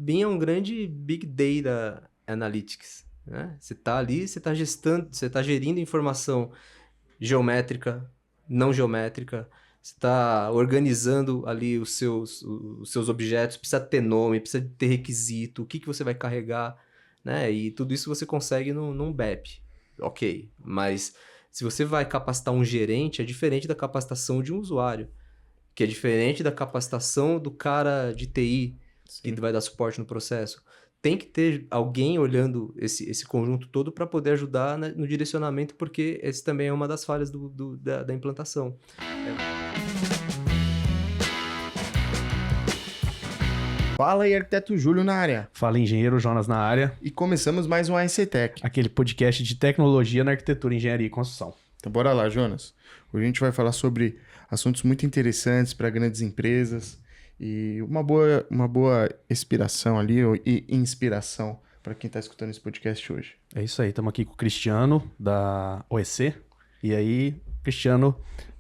BIM é um grande Big Data Analytics, né? Você está ali, você está gerindo informação geométrica, não geométrica, você está organizando ali os seus objetos, precisa ter nome, precisa ter requisito, o que você vai carregar, né? E tudo isso você consegue num BEP. Ok, mas se você vai capacitar um gerente, é diferente da capacitação de um usuário, que é diferente da capacitação do cara de TI, que Sim. vai dar suporte no processo. Tem que ter alguém olhando esse conjunto todo para poder ajudar no direcionamento, porque esse também é uma das falhas da implantação. Fala aí, arquiteto Júlio na área. Fala, engenheiro Jonas na área. E começamos mais um AEC Tech. Aquele podcast de tecnologia na arquitetura, engenharia e construção. Então bora lá, Jonas. Hoje a gente vai falar sobre assuntos muito interessantes para grandes empresas e uma boa inspiração ali e inspiração para quem está escutando esse podcast hoje. É isso aí, estamos aqui com o Cristiano da OEC. E aí, Cristiano,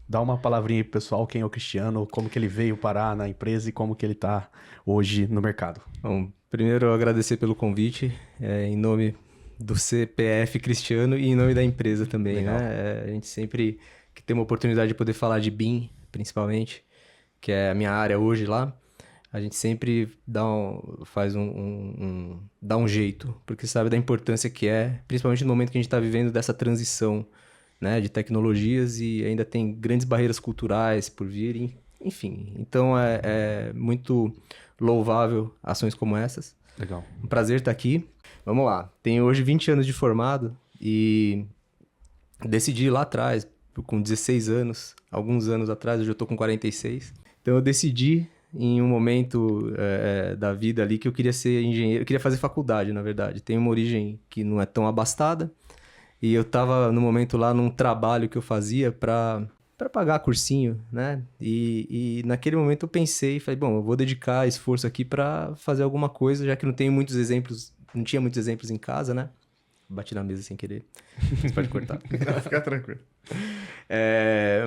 dá uma palavrinha aí pro pessoal, quem é o Cristiano, como que ele veio parar na empresa e como que ele está hoje no mercado. Bom, primeiro eu agradecer pelo convite, em nome do CPF Cristiano e em nome da empresa também, Legal. né? A gente sempre que tem uma oportunidade de poder falar de BIM, principalmente, que é a minha área hoje lá, a gente sempre dá um jeito, porque sabe da importância que é, principalmente no momento que a gente está vivendo dessa transição, né, de tecnologias e ainda tem grandes barreiras culturais por vir, enfim. Então é muito louvável ações como essas. Legal. Um prazer estar aqui. Vamos lá. Tenho hoje 20 anos de formado e decidi lá atrás, com 16 anos, alguns anos atrás, hoje eu estou com 46. Então eu decidi em um momento da vida ali que eu queria ser engenheiro, eu queria fazer faculdade, na verdade. Tenho uma origem que não é tão abastada e eu estava no momento lá num trabalho que eu fazia para pagar cursinho, né? E naquele momento eu pensei e falei, bom, eu vou dedicar esforço aqui para fazer alguma coisa, já que não tinha muitos exemplos em casa, né? Bati na mesa sem querer. Você pode cortar. Fica tranquilo.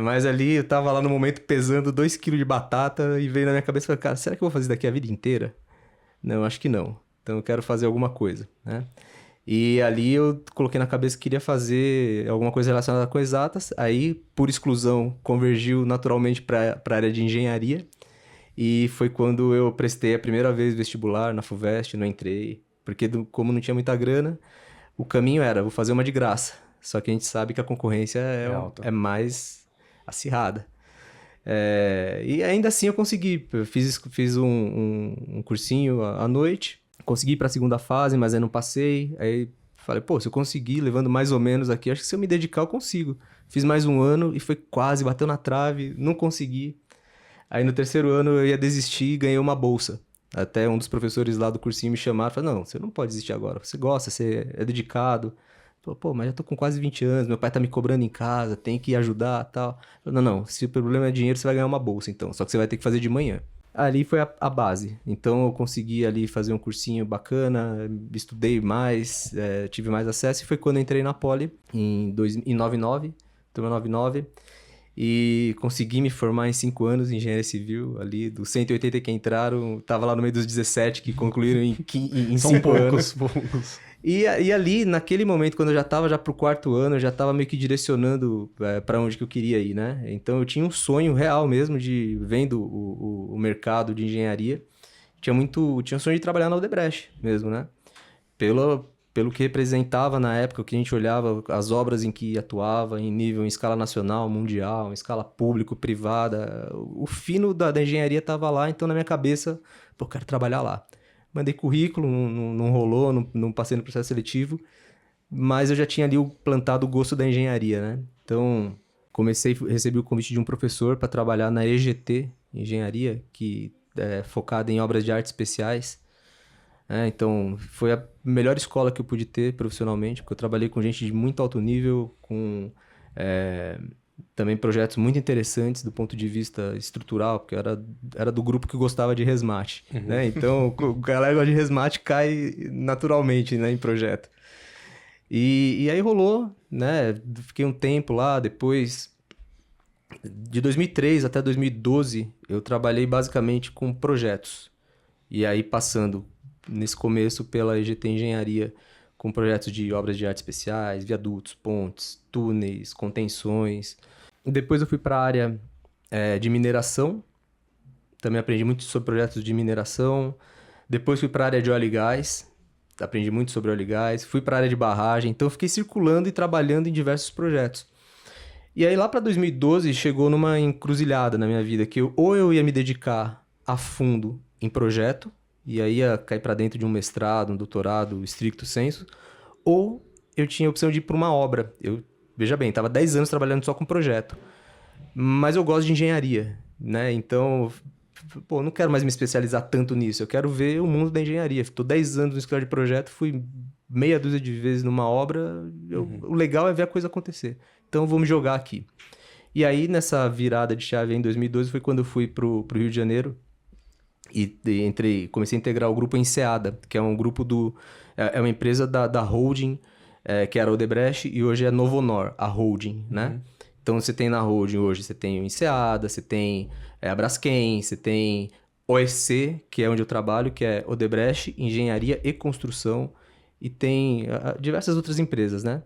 Mas ali eu tava lá no momento pesando 2 kg de batata e veio na minha cabeça e falei, cara, será que eu vou fazer isso daqui a vida inteira? Não, acho que não. Então eu quero fazer alguma coisa, né? E ali eu coloquei na cabeça que queria fazer alguma coisa relacionada com exatas. Aí, por exclusão, convergiu naturalmente para a área de engenharia. E foi quando eu prestei a primeira vez vestibular na FUVEST, não entrei. Porque como não tinha muita grana, o caminho era, vou fazer uma de graça. Só que a gente sabe que a concorrência alta. é mais acirrada. E ainda assim eu consegui. Eu fiz um cursinho à noite. Consegui ir para a segunda fase, mas aí não passei. Aí falei, pô, se eu conseguir, levando mais ou menos aqui, acho que se eu me dedicar eu consigo. Fiz mais um ano e foi quase, bateu na trave, não consegui. Aí no terceiro ano eu ia desistir e ganhei uma bolsa. Até um dos professores lá do cursinho me chamaram e falaram, não, você não pode desistir agora, você gosta, você é dedicado. Falei, pô, mas já tô com quase 20 anos, meu pai tá me cobrando em casa, tem que ajudar e tal. Falei, não, se o problema é dinheiro, você vai ganhar uma bolsa então, só que você vai ter que fazer de manhã. Ali foi a base. Então eu consegui ali fazer um cursinho bacana, estudei mais, tive mais acesso. E foi quando eu entrei na Poli, em 99, turma 99. E consegui me formar em 5 anos em engenharia civil. Ali, dos 180 que entraram, tava lá no meio dos 17 que concluíram em 5 anos. Poucos. E ali, naquele momento, quando eu já estava pro 4º ano, eu já estava meio que direcionando para onde que eu queria ir, né? Então, eu tinha um sonho real mesmo de, vendo o mercado de engenharia, tinha um sonho de trabalhar na Odebrecht mesmo, né? Pelo que representava na época, o que a gente olhava, as obras em que atuava, em escala nacional, mundial, em escala público-privada, o fino da engenharia estava lá, então na minha cabeça, pô, eu quero trabalhar lá. Mandei currículo, não rolou, não passei no processo seletivo, mas eu já tinha ali plantado o gosto da engenharia, né? Então, recebi o convite de um professor para trabalhar na EGT, Engenharia, que é focada em obras de arte especiais. Então, foi a melhor escola que eu pude ter profissionalmente, porque eu trabalhei com gente de muito alto nível, com também projetos muito interessantes do ponto de vista estrutural, porque era do grupo que gostava de resmate, né? Então, o galera que gosta de resmate cai naturalmente, né, em projeto. E aí rolou, né? Fiquei um tempo lá, depois... De 2003 até 2012, eu trabalhei basicamente com projetos. E aí passando nesse começo pela EGT Engenharia, com projetos de obras de arte especiais, viadutos, pontes, túneis, contenções. Depois eu fui para a área de mineração, também aprendi muito sobre projetos de mineração. Depois fui para a área de óleo e gás, aprendi muito sobre óleo e gás. Fui para a área de barragem, então eu fiquei circulando e trabalhando em diversos projetos. E aí lá para 2012 chegou numa encruzilhada na minha vida, que ou eu ia me dedicar a fundo em projeto, e aí ia cair para dentro de um mestrado, um doutorado, stricto sensu, ou eu tinha a opção de ir para uma obra. Veja bem, estava 10 anos trabalhando só com projeto, mas eu gosto de engenharia, né? Então, pô, não quero mais me especializar tanto nisso, eu quero ver o mundo da engenharia. Estou 10 anos no escritório de projeto, fui meia dúzia de vezes numa obra, o legal é ver a coisa acontecer. Então, eu vou me jogar aqui. E aí, nessa virada de chave em 2012, foi quando eu fui pro Rio de Janeiro e comecei a integrar o grupo Enseada, que é um grupo é uma empresa da holding, que era Odebrecht, e hoje é Novonor, a holding, né? Então, você tem na holding hoje, você tem o Enseada, você tem a Braskem, você tem OEC, que é onde eu trabalho, que é Odebrecht, Engenharia e Construção, e tem diversas outras empresas, né?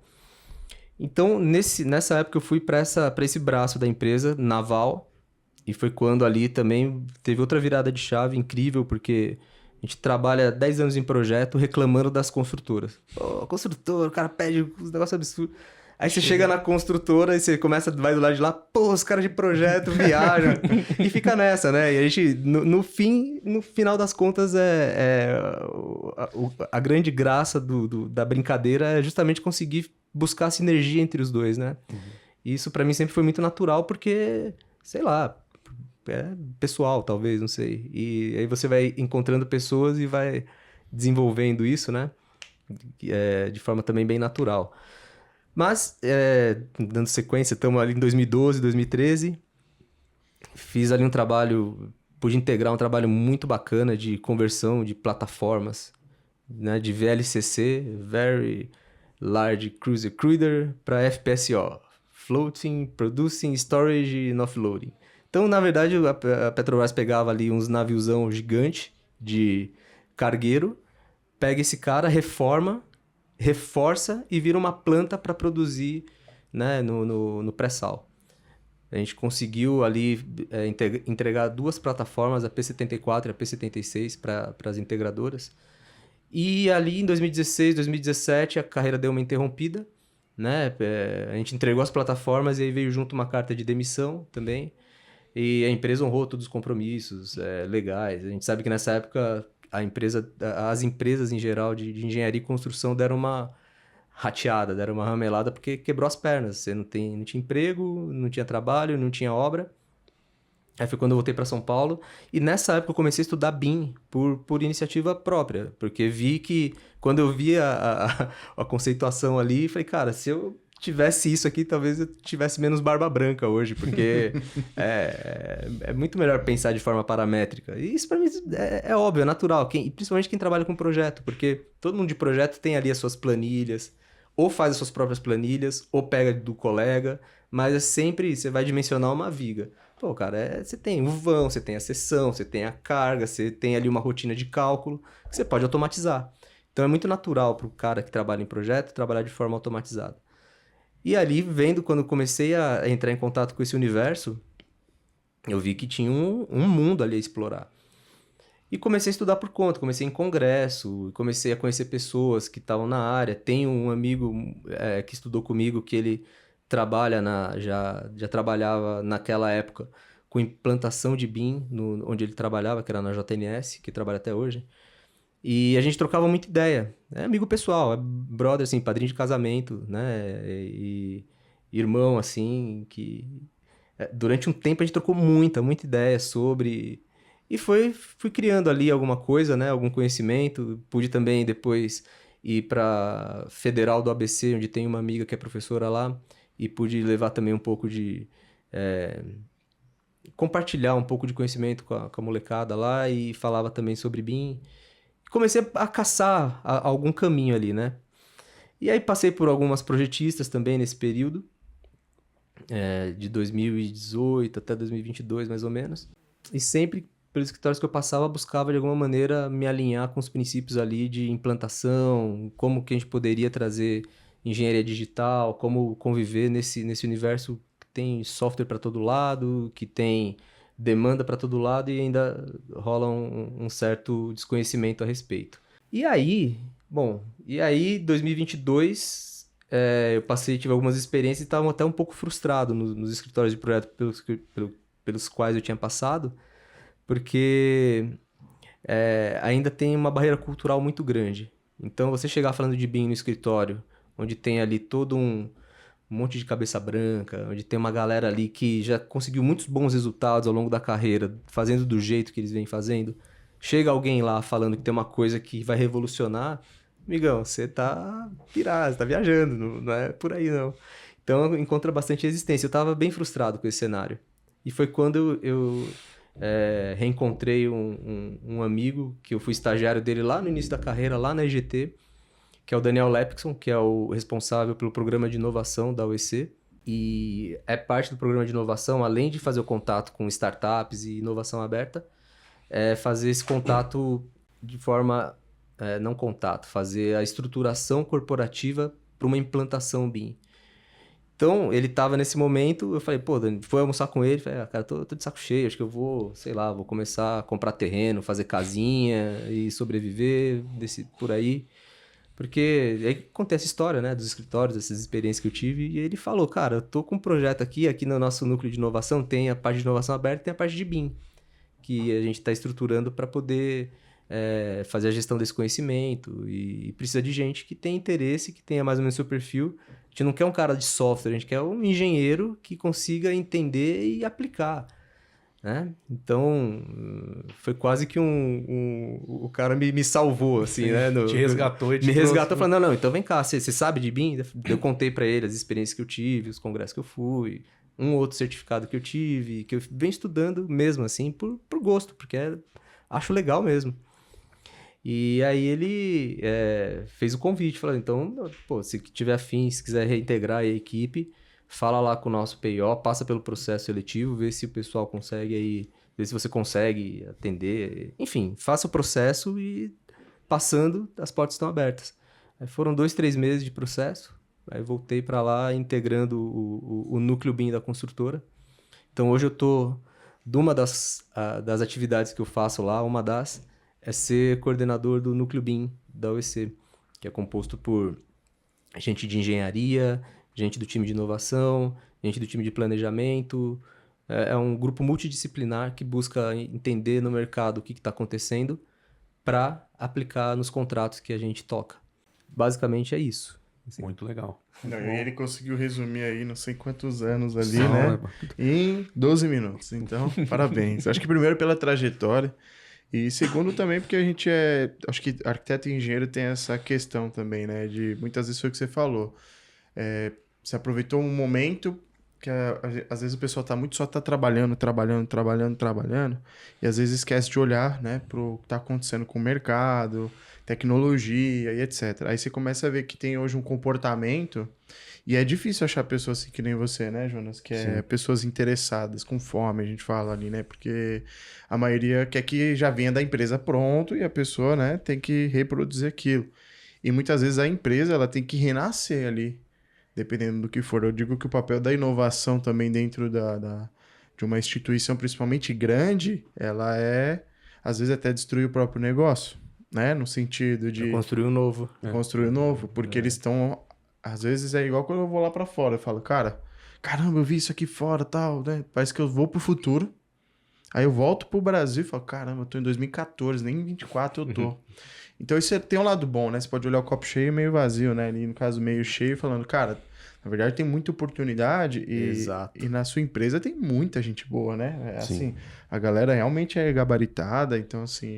Então, nessa época, eu fui para esse braço da empresa, naval, e foi quando ali também teve outra virada de chave incrível, porque a gente trabalha 10 anos em projeto reclamando das construtoras. Pô, construtora, o cara pede uns negócios absurdos. Aí você chega na construtora e você vai do lado de lá, pô, os caras de projeto viajam. E fica nessa, né? E a gente, no final das contas, a grande graça da brincadeira é justamente conseguir buscar a sinergia entre os dois, né? E isso pra mim sempre foi muito natural, porque, sei lá, é pessoal, talvez, não sei. E aí você vai encontrando pessoas e vai desenvolvendo isso, né? De forma também bem natural. Mas, dando sequência, estamos ali em 2012, 2013. Fiz ali pude integrar um trabalho muito bacana de conversão de plataformas, né? De VLCC, Very Large Cruiser Cruider, para FPSO, Floating, Producing, Storage and Offloading. Então, na verdade, a Petrobras pegava ali uns naviozão gigante de cargueiro, pega esse cara, reforça e vira uma planta para produzir, né, no pré-sal. A gente conseguiu ali entregar 2 plataformas, a P-74 e a P-76, para as integradoras. E ali em 2016, 2017, a carreira deu uma interrompida, né? A gente entregou as plataformas e aí veio junto uma carta de demissão também. E a empresa honrou todos os compromissos legais. A gente sabe que nessa época as empresas em geral de engenharia e construção deram uma rateada, deram uma ramelada porque quebrou as pernas. Você não tinha emprego, não tinha trabalho, não tinha obra. Aí foi quando eu voltei para São Paulo. E nessa época eu comecei a estudar BIM por iniciativa própria. Porque vi que, quando eu vi a conceituação ali, falei, cara, se eu tivesse isso aqui, talvez eu tivesse menos barba branca hoje. Porque é muito melhor pensar de forma paramétrica. E isso para mim é óbvio, é natural. Principalmente quem trabalha com projeto. Porque todo mundo de projeto tem ali as suas planilhas. Ou faz as suas próprias planilhas, ou pega do colega. Mas é sempre, você vai dimensionar uma viga. Pô, cara, você tem o vão, você tem a seção, você tem a carga, você tem ali uma rotina de cálculo que você pode automatizar. Então é muito natural para o cara que trabalha em projeto trabalhar de forma automatizada. E ali, quando comecei a entrar em contato com esse universo, eu vi que tinha um mundo ali a explorar. E comecei a estudar por conta, comecei em congresso, comecei a conhecer pessoas que estavam na área. Tenho um amigo que estudou comigo, que ele trabalha já trabalhava naquela época com implantação de BIM, onde ele trabalhava, que era na JNS, que trabalha até hoje. E a gente trocava muita ideia. É amigo pessoal, é brother, assim, padrinho de casamento, né? E irmão, assim, que... durante um tempo a gente trocou muita ideia sobre... E fui criando ali alguma coisa, né? Algum conhecimento. Pude também depois ir para Federal do ABC, onde tem uma amiga que é professora lá. E pude levar também um pouco de... compartilhar um pouco de conhecimento com a molecada lá. E falava também sobre BIM. Comecei a caçar algum caminho ali, né? E aí passei por algumas projetistas também nesse período. De 2018 até 2022, mais ou menos. E sempre pelos escritórios que eu passava, buscava de alguma maneira me alinhar com os princípios ali de implantação, como que a gente poderia trazer engenharia digital, como conviver nesse universo que tem software para todo lado, que tem demanda para todo lado e ainda rola um certo desconhecimento a respeito. E aí, 2022, eu tive algumas experiências e estava até um pouco frustrado nos escritórios de projeto pelos quais eu tinha passado, porque ainda tem uma barreira cultural muito grande. Então, você chegar falando de BIM no escritório, onde tem ali todo um monte de cabeça branca, onde tem uma galera ali que já conseguiu muitos bons resultados ao longo da carreira, fazendo do jeito que eles vêm fazendo. Chega alguém lá falando que tem uma coisa que vai revolucionar, amigão, você tá pirado, você tá viajando, não é por aí não. Então, encontra bastante resistência. Eu tava bem frustrado com esse cenário. E foi quando eu reencontrei um amigo, que eu fui estagiário dele lá no início da carreira, lá na EGT, que é o Daniel Lepkson, que é o responsável pelo programa de inovação da OEC. E é parte do programa de inovação, além de fazer o contato com startups e inovação aberta, fazer esse contato de forma... não contato, fazer a estruturação corporativa para uma implantação BIM. Então, ele estava nesse momento, eu falei, pô, Dani, foi almoçar com ele, falei, cara, tô de saco cheio, acho que eu vou, sei lá, vou começar a comprar terreno, fazer casinha e sobreviver por aí. Porque aí acontece a história, né, dos escritórios, dessas experiências que eu tive, e ele falou, cara, eu tô com um projeto aqui no nosso núcleo de inovação, tem a parte de inovação aberta e tem a parte de BIM, que a gente está estruturando para poder fazer a gestão desse conhecimento, e precisa de gente que tenha interesse, que tenha mais ou menos seu perfil. A gente não quer um cara de software, a gente quer um engenheiro que consiga entender e aplicar. Né? Então, foi quase que o cara me salvou, assim, né? Te resgatou e te me trouxe, resgatou falando, não, então vem cá, você sabe de BIM? Eu contei para ele as experiências que eu tive, os congressos que eu fui, um outro certificado que eu tive, que eu venho estudando mesmo, assim, por gosto, porque acho legal mesmo. E aí ele fez o convite, falou, então, pô, se tiver afim, se quiser reintegrar a equipe, fala lá com o nosso PO, passa pelo processo seletivo, vê se o pessoal consegue aí, vê se você consegue atender. Enfim, faça o processo e passando, as portas estão abertas. Aí foram 2-3 meses de processo, aí voltei para lá integrando o núcleo BIM da construtora. Então hoje eu tô, de uma das atividades que eu faço lá, é ser coordenador do núcleo BIM da OEC, que é composto por gente de engenharia, gente do time de inovação, gente do time de planejamento. É um grupo multidisciplinar que busca entender no mercado o que está acontecendo para aplicar nos contratos que a gente toca. Basicamente é isso. Assim. Muito legal. Não, e ele conseguiu resumir aí não sei quantos anos ali, né? Em 12 minutos. Então, parabéns. Acho que primeiro pela trajetória e segundo também porque a gente acho que arquiteto e engenheiro tem essa questão também, né? De muitas vezes foi o que você falou. Você aproveitou um momento que às vezes o pessoal só tá trabalhando, e às vezes esquece de olhar, né, pro que tá acontecendo com o mercado, tecnologia e etc. Aí você começa a ver que tem hoje um comportamento, e é difícil achar pessoas assim que nem você, né, Jonas? Que é pessoas interessadas, com fome, a gente fala ali, né? Porque a maioria quer que já venha da empresa pronto e a pessoa, né, tem que reproduzir aquilo. E muitas vezes a empresa, ela tem que renascer ali, dependendo do que for. Eu digo que o papel da inovação também dentro de uma instituição, principalmente grande, ela às vezes até destruir o próprio negócio, né? No sentido de... construir um novo. Construir um novo, porque eles estão... Às vezes é igual quando eu vou lá pra fora, eu falo, caramba, eu vi isso aqui fora e tal, né? Parece que eu vou pro futuro. Aí eu volto pro Brasil e falo, caramba, eu tô em 2014, nem em 24 eu tô. Então isso tem um lado bom, né? Você pode olhar o copo cheio e meio vazio, né? Ali no caso meio cheio, falando, cara, na verdade tem muita oportunidade e na sua empresa tem muita gente boa, né? Assim, a galera realmente é gabaritada, então assim,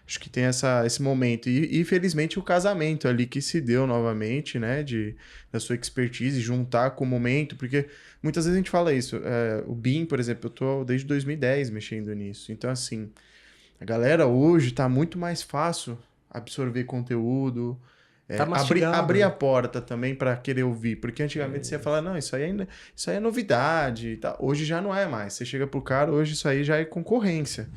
acho que tem esse momento. E felizmente o casamento ali que se deu novamente, né? Da sua expertise, juntar com o momento, porque muitas vezes a gente fala isso. O BIM, por exemplo, eu tô desde 2010 mexendo nisso. Então assim, a galera hoje tá muito mais fácil absorver conteúdo, abrir a porta também para querer ouvir, porque antigamente você ia falar, não, isso aí é novidade, tá? Hoje já não é mais, você chega pro cara, hoje isso aí já é concorrência,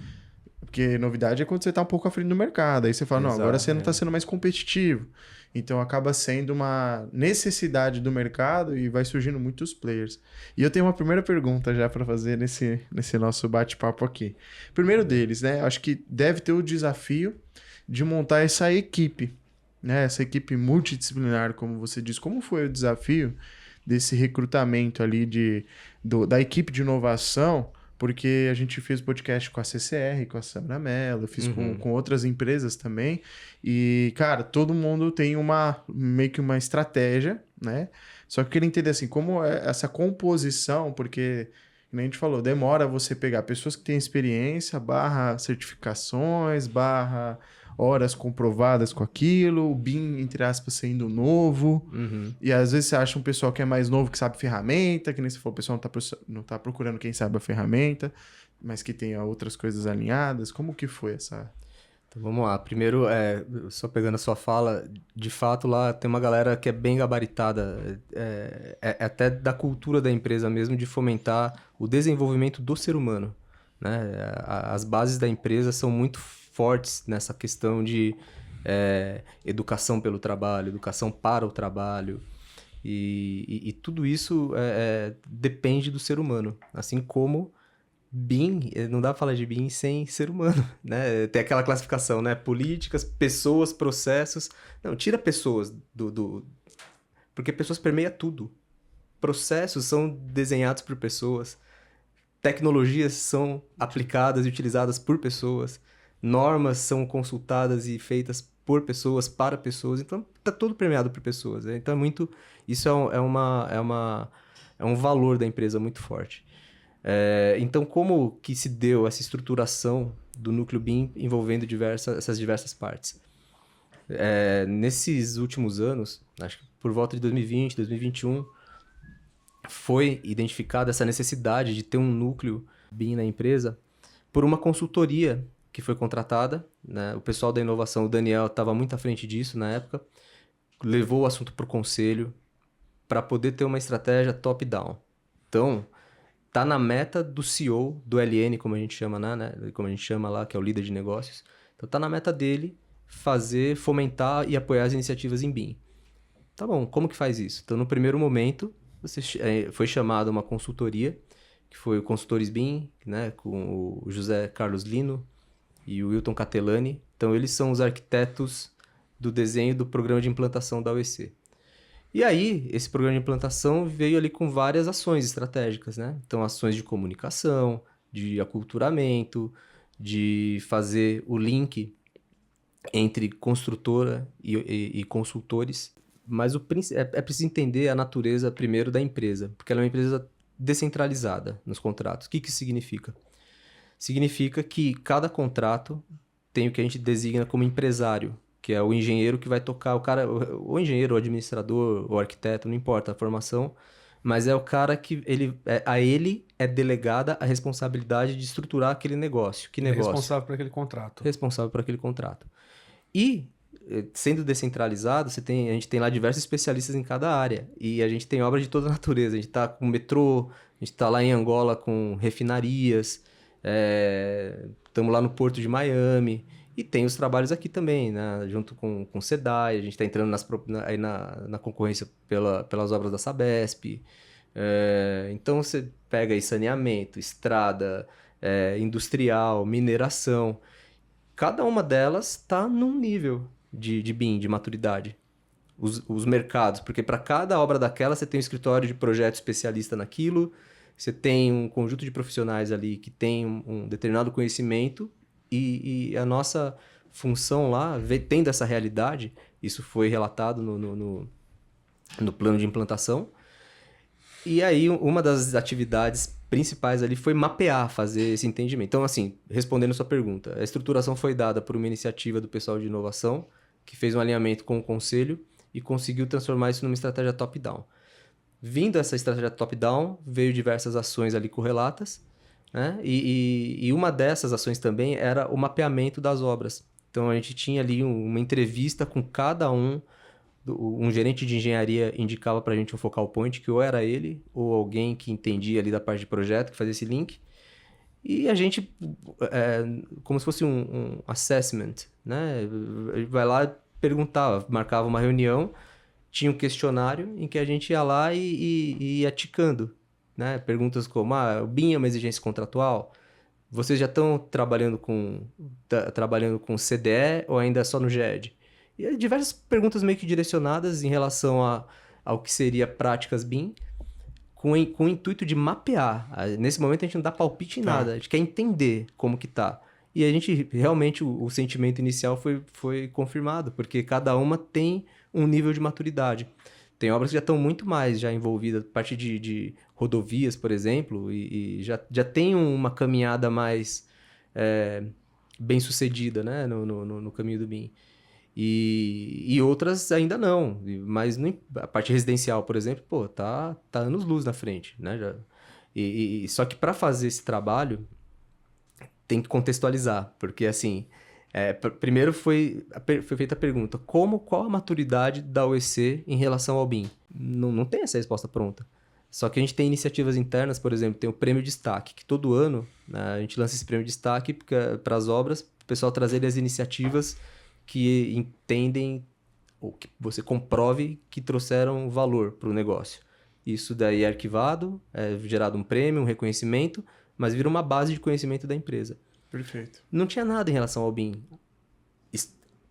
Porque novidade é quando você tá um pouco à frente do mercado. Aí você fala, não, agora você não tá sendo mais competitivo. Então acaba sendo uma necessidade do mercado e vai surgindo muitos players. E eu tenho uma primeira pergunta já para fazer nesse nosso bate-papo aqui. Primeiro deles, né? Acho que deve ter o desafio de montar essa equipe, né? Essa equipe multidisciplinar, como você diz. Como foi o desafio desse recrutamento ali da equipe de inovação? Porque a gente fez podcast com a CCR, com a Samara Mello, eu fiz com outras empresas também. E, cara, todo mundo tem meio que uma estratégia, né? Só que eu queria entender, assim, como é essa composição, porque, como a gente falou, demora você pegar pessoas que têm experiência, / certificações, / horas comprovadas com aquilo, o BIM, entre aspas, sendo novo. E às vezes você acha um pessoal que é mais novo, que sabe ferramenta, que nem você falou, o pessoal não tá procurando quem sabe a ferramenta, mas que tenha outras coisas alinhadas. Como que foi essa... Então vamos lá. Primeiro, só pegando a sua fala, de fato lá tem uma galera que é bem gabaritada, é até da cultura da empresa mesmo, de fomentar o desenvolvimento do ser humano, né? As bases da empresa são muito fortes nessa questão de educação pelo trabalho, educação para o trabalho, e tudo isso depende do ser humano, assim como BIM, não dá pra falar de BIM sem ser humano, né? Tem aquela classificação, né? Políticas, pessoas, processos. Não, tira pessoas porque pessoas permeia tudo. Processos são desenhados por pessoas. Tecnologias são aplicadas e utilizadas por pessoas. Normas são consultadas e feitas por pessoas, para pessoas. Então, tá tudo permeado por pessoas, né? Então, isso é um valor da empresa muito forte. Então, como que se deu essa estruturação do núcleo BIM envolvendo essas diversas partes? Nesses últimos anos, acho que por volta de 2020, 2021, foi identificada essa necessidade de ter um núcleo BIM na empresa por uma consultoria que foi contratada, né? O pessoal da inovação, o Daniel, estava muito à frente disso na época, levou o assunto para o conselho para poder ter uma estratégia top-down. Então, tá na meta do CEO, do LN, como a gente chama, né? Como a gente chama lá, que é o líder de negócios. Então, tá na meta dele fomentar e apoiar as iniciativas em BIM. Tá bom, como que faz isso? Então, no primeiro momento, foi chamada uma consultoria, que foi o Consultores BIM, né? Com o José Carlos Lino e o Wilton Catelani. Então, eles são os arquitetos do desenho do programa de implantação da OEC. E aí, esse programa de implantação veio ali com várias ações estratégicas, né? Então, ações de comunicação, de aculturamento, de fazer o link entre construtora e consultores. Mas é preciso entender a natureza, primeiro, da empresa, porque ela é uma empresa descentralizada nos contratos. O que isso significa? Significa que cada contrato tem o que a gente designa como empresário, que é o engenheiro que vai tocar, o engenheiro, o administrador, o arquiteto, não importa a formação, mas é o cara que a ele é delegada a responsabilidade de estruturar aquele negócio. Que negócio? Responsável por aquele contrato. Responsável por aquele contrato. E, sendo descentralizado, a gente tem lá diversos especialistas em cada área, e a gente tem obras de toda a natureza. A gente está com metrô, a gente está lá em Angola com refinarias, estamos lá no Porto de Miami. E tem os trabalhos aqui também, né? Junto com o SEDAI, a gente está entrando aí na concorrência pelas obras da Sabesp. Então, você pega aí saneamento, estrada, industrial, mineração. Cada uma delas está num nível de BIM, de maturidade. Os mercados, porque para cada obra daquela você tem um escritório de projeto especialista naquilo, você tem um conjunto de profissionais ali que tem um determinado conhecimento. E a nossa função lá, tendo essa realidade, isso foi relatado no plano de implantação. E aí, uma das atividades principais ali foi mapear, fazer esse entendimento. Então, assim, respondendo a sua pergunta, a estruturação foi dada por uma iniciativa do pessoal de inovação, que fez um alinhamento com o conselho e conseguiu transformar isso numa estratégia top-down. Vindo essa estratégia top-down, veio diversas ações ali correlatas, né? E uma dessas ações também era o mapeamento das obras. Então, a gente tinha ali uma entrevista com cada um gerente de engenharia indicava para a gente um focal point, que ou era ele, ou alguém que entendia ali da parte de projeto, que fazia esse link. E a gente, como se fosse um assessment, né? Vai lá, perguntava, marcava uma reunião, tinha um questionário em que a gente ia lá e ia ticando, né? Perguntas como, o BIM é uma exigência contratual? Vocês já estão trabalhando com CDE ou ainda só no GED? E aí, diversas perguntas meio que direcionadas em relação ao que seria práticas BIM, com o intuito de mapear. Nesse momento a gente não dá palpite em nada, a gente quer entender como que tá. E a gente, realmente, o sentimento inicial foi confirmado, porque cada uma tem um nível de maturidade. Tem obras que já estão muito mais já envolvidas, a partir de rodovias, por exemplo, e já tem uma caminhada mais bem sucedida, né, no caminho do BIM. E outras ainda não, mas a parte residencial, por exemplo, tá anos-luz na frente, né? Só que para fazer esse trabalho, tem que contextualizar, porque assim, primeiro foi feita a pergunta, qual a maturidade da OEC em relação ao BIM? Não tem essa resposta pronta. Só que a gente tem iniciativas internas, por exemplo, tem o Prêmio Destaque, que todo ano, né, a gente lança esse Prêmio Destaque para as obras, o pessoal trazer as iniciativas que entendem ou que você comprove que trouxeram valor para o negócio. Isso daí é arquivado, é gerado um prêmio, um reconhecimento, mas vira uma base de conhecimento da empresa. Perfeito. Não tinha nada em relação ao BIM,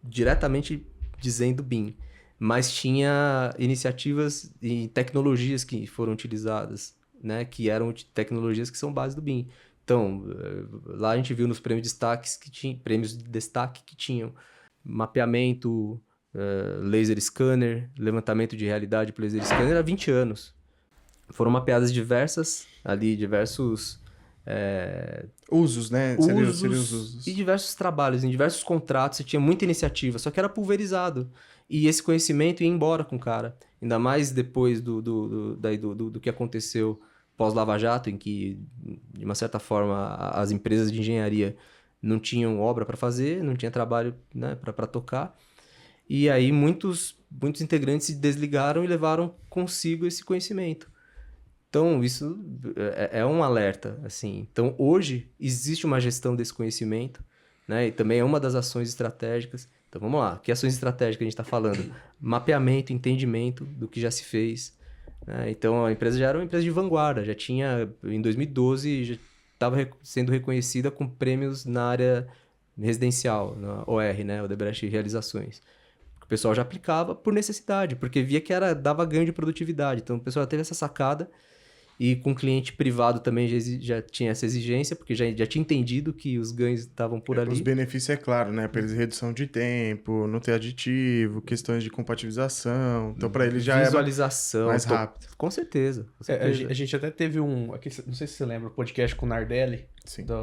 diretamente dizendo BIM, mas tinha iniciativas e tecnologias que foram utilizadas, né, que eram tecnologias que são base do BIM. Então, lá a gente viu nos prêmios de destaque que tinham mapeamento, laser scanner, levantamento de realidade por laser scanner há 20 anos. Foram mapeadas diversos usos, né? Seriam os usos. E diversos trabalhos, em diversos contratos, você tinha muita iniciativa, só que era pulverizado. E esse conhecimento ia embora com o cara. Ainda mais depois do que aconteceu pós-Lava Jato, em que, de uma certa forma, as empresas de engenharia não tinham obra para fazer, não tinha trabalho, né, para tocar. E aí muitos integrantes se desligaram e levaram consigo esse conhecimento. Então, isso é um alerta, assim. Então, hoje, existe uma gestão desse conhecimento, né? E também é uma das ações estratégicas. Então, vamos lá. Que ações estratégicas a gente está falando? Mapeamento, entendimento do que já se fez, né? Então, a empresa já era uma empresa de vanguarda. Já tinha, em 2012, já estava sendo reconhecida com prêmios na área residencial, na OR, né? Odebrecht Realizações. O pessoal já aplicava por necessidade, porque via que dava ganho de produtividade. Então, o pessoal já teve essa sacada. E com cliente privado também já tinha essa exigência, porque já tinha entendido que os ganhos estavam por ali. Os benefícios é claro, né? Para eles, redução de tempo, não ter aditivo, questões de compatibilização. Então, para eles já visualização, mais rápido. Com certeza. A gente até teve aqui, não sei se você lembra, o podcast com o Nardelli,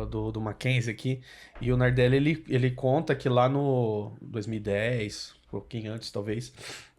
do Mackenzie aqui. E o Nardelli, ele conta que lá no 2010, um pouquinho antes talvez,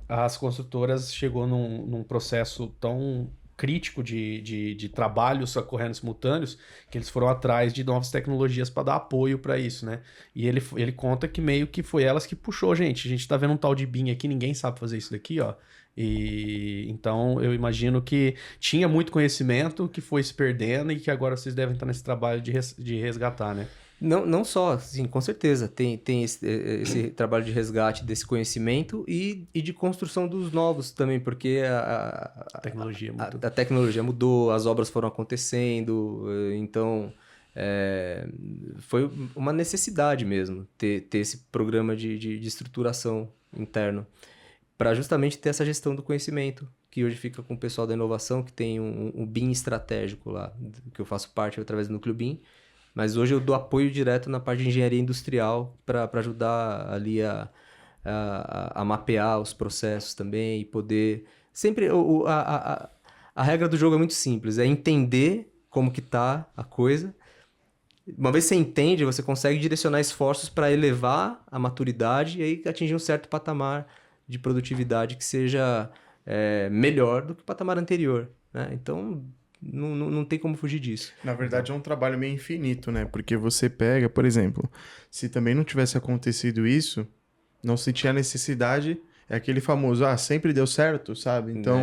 as construtoras chegou num processo tão crítico de trabalhos ocorrendo simultâneos, que eles foram atrás de novas tecnologias para dar apoio para isso, né? E ele conta que meio que foi elas que puxou, gente. A gente tá vendo um tal de BIM aqui, ninguém sabe fazer isso daqui, ó. E então eu imagino que tinha muito conhecimento que foi se perdendo e que agora vocês devem estar nesse trabalho de resgatar, né? Não só, sim, com certeza. Tem esse trabalho de resgate desse conhecimento e de construção dos novos também, porque a tecnologia mudou. A tecnologia mudou, as obras foram acontecendo, então foi uma necessidade mesmo ter esse programa de estruturação interno, para justamente ter essa gestão do conhecimento, que hoje fica com o pessoal da inovação, que tem um BIM estratégico lá, que eu faço parte através do Núcleo BIM. Mas hoje eu dou apoio direto na parte de engenharia industrial para ajudar ali a mapear os processos também e poder... Sempre a regra do jogo é muito simples, é entender como que tá a coisa. Uma vez que você entende, você consegue direcionar esforços para elevar a maturidade e aí atingir um certo patamar de produtividade que seja melhor do que o patamar anterior, né? Então... Não tem como fugir disso. Na verdade, é um trabalho meio infinito, né? Porque você pega, por exemplo, se também não tivesse acontecido isso, não se tinha necessidade, É aquele famoso, sempre deu certo, sabe? Então,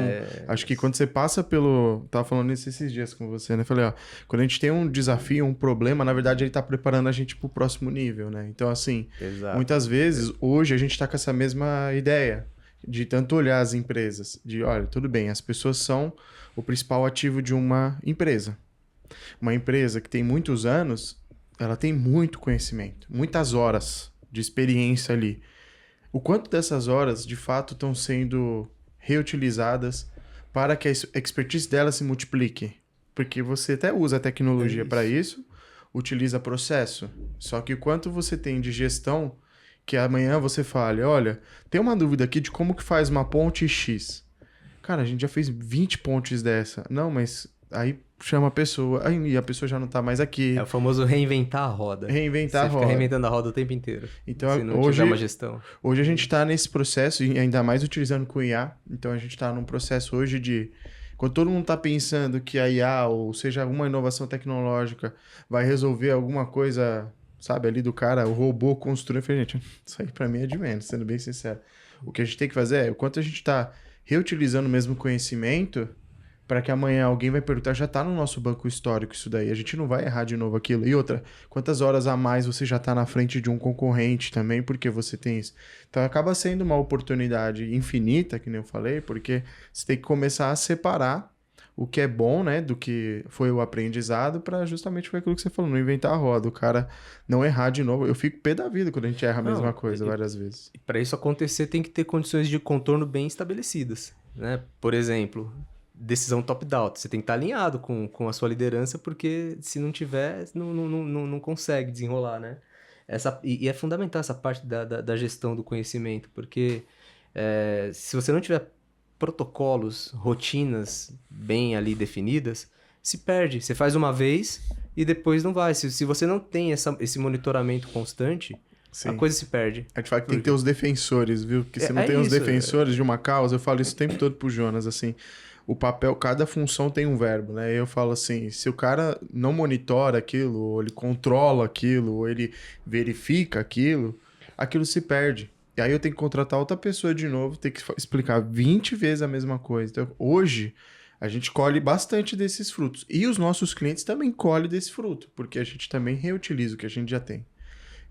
acho que quando você passa pelo... Tava falando isso esses dias com você, né? Falei, quando a gente tem um desafio, um problema, na verdade ele tá preparando a gente pro próximo nível, né? Então, assim, Exato. muitas vezes, hoje a gente tá com essa mesma ideia de tanto olhar as empresas, de, olha, tudo bem, as pessoas são o principal ativo de uma empresa. Uma empresa que tem muitos anos, ela tem muito conhecimento, muitas horas de experiência ali. O quanto dessas horas, de fato, estão sendo reutilizadas para que a expertise dela se multiplique? Porque você até usa a tecnologia para isso, utiliza processo. Só que o quanto você tem de gestão, que amanhã você fale, olha, tem uma dúvida aqui de como que faz uma ponte X. Cara, a gente já fez 20 pontes dessa. Não, mas aí chama a pessoa, aí a pessoa já não tá mais aqui. É o famoso reinventar a roda. Reinventar a roda. Você fica reinventando a roda o tempo inteiro. Então, se não hoje, tiver uma gestão. Hoje a gente está nesse processo, e ainda mais utilizando com IA. Então a gente está num processo hoje de... Quando todo mundo está pensando que a IA, ou seja, alguma inovação tecnológica, vai resolver alguma coisa, sabe, ali do cara, o robô construindo. Eu falei, gente, isso aí para mim é de menos, sendo bem sincero. O que a gente tem que fazer é, o quanto a gente está reutilizando o mesmo conhecimento, para que amanhã alguém vai perguntar, já está no nosso banco histórico isso daí, a gente não vai errar de novo aquilo. E outra, quantas horas a mais você já está na frente de um concorrente também, porque você tem isso. Então acaba sendo uma oportunidade infinita, que nem eu falei, porque você tem que começar a separar o que é bom, né, do que foi o aprendizado, para justamente foi aquilo que você falou, não inventar a roda, o cara não errar de novo. Eu fico pé da vida quando a gente erra a mesma coisa várias vezes. Para isso acontecer, tem que ter condições de contorno bem estabelecidas, né? Por exemplo, decisão top-down. Você tem que estar alinhado com a sua liderança, porque se não tiver, não consegue desenrolar, né? E é fundamental essa parte da gestão do conhecimento, porque se você não tiver protocolos, rotinas bem ali definidas, se perde. Você faz uma vez e depois não vai. Se você não tem esse monitoramento constante, Sim. a coisa se perde. A gente fala que tem que ter os defensores, viu? Porque se não tem os defensores de uma causa, eu falo isso o tempo todo pro Jonas, assim... O papel, cada função tem um verbo, né? Eu falo assim, se o cara não monitora aquilo, ou ele controla aquilo, ou ele verifica aquilo se perde. E aí eu tenho que contratar outra pessoa de novo, ter que explicar 20 vezes a mesma coisa. Então, hoje, a gente colhe bastante desses frutos. E os nossos clientes também colhem desse fruto, porque a gente também reutiliza o que a gente já tem.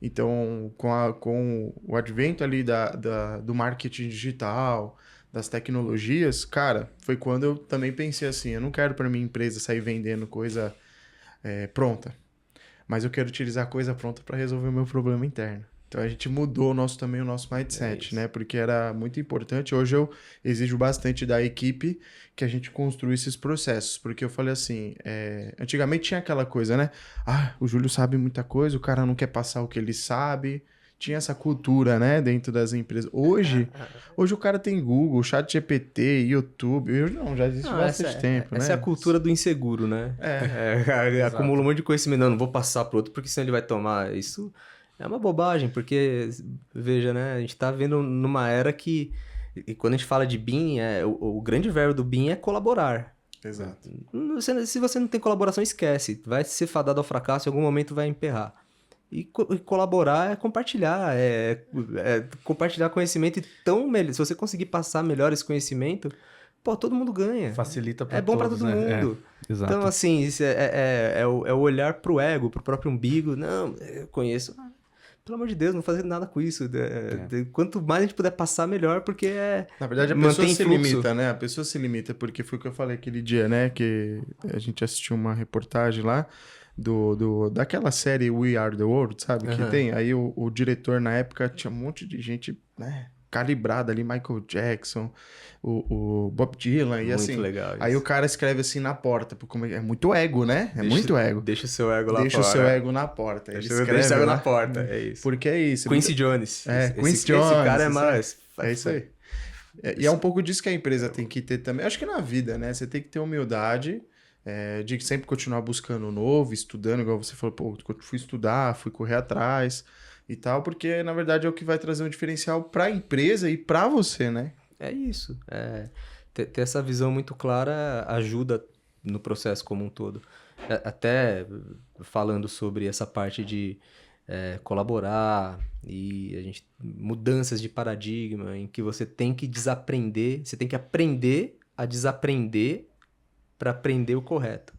Então, com o advento ali do marketing digital, das tecnologias, cara, foi quando eu também pensei assim, eu não quero para minha empresa sair vendendo coisa pronta, mas eu quero utilizar coisa pronta para resolver o meu problema interno. Então a gente mudou também o nosso mindset, né? Porque era muito importante. Hoje eu exijo bastante da equipe que a gente construa esses processos, porque eu falei assim, antigamente tinha aquela coisa, né? O Júlio sabe muita coisa, o cara não quer passar o que ele sabe. Tinha essa cultura, né, dentro das empresas. Hoje o cara tem Google, ChatGPT, YouTube. Eu não, já existe bastante tempo, né? Essa é a cultura do inseguro, né? Acumula um monte de conhecimento. Não vou passar pro outro porque senão ele vai tomar. Isso é uma bobagem, porque, veja, né, a gente tá vendo numa era que, e quando a gente fala de BIM, o grande verbo do BIM é colaborar. Exato. Se você não tem colaboração, esquece. Vai ser fadado ao fracasso, em algum momento vai emperrar. E colaborar é compartilhar, compartilhar conhecimento. E se você conseguir passar melhor esse conhecimento, todo mundo ganha. Facilita para todos. É bom para todo mundo. Exato. Então, assim, isso é o olhar pro ego, pro próprio umbigo. Não, eu conheço. Pelo amor de Deus, não fazer nada com isso. Quanto mais a gente puder passar, melhor, porque Na verdade, a pessoa se limita, né? A pessoa se limita, porque foi o que eu falei aquele dia, né? Que a gente assistiu uma reportagem lá daquela série We Are The World, sabe? Que tem. Aí o diretor, na época, tinha um monte de gente, né? Calibrada ali, Michael Jackson, o Bob Dylan, e assim. Muito legal isso. Aí o cara escreve assim na porta, é muito ego, né? Muito ego. Deixa o seu ego lá Deixa fora. o seu ego na porta. Deixa o seu ego na porta, é isso. Porque é isso. Quincy Jones. Quincy Jones. Esse cara é mais... É isso aí. E é um pouco disso que a empresa tem que ter também. Acho que na vida, né? Você tem que ter humildade de sempre continuar buscando o novo, estudando, igual você falou, fui estudar, fui correr atrás e tal, porque na verdade é o que vai trazer um diferencial para a empresa e para você, né? É isso. Ter essa visão muito clara ajuda no processo como um todo. Até falando sobre essa parte de colaborar e mudanças de paradigma em que você tem que desaprender, você tem que aprender a desaprender para aprender o correto.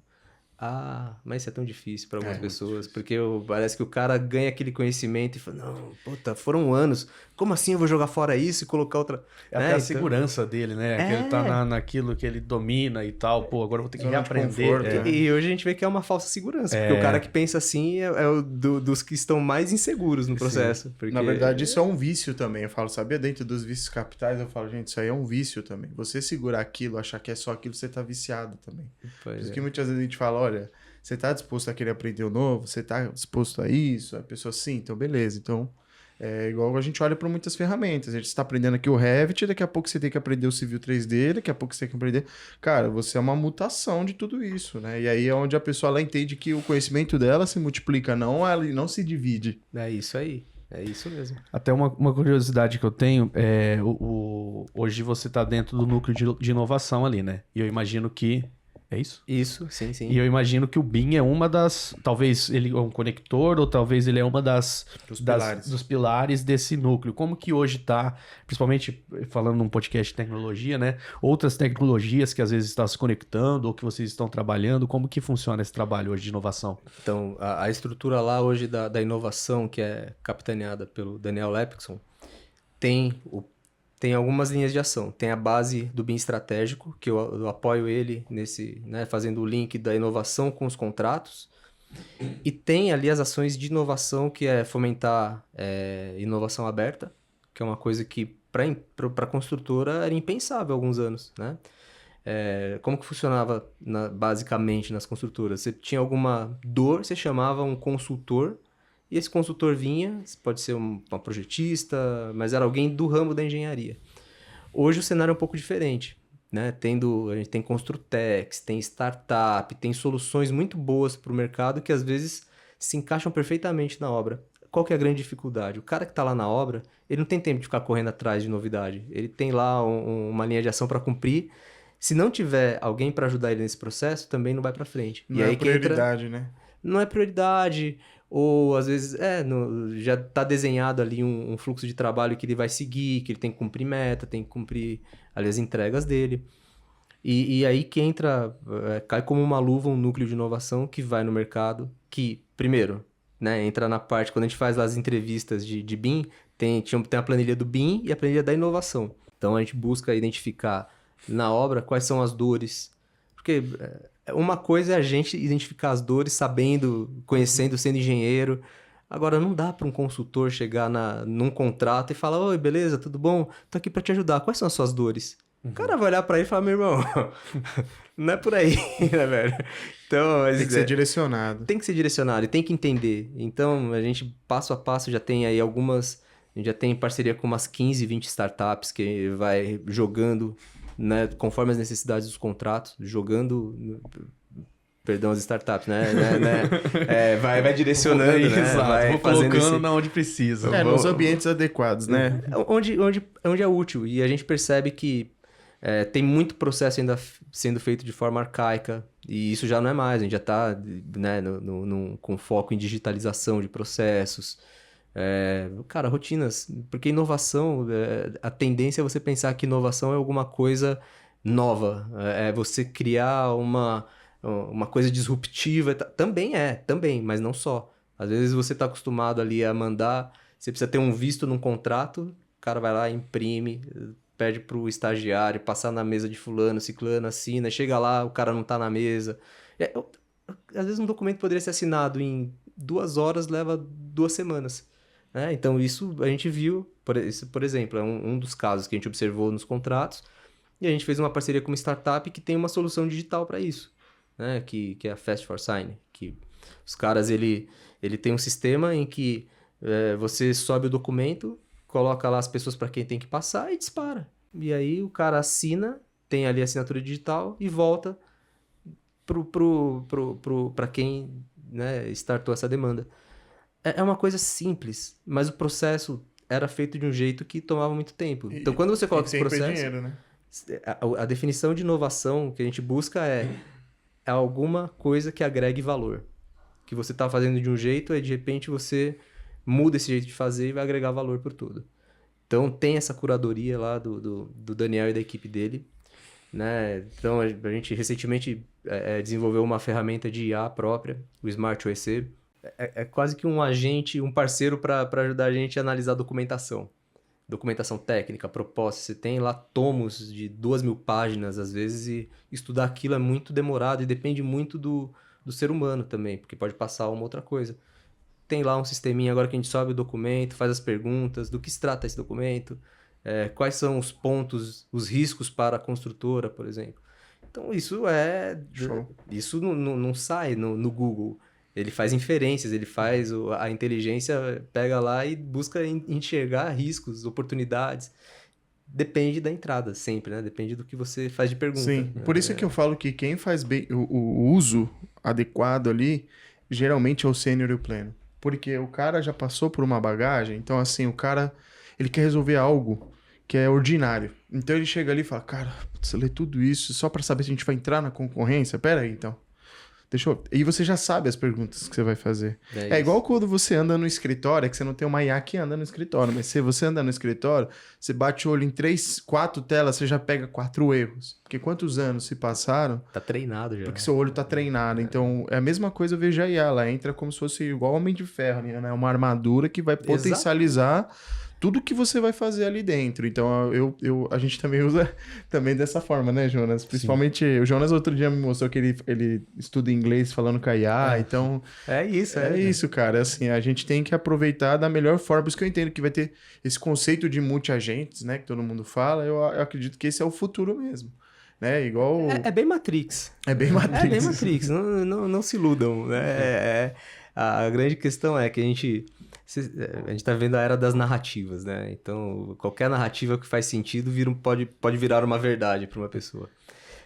Ah, mas isso é tão difícil para algumas pessoas, porque parece que o cara ganha aquele conhecimento e fala, não, puta, foram anos, como assim eu vou jogar fora isso e colocar outra... É até a segurança dele, né? Que ele tá naquilo que ele domina e tal. Pô, agora eu vou ter que reaprender. E hoje a gente vê que é uma falsa segurança, porque o cara que pensa assim é o dos que estão mais inseguros no processo. Porque... Na verdade, isso é um vício também. Eu falo, sabia? Dentro dos vícios capitais, eu falo, gente, isso aí é um vício também. Você segurar aquilo, achar que é só aquilo, você tá viciado também. Por isso que muitas vezes a gente fala, olha, você tá disposto a querer aprender o novo? Você tá disposto a isso? A pessoa, sim, então beleza. Então, é igual a gente olha para muitas ferramentas. A gente está aprendendo aqui o Revit, daqui a pouco você tem que aprender o Civil 3D, daqui a pouco você tem que aprender... Cara, você é uma mutação de tudo isso, né? E aí é onde a pessoa ela entende que o conhecimento dela se multiplica, ela não se divide. É isso aí. É isso mesmo. Até uma curiosidade que eu tenho, hoje você está dentro do núcleo de inovação ali, né? E eu imagino que... É isso? Isso, sim, sim. E eu imagino que o BIM é uma das... Talvez ele é um conector, ou talvez ele é uma dos pilares desse núcleo. Como que hoje está, principalmente falando num podcast de tecnologia, né? Outras tecnologias que às vezes estão se conectando, ou que vocês estão trabalhando, como que funciona esse trabalho hoje de inovação? Então, a estrutura lá hoje da inovação, que é capitaneada pelo Daniel Lepikson, tem algumas linhas de ação. Tem a base do BIM estratégico, que eu apoio ele nesse, né, fazendo o link da inovação com os contratos. E tem ali as ações de inovação, que é fomentar inovação aberta, que é uma coisa que para a construtora era impensável há alguns anos, né? Como que funcionava basicamente nas construtoras? Você tinha alguma dor, você chamava um consultor, e esse consultor vinha, pode ser uma projetista, mas era alguém do ramo da engenharia. Hoje o cenário é um pouco diferente, né? A gente tem Construtex, tem startup, tem soluções muito boas para o mercado que às vezes se encaixam perfeitamente na obra. Qual que é a grande dificuldade? O cara que está lá na obra, ele não tem tempo de ficar correndo atrás de novidade. Ele tem lá uma linha de ação para cumprir. Se não tiver alguém para ajudar ele nesse processo, também não vai para frente. Não é prioridade, né? Não é prioridade... Ou, às vezes, já está desenhado ali um fluxo de trabalho que ele vai seguir, que ele tem que cumprir meta, tem que cumprir ali as entregas dele. E aí que entra, cai como uma luva um núcleo de inovação que vai no mercado, que, primeiro, né, entra na parte, quando a gente faz lá as entrevistas de BIM, tem a planilha do BIM e a planilha da inovação. Então, a gente busca identificar na obra quais são as dores, porque... Uma coisa é a gente identificar as dores sabendo, conhecendo, sendo engenheiro. Agora, não dá para um consultor chegar num contrato e falar, oi, beleza, tudo bom? Tô aqui para te ajudar. Quais são as suas dores? O cara vai olhar para ele e falar, meu irmão, não é por aí, né, velho? Então, tem que ser direcionado. Tem que ser direcionado e tem que entender. Então, a gente, passo a passo, já tem aí algumas... A gente já tem parceria com umas 15, 20 startups que vai jogando... Né, conforme as necessidades dos contratos, perdão, as startups, né? Vai direcionando, né? Vai colocando na onde precisa. Nos ambientes adequados, né? Onde é útil. E a gente percebe que tem muito processo ainda sendo feito de forma arcaica, e isso já não é mais. A gente já está, né, com foco em digitalização de processos. Cara, rotinas, porque inovação, a tendência é você pensar que inovação é alguma coisa nova, é você criar uma coisa disruptiva, também, mas não só. Às vezes você está acostumado ali a mandar, você precisa ter um visto num contrato, o cara vai lá, imprime, pede para o estagiário passar na mesa de fulano, ciclano, assina, chega lá, o cara não está na mesa. Às vezes um documento poderia ser assinado em 2 horas, leva 2 semanas. Então, isso a gente viu, por exemplo, é um dos casos que a gente observou nos contratos, e a gente fez uma parceria com uma startup que tem uma solução digital para isso, né? Que é a Fast for Sign, que os caras, ele tem um sistema em que você sobe o documento, coloca lá as pessoas para quem tem que passar e dispara. E aí o cara assina, tem ali a assinatura digital e volta para quem, né, startou essa demanda. É uma coisa simples, mas o processo era feito de um jeito que tomava muito tempo. Então, quando você coloca esse processo... dinheiro, né? A definição de inovação que a gente busca é alguma coisa que agregue valor. Que você está fazendo de um jeito e, de repente, você muda esse jeito de fazer e vai agregar valor por tudo. Então tem essa curadoria lá do Daniel e da equipe dele, né? Então a gente recentemente desenvolveu uma ferramenta de IA própria, o Smart OEC. É quase que um agente, um parceiro para ajudar a gente a analisar a documentação técnica, proposta. Você tem lá tomos de 2.000 páginas, às vezes, e estudar aquilo é muito demorado e depende muito do ser humano também, porque pode passar uma outra coisa. Tem lá um sisteminha agora que a gente sobe o documento, faz as perguntas, do que se trata esse documento, quais são os pontos, os riscos para a construtora, por exemplo. Então, isso Show. Isso não sai no Google. Ele faz inferências, a inteligência pega lá e busca enxergar riscos, oportunidades. Depende da entrada, sempre, né? Depende do que você faz de pergunta. Sim, por isso é que eu falo que quem faz bem o uso adequado ali, geralmente é o sênior e o pleno. Porque o cara já passou por uma bagagem, então assim, o cara, ele quer resolver algo que é ordinário. Então ele chega ali e fala, cara, você lê tudo isso só pra saber se a gente vai entrar na concorrência? Pera aí, então. E você já sabe as perguntas que você vai fazer. É igual quando você anda no escritório, é que você não tem uma IA que anda no escritório, mas se você anda no escritório, você bate o olho em 3, 4 telas, você já pega 4 erros. Porque quantos anos se passaram? Tá treinado já. Porque seu olho tá treinado. Então, é a mesma coisa, eu vejo a IA. Ela entra como se fosse igual Homem de Ferro, né? Uma armadura que vai potencializar tudo que você vai fazer ali dentro. Então, a gente também usa também dessa forma, né, Jonas? Principalmente, o Jonas outro dia me mostrou que ele estuda inglês falando com a IA, então... É isso, É isso, cara. Assim, a gente tem que aproveitar da melhor forma. Por isso que eu entendo que vai ter esse conceito de multi-agentes, né? Que todo mundo fala. Eu acredito que esse é o futuro mesmo. Né? Igual... É bem Matrix. É bem Matrix. É bem Matrix. Não se iludam. A grande questão é que a gente tá vendo a era das narrativas, né? Então, qualquer narrativa que faz sentido pode virar uma verdade para uma pessoa.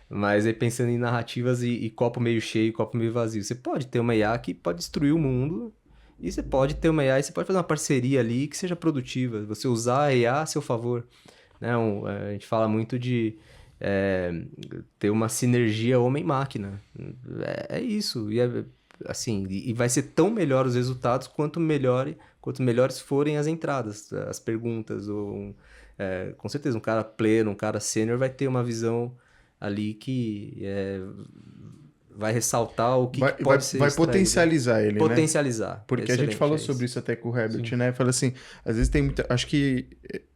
Mas aí pensando em narrativas e copo meio cheio, copo meio vazio. Você pode ter uma IA que pode destruir o mundo, e você pode ter uma IA e você pode fazer uma parceria ali que seja produtiva. Você usar a IA a seu favor. Né? A gente fala muito de ter uma sinergia homem-máquina. É isso. Assim, e vai ser tão melhor os resultados quanto melhores forem as entradas, as perguntas. Com certeza, um cara pleno, um cara sênior vai ter uma visão ali que vai ressaltar o que pode ser vai extraído. Potencializar ele, Potencializar. Né? Porque a gente falou sobre isso até com o Herbert, Sim. né? Fala assim, às vezes tem muita... Acho que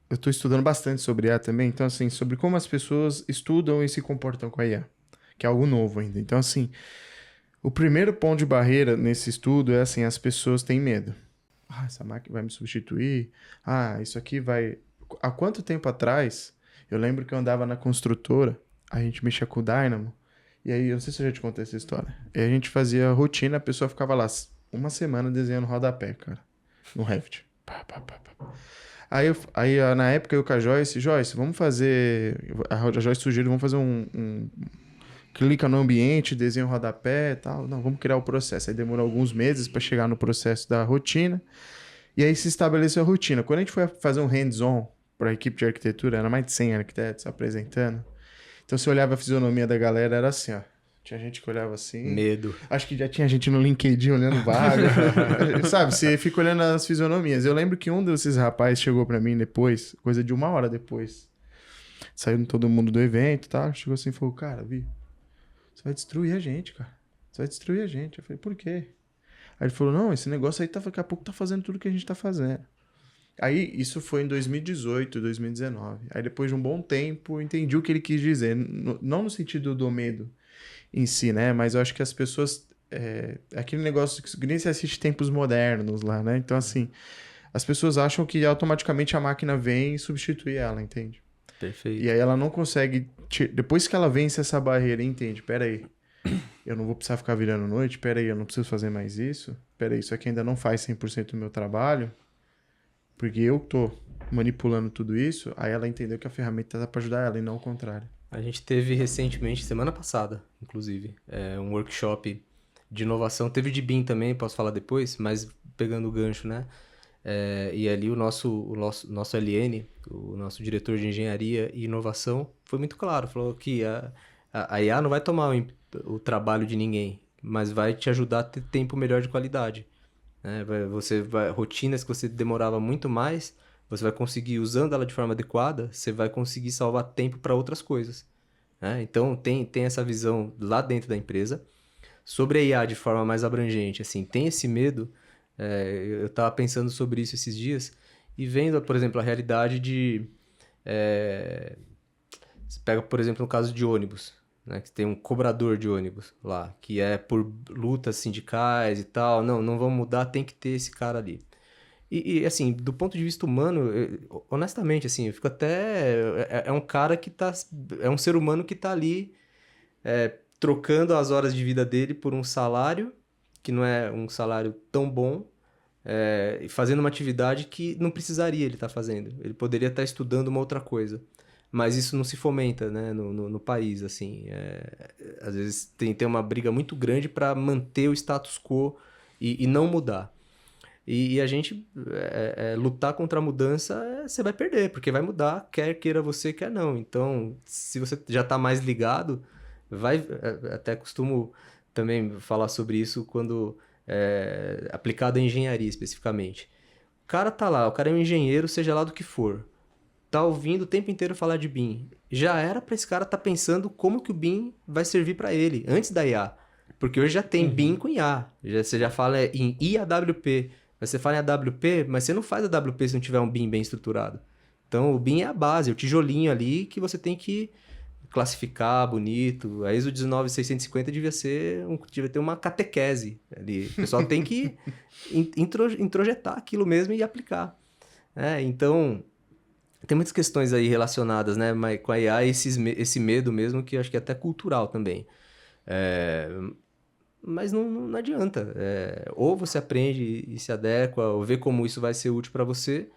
eu estou estudando bastante sobre IA também, então assim, sobre como as pessoas estudam e se comportam com a IA, que é algo novo ainda. Então assim, o primeiro ponto de barreira nesse estudo é assim, as pessoas têm medo. Essa máquina vai me substituir? Isso aqui vai... Há quanto tempo atrás, eu lembro que eu andava na construtora, a gente mexia com o Dynamo, e aí, eu não sei se eu já te contei essa história, e a gente fazia rotina, a pessoa ficava lá uma semana desenhando rodapé, cara, no Revit. Aí na época, eu com a Joyce, vamos fazer... A Joyce sugeriu, vamos fazer clica no ambiente, desenha o rodapé e tal. Não, vamos criar o processo. Aí demorou alguns meses para chegar no processo da rotina. E aí se estabeleceu a rotina. Quando a gente foi fazer um hands-on para a equipe de arquitetura, era mais de 100 arquitetos apresentando. Então, você olhava a fisionomia da galera, era assim, ó. Tinha gente que olhava assim. Medo. Acho que já tinha gente no LinkedIn olhando vaga. Sabe, você fica olhando as fisionomias. Eu lembro que um desses rapazes chegou para mim depois, coisa de 1 hora depois. Saiu todo mundo do evento, tá? Chegou assim e falou, cara, você vai destruir a gente, cara. Você vai destruir a gente. Eu falei, por quê? Aí ele falou, não, esse negócio aí daqui a pouco tá fazendo tudo que a gente tá fazendo. Aí, isso foi em 2018, 2019. Aí, depois de um bom tempo, eu entendi o que ele quis dizer. Não no sentido do medo em si, né? Mas eu acho que as pessoas... aquele negócio que nem se assiste Tempos Modernos lá, né? Então, assim, as pessoas acham que automaticamente a máquina vem e substitui ela, entende? Perfeito. E aí ela não consegue... Depois que ela vence essa barreira, entende? Pera aí, eu não vou precisar ficar virando noite. Pera aí, eu não preciso fazer mais isso. Pera aí, isso aqui ainda não faz 100% do meu trabalho. Porque eu tô manipulando tudo isso. Aí ela entendeu que a ferramenta tá para ajudar ela e não o contrário. A gente teve recentemente, semana passada, inclusive, um workshop de inovação. Teve de BIM também, posso falar depois, mas pegando o gancho, né? E ali o nosso LN, o nosso diretor de engenharia e inovação, foi muito claro. Falou que a IA não vai tomar o trabalho de ninguém, mas vai te ajudar a ter tempo melhor de qualidade. né? Rotinas que você demorava muito mais, você vai conseguir, usando ela de forma adequada, você vai conseguir salvar tempo para outras coisas, né? Então, tem essa visão lá dentro da empresa. Sobre a IA de forma mais abrangente, assim, tem esse medo. Eu estava pensando sobre isso esses dias e vendo, por exemplo, a realidade de... Você pega, por exemplo, no caso de ônibus, né? Que tem um cobrador de ônibus lá, que é por lutas sindicais e tal. Não vamos mudar, tem que ter esse cara ali. Assim, do ponto de vista humano, honestamente, assim, eu fico até... É um cara que tá... É um ser humano que tá ali trocando as horas de vida dele por um salário, que não é um salário tão bom, e fazendo uma atividade que não precisaria ele estar fazendo. Ele poderia estar estudando uma outra coisa. Mas isso não se fomenta, né, no país, assim. Às vezes tem uma briga muito grande para manter o status quo e não mudar. E a gente lutar contra a mudança, você vai perder, porque vai mudar, quer queira você, quer não. Então, se você já está mais ligado, até costumo também falar sobre isso quando aplicado à engenharia especificamente. O cara tá lá, o cara é um engenheiro, seja lá do que for, tá ouvindo o tempo inteiro falar de BIM. Já era para esse cara estar pensando como que o BIM vai servir para ele, antes da IA. Porque hoje já tem BIM com IA. Você já fala em IAWP. Você fala em AWP, mas você não faz AWP se não tiver um BIM bem estruturado. Então, o BIM é a base, é o tijolinho ali que você tem que classificar bonito. A ISO 19650 devia ter uma catequese ali. O pessoal tem que introjetar aquilo mesmo e aplicar. Então, tem muitas questões aí relacionadas, né, com a IA, esse medo mesmo, que eu acho que é até cultural também. Mas não adianta. Ou você aprende e se adequa, ou vê como isso vai ser útil para você,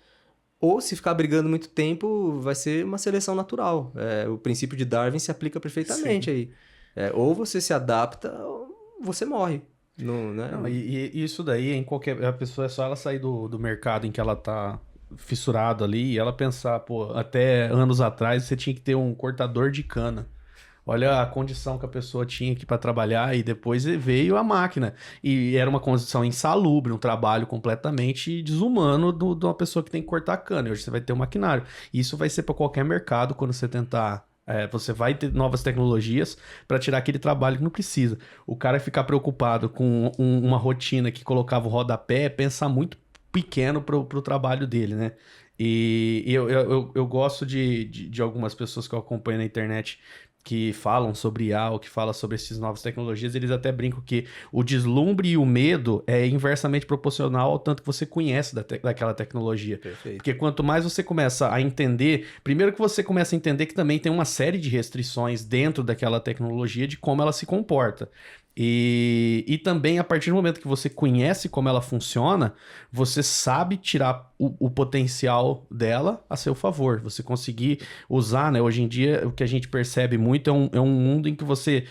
ou se ficar brigando muito tempo, vai ser uma seleção natural. O princípio de Darwin se aplica perfeitamente aí. Ou você se adapta, ou você morre. Não, né? Não, e isso daí, a pessoa é só ela sair do mercado em que ela tá fissurada ali e ela pensar, pô, até anos atrás você tinha que ter um cortador de cana. Olha a condição que a pessoa tinha aqui para trabalhar e depois veio a máquina. E era uma condição insalubre, um trabalho completamente desumano de uma pessoa que tem que cortar cana. E hoje você vai ter um maquinário. E isso vai ser para qualquer mercado quando você tentar... você vai ter novas tecnologias para tirar aquele trabalho que não precisa. O cara ficar preocupado com uma rotina que colocava o rodapé, pensar muito pequeno pro trabalho dele, né? E eu gosto de algumas pessoas que eu acompanho na internet que falam sobre IA ou que falam sobre essas novas tecnologias, eles até brincam que o deslumbre e o medo é inversamente proporcional ao tanto que você conhece daquela tecnologia. Perfeito. Porque quanto mais você começa a entender, primeiro que você começa a entender que também tem uma série de restrições dentro daquela tecnologia de como ela se comporta. E também, a partir do momento que você conhece como ela funciona, você sabe tirar o potencial dela a seu favor. Você conseguir usar, né? Hoje em dia, o que a gente percebe muito é um mundo em que você...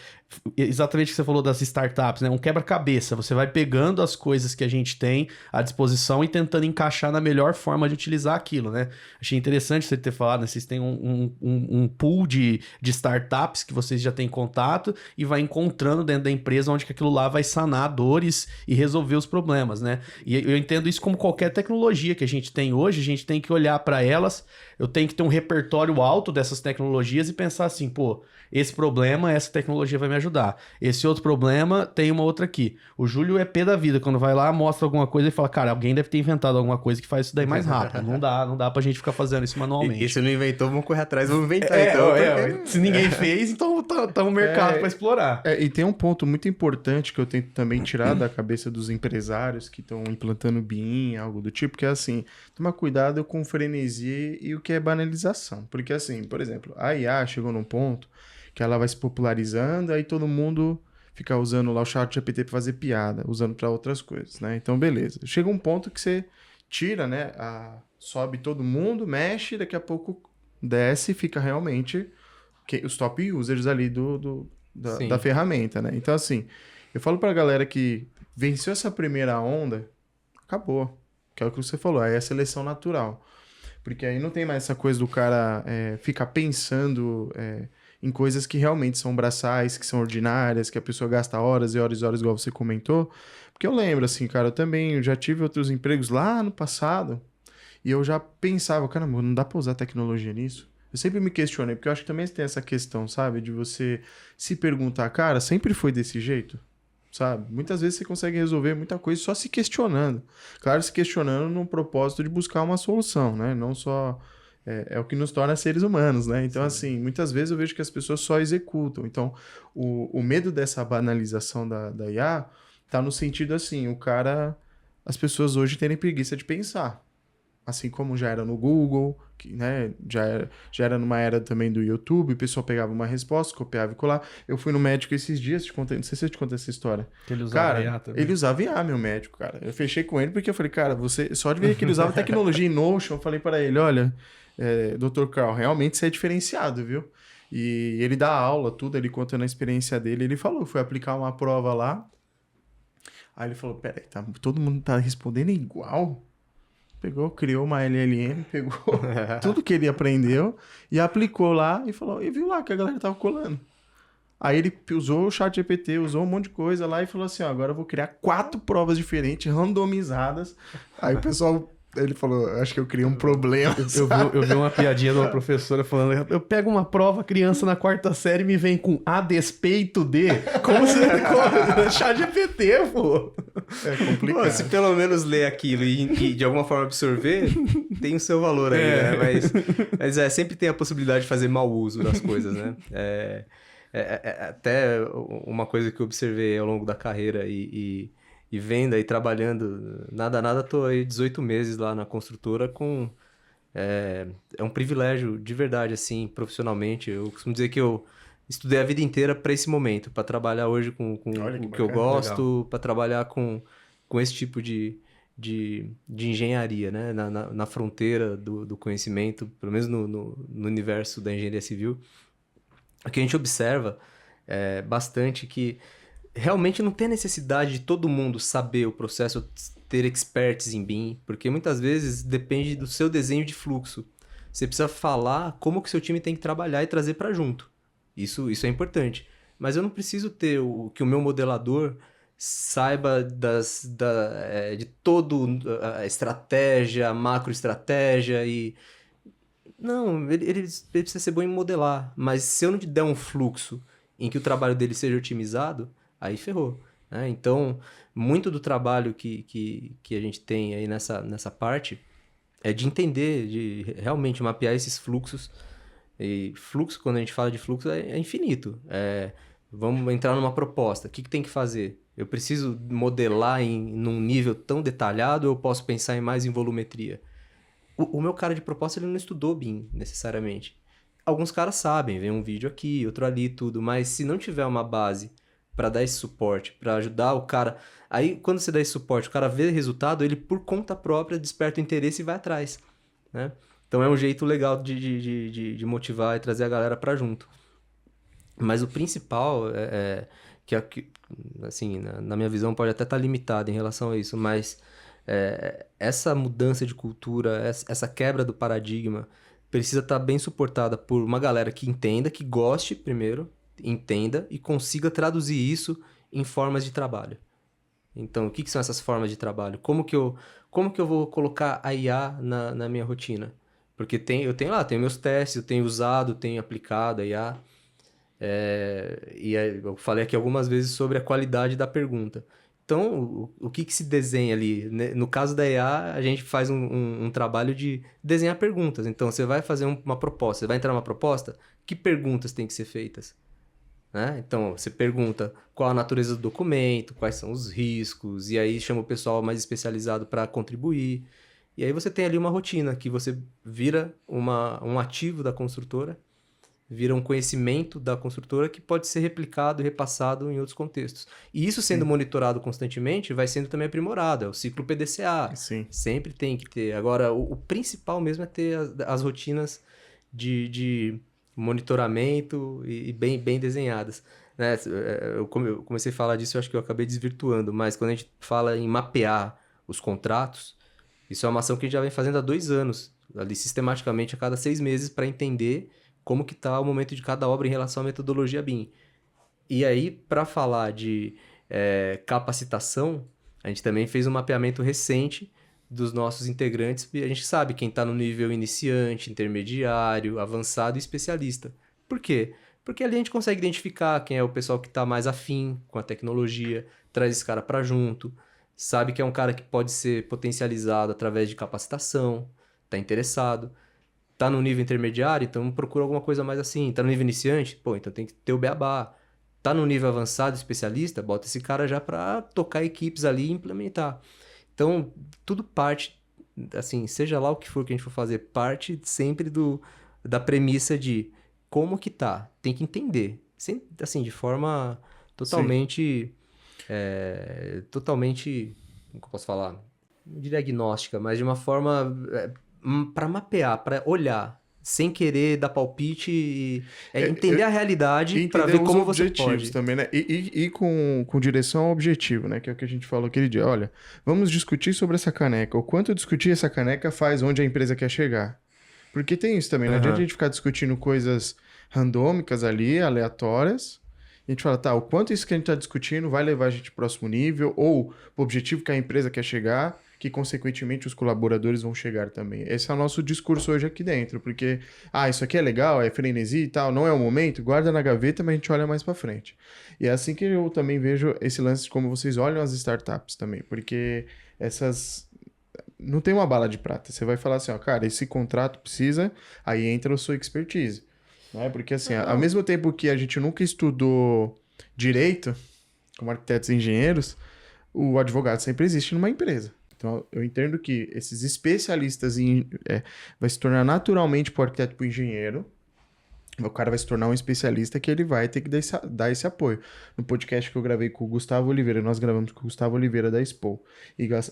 Exatamente o que você falou das startups, né? Um quebra-cabeça. Você vai pegando as coisas que a gente tem à disposição e tentando encaixar na melhor forma de utilizar aquilo, né? Achei interessante você ter falado, né? Vocês têm um pool de startups que vocês já têm contato e vai encontrando dentro da empresa onde que aquilo lá vai sanar dores e resolver os problemas, né? E eu entendo isso como qualquer tecnologia que a gente tem hoje, a gente tem que olhar para elas, eu tenho que ter um repertório alto dessas tecnologias e pensar assim, pô, esse problema, essa tecnologia vai me ajudar. Esse outro problema, tem uma outra aqui. O Júlio é pé da vida. Quando vai lá, mostra alguma coisa e fala, cara, alguém deve ter inventado alguma coisa que faz isso daí mais rápido. Não dá pra gente ficar fazendo isso manualmente. E se não inventou, vamos correr atrás, vamos inventar então. Se ninguém fez, então tá um mercado pra explorar. E tem um ponto muito importante que eu tento também tirar da cabeça dos empresários que estão implantando BIM, algo do tipo, que é assim, tomar cuidado com o frenesi e o que é banalização. Porque assim, por exemplo, a IA chegou num ponto que ela vai se popularizando, aí todo mundo fica usando lá o ChatGPT para fazer piada, usando para outras coisas, né? Então, beleza. Chega um ponto que você tira, né? Sobe todo mundo, mexe, daqui a pouco desce e fica realmente os top users ali da ferramenta, né? Então, assim, eu falo pra galera que venceu essa primeira onda, acabou. Que é o que você falou, aí é a seleção natural. Porque aí não tem mais essa coisa do cara ficar pensando... em coisas que realmente são braçais, que são ordinárias, que a pessoa gasta horas e horas e horas, igual você comentou. Porque eu lembro, assim, cara, eu já tive outros empregos lá no passado e eu já pensava, caramba, não dá pra usar tecnologia nisso? Eu sempre me questionei, porque eu acho que também tem essa questão, sabe? De você se perguntar, cara, sempre foi desse jeito? Sabe? Muitas vezes você consegue resolver muita coisa só se questionando. Claro, se questionando num propósito de buscar uma solução, né? Não só... É o que nos torna seres humanos, né? Então, assim, muitas vezes eu vejo que as pessoas só executam. Então, o medo dessa banalização da IA tá no sentido, assim, as pessoas hoje terem preguiça de pensar. Assim como já era no Google, que, né, já era numa era também do YouTube, o pessoal pegava uma resposta, copiava e colava. Eu fui no médico esses dias, não sei se eu te contei essa história. Que ele usava Cara, IA também. ele usava IA, meu médico, cara. Eu fechei com ele porque eu falei, cara, você só de ver que ele usava tecnologia em Notion, eu falei para ele, olha, Dr. Carl, realmente você é diferenciado, viu? E ele dá aula, tudo, ele contando a experiência dele, ele falou, foi aplicar uma prova lá, aí ele falou, peraí, todo mundo tá respondendo igual? Pegou, criou uma LLM, pegou tudo que ele aprendeu e aplicou lá e falou, e viu lá que a galera tava colando. Aí ele usou o ChatGPT, usou um monte de coisa lá e falou assim, ó, agora eu vou criar 4 provas diferentes, randomizadas. Aí o pessoal, ele falou, acho que eu criei um problema. Eu vi uma piadinha de uma professora falando, eu pego uma prova, criança na 4ª série me vem com a despeito de... Como se... ChatGPT, pô. É complicado. Pô, se pelo menos ler aquilo e de alguma forma absorver, tem o seu valor aí, né? Mas sempre tem a possibilidade de fazer mau uso das coisas, né? Até uma coisa que eu observei ao longo da carreira e vendo e trabalhando, nada, tô aí 18 meses lá na construtora é um privilégio de verdade, assim, profissionalmente. Eu costumo dizer que eu estudei a vida inteira para esse momento, para trabalhar hoje com Olha que o que eu bacana, gosto, para trabalhar com esse tipo de engenharia, né? Na fronteira do conhecimento, pelo menos no universo da engenharia civil. O que a gente observa bastante que realmente não tem necessidade de todo mundo saber o processo, ter experts em BIM, porque muitas vezes depende do seu desenho de fluxo. Você precisa falar como que o seu time tem que trabalhar e trazer para junto. Isso é importante. Mas eu não preciso ter que o meu modelador saiba de todo a estratégia, a macroestratégia e... Não, ele precisa ser bom em modelar. Mas se eu não te der um fluxo em que o trabalho dele seja otimizado, aí ferrou. Né? Então, muito do trabalho que a gente tem aí nessa parte é de entender, de realmente mapear esses fluxos. E fluxo, quando a gente fala de fluxo, é infinito. Vamos entrar numa proposta. O que tem que fazer? Eu preciso modelar num nível tão detalhado ou eu posso pensar mais em volumetria? O meu cara de proposta, ele não estudou BIM, necessariamente. Alguns caras sabem, vem um vídeo aqui, outro ali, tudo. Mas se não tiver uma base para dar esse suporte, para ajudar o cara... Aí, quando você dá esse suporte, o cara vê resultado, ele, por conta própria, desperta o interesse e vai atrás, né? Então, é um jeito legal de motivar e trazer a galera para junto. Mas o principal que assim, na minha visão, pode até estar limitado em relação a isso, mas essa mudança de cultura, essa quebra do paradigma, precisa estar bem suportada por uma galera que entenda, que goste primeiro, entenda e consiga traduzir isso em formas de trabalho. Então, o que são essas formas de trabalho? Como que eu vou colocar a IA na minha rotina? Porque eu tenho meus testes, eu tenho usado, tenho aplicado a IA. Eu falei aqui algumas vezes sobre a qualidade da pergunta. Então, o que se desenha ali? No caso da IA, a gente faz um trabalho de desenhar perguntas. Então, você vai fazer uma proposta, você vai entrar numa proposta, que perguntas têm que ser feitas? Né? Então, você pergunta qual a natureza do documento, quais são os riscos, e aí chama o pessoal mais especializado para contribuir. E aí você tem ali uma rotina que você vira um ativo da construtora, vira um conhecimento da construtora que pode ser replicado e repassado em outros contextos. E isso sendo monitorado constantemente, vai sendo também aprimorado. É o ciclo PDCA. Sim. Sempre tem que ter. Agora, o principal mesmo é ter as rotinas de monitoramento e bem desenhadas. Né? Eu comecei a falar disso, eu acho que eu acabei desvirtuando, mas quando a gente fala em mapear os contratos, isso é uma ação que a gente já vem fazendo há 2 anos, ali sistematicamente a cada 6 meses, para entender como que está o momento de cada obra em relação à metodologia BIM. E aí, para falar de capacitação, A gente também fez um mapeamento recente dos nossos integrantes e a gente sabe quem está no nível iniciante, intermediário, avançado e especialista. Por quê? Porque ali a gente consegue identificar quem é o pessoal que está mais afim com a tecnologia, traz esse cara para junto, sabe que é um cara que pode ser potencializado através de capacitação, está interessado. Tá no nível intermediário, então procura alguma coisa mais assim. Tá no nível iniciante? Pô, então tem que ter o beabá. Tá no nível avançado, especialista? Bota esse cara já para tocar equipes ali e implementar. Então, tudo parte, assim, seja lá o que for que a gente for fazer, parte sempre da premissa de como que tá. Tem que entender. Sem, assim, de forma totalmente... totalmente... Como que eu posso falar? Não diria agnóstica, mas de uma forma... para mapear, para olhar, sem querer dar palpite e entender a realidade para ver como você pode. Também, né? E com direção ao objetivo, né? Que é o que a gente falou aquele dia. Olha, vamos discutir sobre essa caneca. O quanto discutir essa caneca faz onde a empresa quer chegar. Porque tem isso também. Não adianta a gente ficar discutindo coisas randômicas ali, aleatórias. A gente fala, tá, o quanto isso que a gente está discutindo vai levar a gente pro próximo nível ou o objetivo que a empresa quer chegar, que consequentemente os colaboradores vão chegar também. Esse é o nosso discurso hoje aqui dentro, porque, isso aqui é legal, é frenesi e tal, não é o momento, guarda na gaveta, mas a gente olha mais para frente. E é assim que eu também vejo esse lance de como vocês olham as startups também, porque essas... Não tem uma bala de prata. Você vai falar assim, ó, cara, esse contrato precisa, aí entra a sua expertise. Né? Porque assim, ao mesmo tempo que a gente nunca estudou direito, como arquitetos e engenheiros, o advogado sempre existe numa empresa. Então, eu entendo que esses especialistas vai se tornar naturalmente para o arquiteto e para o engenheiro. O cara vai se tornar um especialista que ele vai ter que dar esse apoio. No podcast que eu gravei com o Gustavo Oliveira, nós gravamos com o Gustavo Oliveira da Expo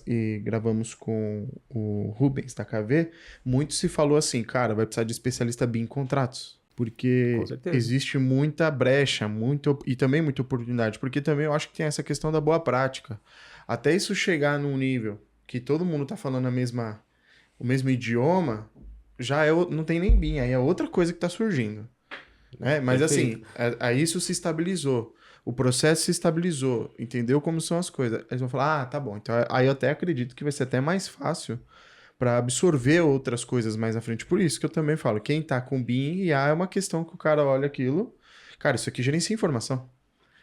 e gravamos com o Rubens da KV, muito se falou assim, cara, vai precisar de especialista BIM em contratos. Porque existe muita brecha, e também muita oportunidade. Porque também eu acho que tem essa questão da boa prática. Até isso chegar num nível que todo mundo tá falando o mesmo idioma, já não tem nem BIM, aí é outra coisa que tá surgindo. Né? Mas Perfeito. assim, aí isso se estabilizou. O processo se estabilizou, entendeu como são as coisas. Eles vão falar, tá bom. Então aí eu até acredito que vai ser até mais fácil para absorver outras coisas mais à frente. Por isso que eu também falo, quem tá com BIM e IA é uma questão que o cara olha aquilo, cara, isso aqui gerencia informação.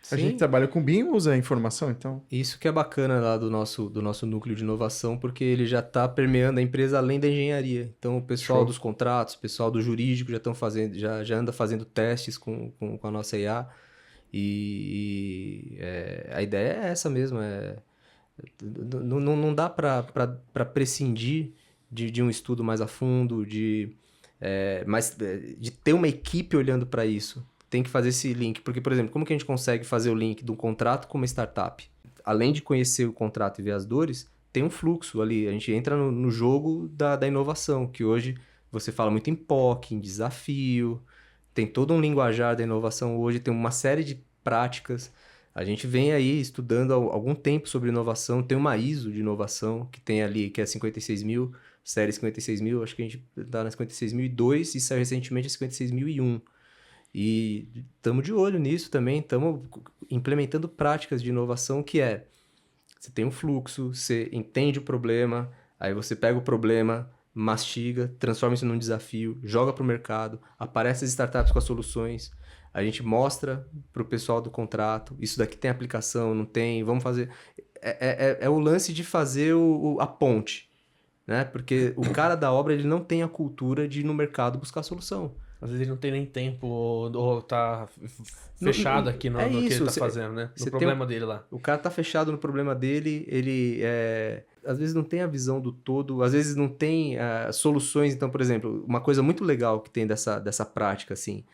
Sim. A gente trabalha com BIM, usa informação, então... Isso que é bacana lá do nosso núcleo de inovação, porque ele já está permeando a empresa além da engenharia. Então, o pessoal dos contratos, o pessoal do jurídico já estão fazendo, já anda fazendo testes com a nossa IA. A ideia é essa mesmo. Não dá para prescindir de um estudo mais a fundo, de ter uma equipe olhando para isso. Tem que fazer esse link. Porque, por exemplo, como que a gente consegue fazer o link de um contrato com uma startup? Além de conhecer o contrato e ver as dores, tem um fluxo ali. A gente entra no jogo da inovação, que hoje você fala muito em POC, em desafio, tem todo um linguajar da inovação hoje, tem uma série de práticas. A gente vem aí estudando há algum tempo sobre inovação, tem uma ISO de inovação que tem ali, que é 56.000, série 56.000, acho que a gente está na 56.002 e saiu recentemente a 56.001. E estamos de olho nisso também, estamos implementando práticas de inovação que você tem um fluxo, você entende o problema, aí você pega o problema, mastiga, transforma isso num desafio, joga para o mercado, aparece as startups com as soluções, a gente mostra para o pessoal do contrato, isso daqui tem aplicação, não tem, vamos fazer... É o lance de fazer a ponte, né? Porque o cara da obra ele não tem a cultura de ir no mercado buscar solução. Às vezes ele não tem nem tempo ou tá fechado aqui no que ele tá fazendo, né? No problema dele lá. O cara tá fechado no problema dele, ele às vezes não tem a visão do todo, às vezes não tem soluções. Então, por exemplo, uma coisa muito legal que tem dessa prática, assim,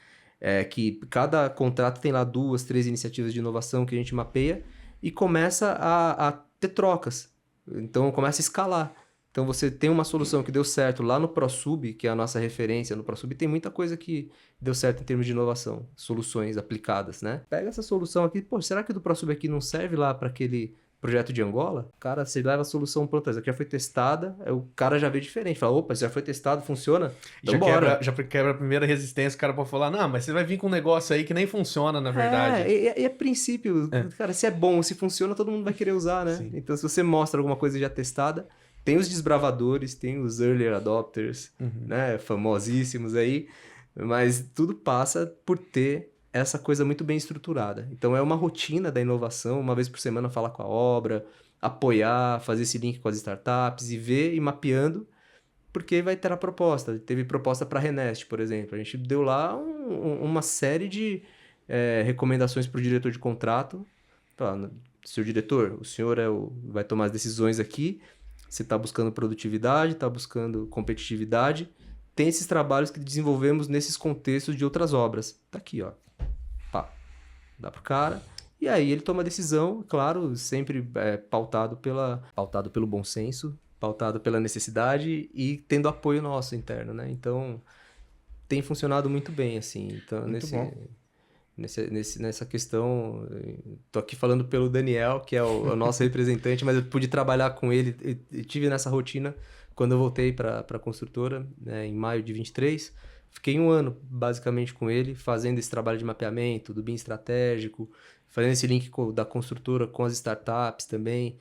é que cada contrato tem lá 2, 3 iniciativas de inovação que a gente mapeia e começa a ter trocas. Então, começa a escalar. Então, você tem uma solução que deu certo lá no ProSub, que é a nossa referência. No ProSub tem muita coisa que deu certo em termos de inovação, soluções aplicadas, né? Pega essa solução aqui, será que do ProSub aqui não serve lá para aquele projeto de Angola, cara, você leva a solução pronta, essa aqui já foi testada, aí o cara já vê diferente, fala, opa, já foi testado, funciona, então bora. Já quebra a primeira resistência, o cara pode falar, não, mas você vai vir com um negócio aí que nem funciona, na verdade. É princípio, cara, se é bom, se funciona, todo mundo vai querer usar, né? Sim. Então, se você mostra alguma coisa já testada, tem os desbravadores, tem os early adopters, né, famosíssimos aí, mas tudo passa por ter essa coisa muito bem estruturada. Então, é uma rotina da inovação, uma vez por semana falar com a obra, apoiar, fazer esse link com as startups e ver e mapeando, porque vai ter a proposta. Teve proposta para a Renest, por exemplo. A gente deu lá uma série de recomendações para o diretor de contrato. Falar, seu diretor, o senhor vai tomar as decisões aqui, você está buscando produtividade, está buscando competitividade, tem esses trabalhos que desenvolvemos nesses contextos de outras obras. Tá aqui, ó. Pá, dá pro cara. E aí ele toma a decisão, claro, sempre pautado pelo bom senso, pautado pela necessidade e tendo apoio nosso interno, né? Então, tem funcionado muito bem, assim. Então, Muito bom. nessa questão, tô aqui falando pelo Daniel, que é o nosso representante, mas eu pude trabalhar com ele e tive nessa rotina quando eu voltei para a construtora, né, em maio de 23. Fiquei 1 ano, basicamente, com ele, fazendo esse trabalho de mapeamento, do BIM estratégico, fazendo esse link da construtora com as startups também.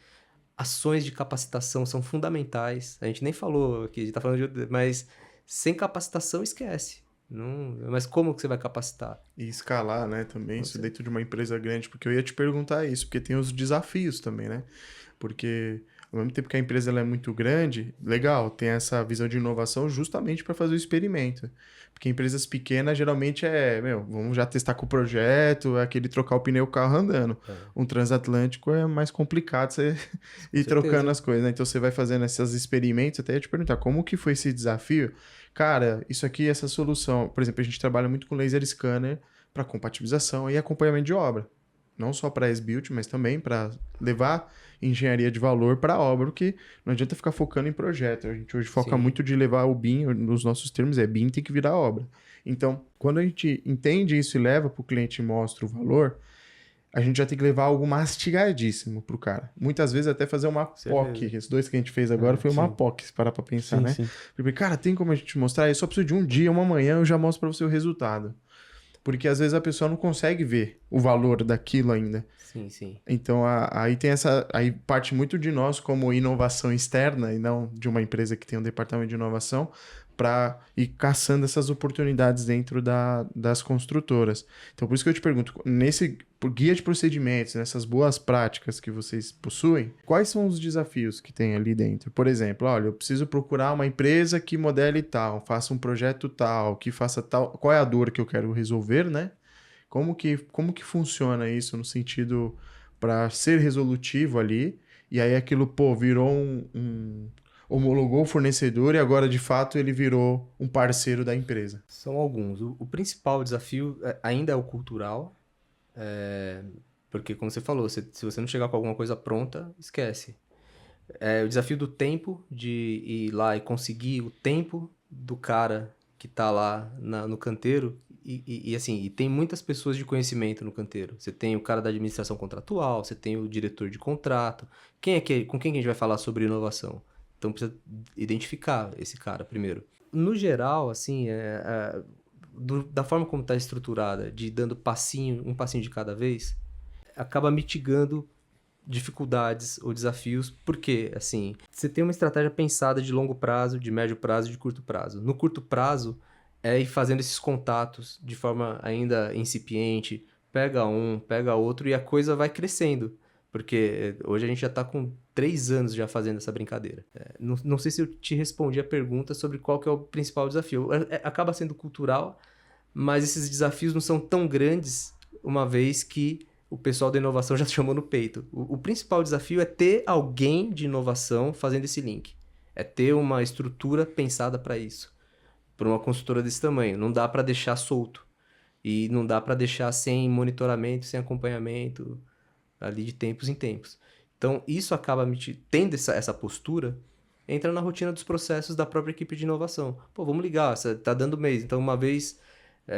Ações de capacitação são fundamentais. A gente nem falou aqui, a gente tá falando mas sem capacitação, esquece. Não, mas como que você vai capacitar? E escalar, né, também, isso dentro de uma empresa grande, porque eu ia te perguntar isso, porque tem os desafios também, né? Porque ao mesmo tempo que a empresa ela é muito grande, legal, tem essa visão de inovação justamente para fazer o experimento. Porque empresas pequenas geralmente vamos já testar com o projeto, é aquele trocar o pneu, o carro andando. Um transatlântico é mais complicado você ir trocando as coisas, né? Então você vai fazendo esses experimentos, até ia te perguntar, como que foi esse desafio? Cara, isso aqui, essa solução, por exemplo, a gente trabalha muito com laser scanner para compatibilização e acompanhamento de obra. Não só para as-built, mas também para levar engenharia de valor para a obra, porque não adianta ficar focando em projeto. A gente hoje foca muito de levar o BIM, nos nossos termos, BIM tem que virar obra. Então, quando a gente entende isso e leva para o cliente e mostra o valor, a gente já tem que levar algo mastigadíssimo pro cara. Muitas vezes até fazer uma POC. Esses 2 que a gente fez agora foi uma POC, se parar pra pensar, né? Sim. Porque, cara, tem como a gente mostrar? Eu só preciso de um dia, uma manhã, eu já mostro pra você o resultado. Porque às vezes a pessoa não consegue ver o valor daquilo ainda. Sim. Então, aí tem aí parte muito de nós como inovação externa e não de uma empresa que tem um departamento de inovação para ir caçando essas oportunidades dentro das construtoras. Então, por isso que eu te pergunto, nesse guia de procedimentos, nessas boas práticas que vocês possuem, quais são os desafios que tem ali dentro? Por exemplo, olha, eu preciso procurar uma empresa que modele tal, faça um projeto tal, que faça tal... Qual é a dor que eu quero resolver, né? Como que funciona isso no sentido para ser resolutivo ali, e aí aquilo, virou homologou o fornecedor e agora, de fato, ele virou um parceiro da empresa? São alguns. O principal desafio ainda é o cultural, porque, como você falou, se você não chegar com alguma coisa pronta, esquece. O desafio do tempo, de ir lá e conseguir o tempo do cara que está lá no canteiro, e tem muitas pessoas de conhecimento no canteiro. Você tem o cara da administração contratual, você tem o diretor de contrato. Com quem que a gente vai falar sobre inovação? Então, precisa identificar esse cara primeiro. No geral, assim, da forma como está estruturada, de dando um passinho de cada vez, acaba mitigando dificuldades ou desafios, porque, assim, você tem uma estratégia pensada de longo prazo, de médio prazo e de curto prazo. No curto prazo, é ir fazendo esses contatos de forma ainda incipiente, pega um, pega outro, e a coisa vai crescendo. Porque hoje a gente já está com 3 anos já fazendo essa brincadeira. Não sei se eu te respondi a pergunta sobre qual que é o principal desafio. Acaba sendo cultural, mas esses desafios não são tão grandes, uma vez que o pessoal da inovação já chamou no peito. O principal desafio é ter alguém de inovação fazendo esse link. É ter uma estrutura pensada para isso. Para uma consultora desse tamanho. Não dá para deixar solto. E não dá para deixar sem monitoramento, sem acompanhamento, ali de tempos em tempos. Então, isso acaba tendo essa postura, entra na rotina dos processos da própria equipe de inovação. Pô, vamos ligar, tá dando mês. Então, uma vez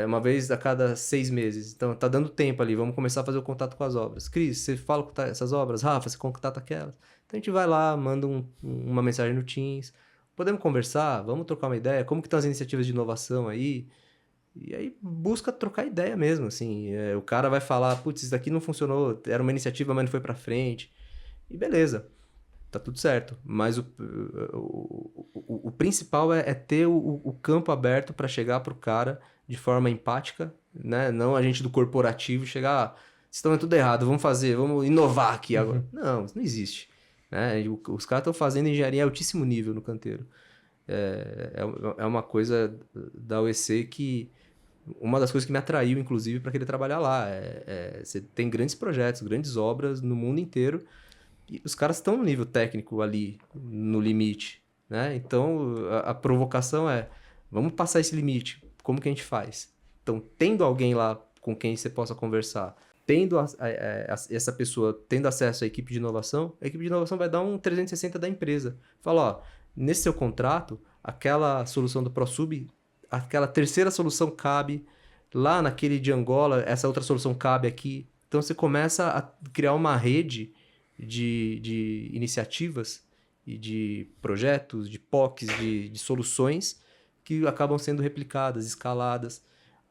uma vez a cada 6 meses. Então, tá dando tempo ali, vamos começar a fazer o contato com as obras. Cris, você fala com essas obras? Rafa, você contata aquelas? Então, a gente vai lá, manda uma mensagem no Teams. Podemos conversar? Vamos trocar uma ideia? Como que estão as iniciativas de inovação aí? E aí busca trocar ideia mesmo, assim. O cara vai falar, putz, isso daqui não funcionou, era uma iniciativa, mas não foi pra frente. E beleza, tá tudo certo. Mas o principal é ter o campo aberto para chegar pro cara de forma empática, né? Não a gente do corporativo chegar, vocês estão tudo errado, vamos inovar aqui agora. Não, isso não existe. Né? Os caras estão fazendo engenharia em altíssimo nível no canteiro. É uma coisa da UEC que... Uma das coisas que me atraiu, inclusive, para querer trabalhar lá. Você tem grandes projetos, grandes obras no mundo inteiro. E os caras estão no nível técnico ali, no limite. Né? Então, a provocação é... Vamos passar esse limite. Como que a gente faz? Então, tendo alguém lá com quem você possa conversar, tendo essa pessoa tendo acesso à equipe de inovação, a equipe de inovação vai dar um 360 da empresa. Fala, ó, nesse seu contrato, aquela solução do ProSub, aquela terceira solução cabe, lá naquele de Angola, essa outra solução cabe aqui. Então, você começa a criar uma rede de iniciativas e de projetos, de POCs, de soluções que acabam sendo replicadas, escaladas.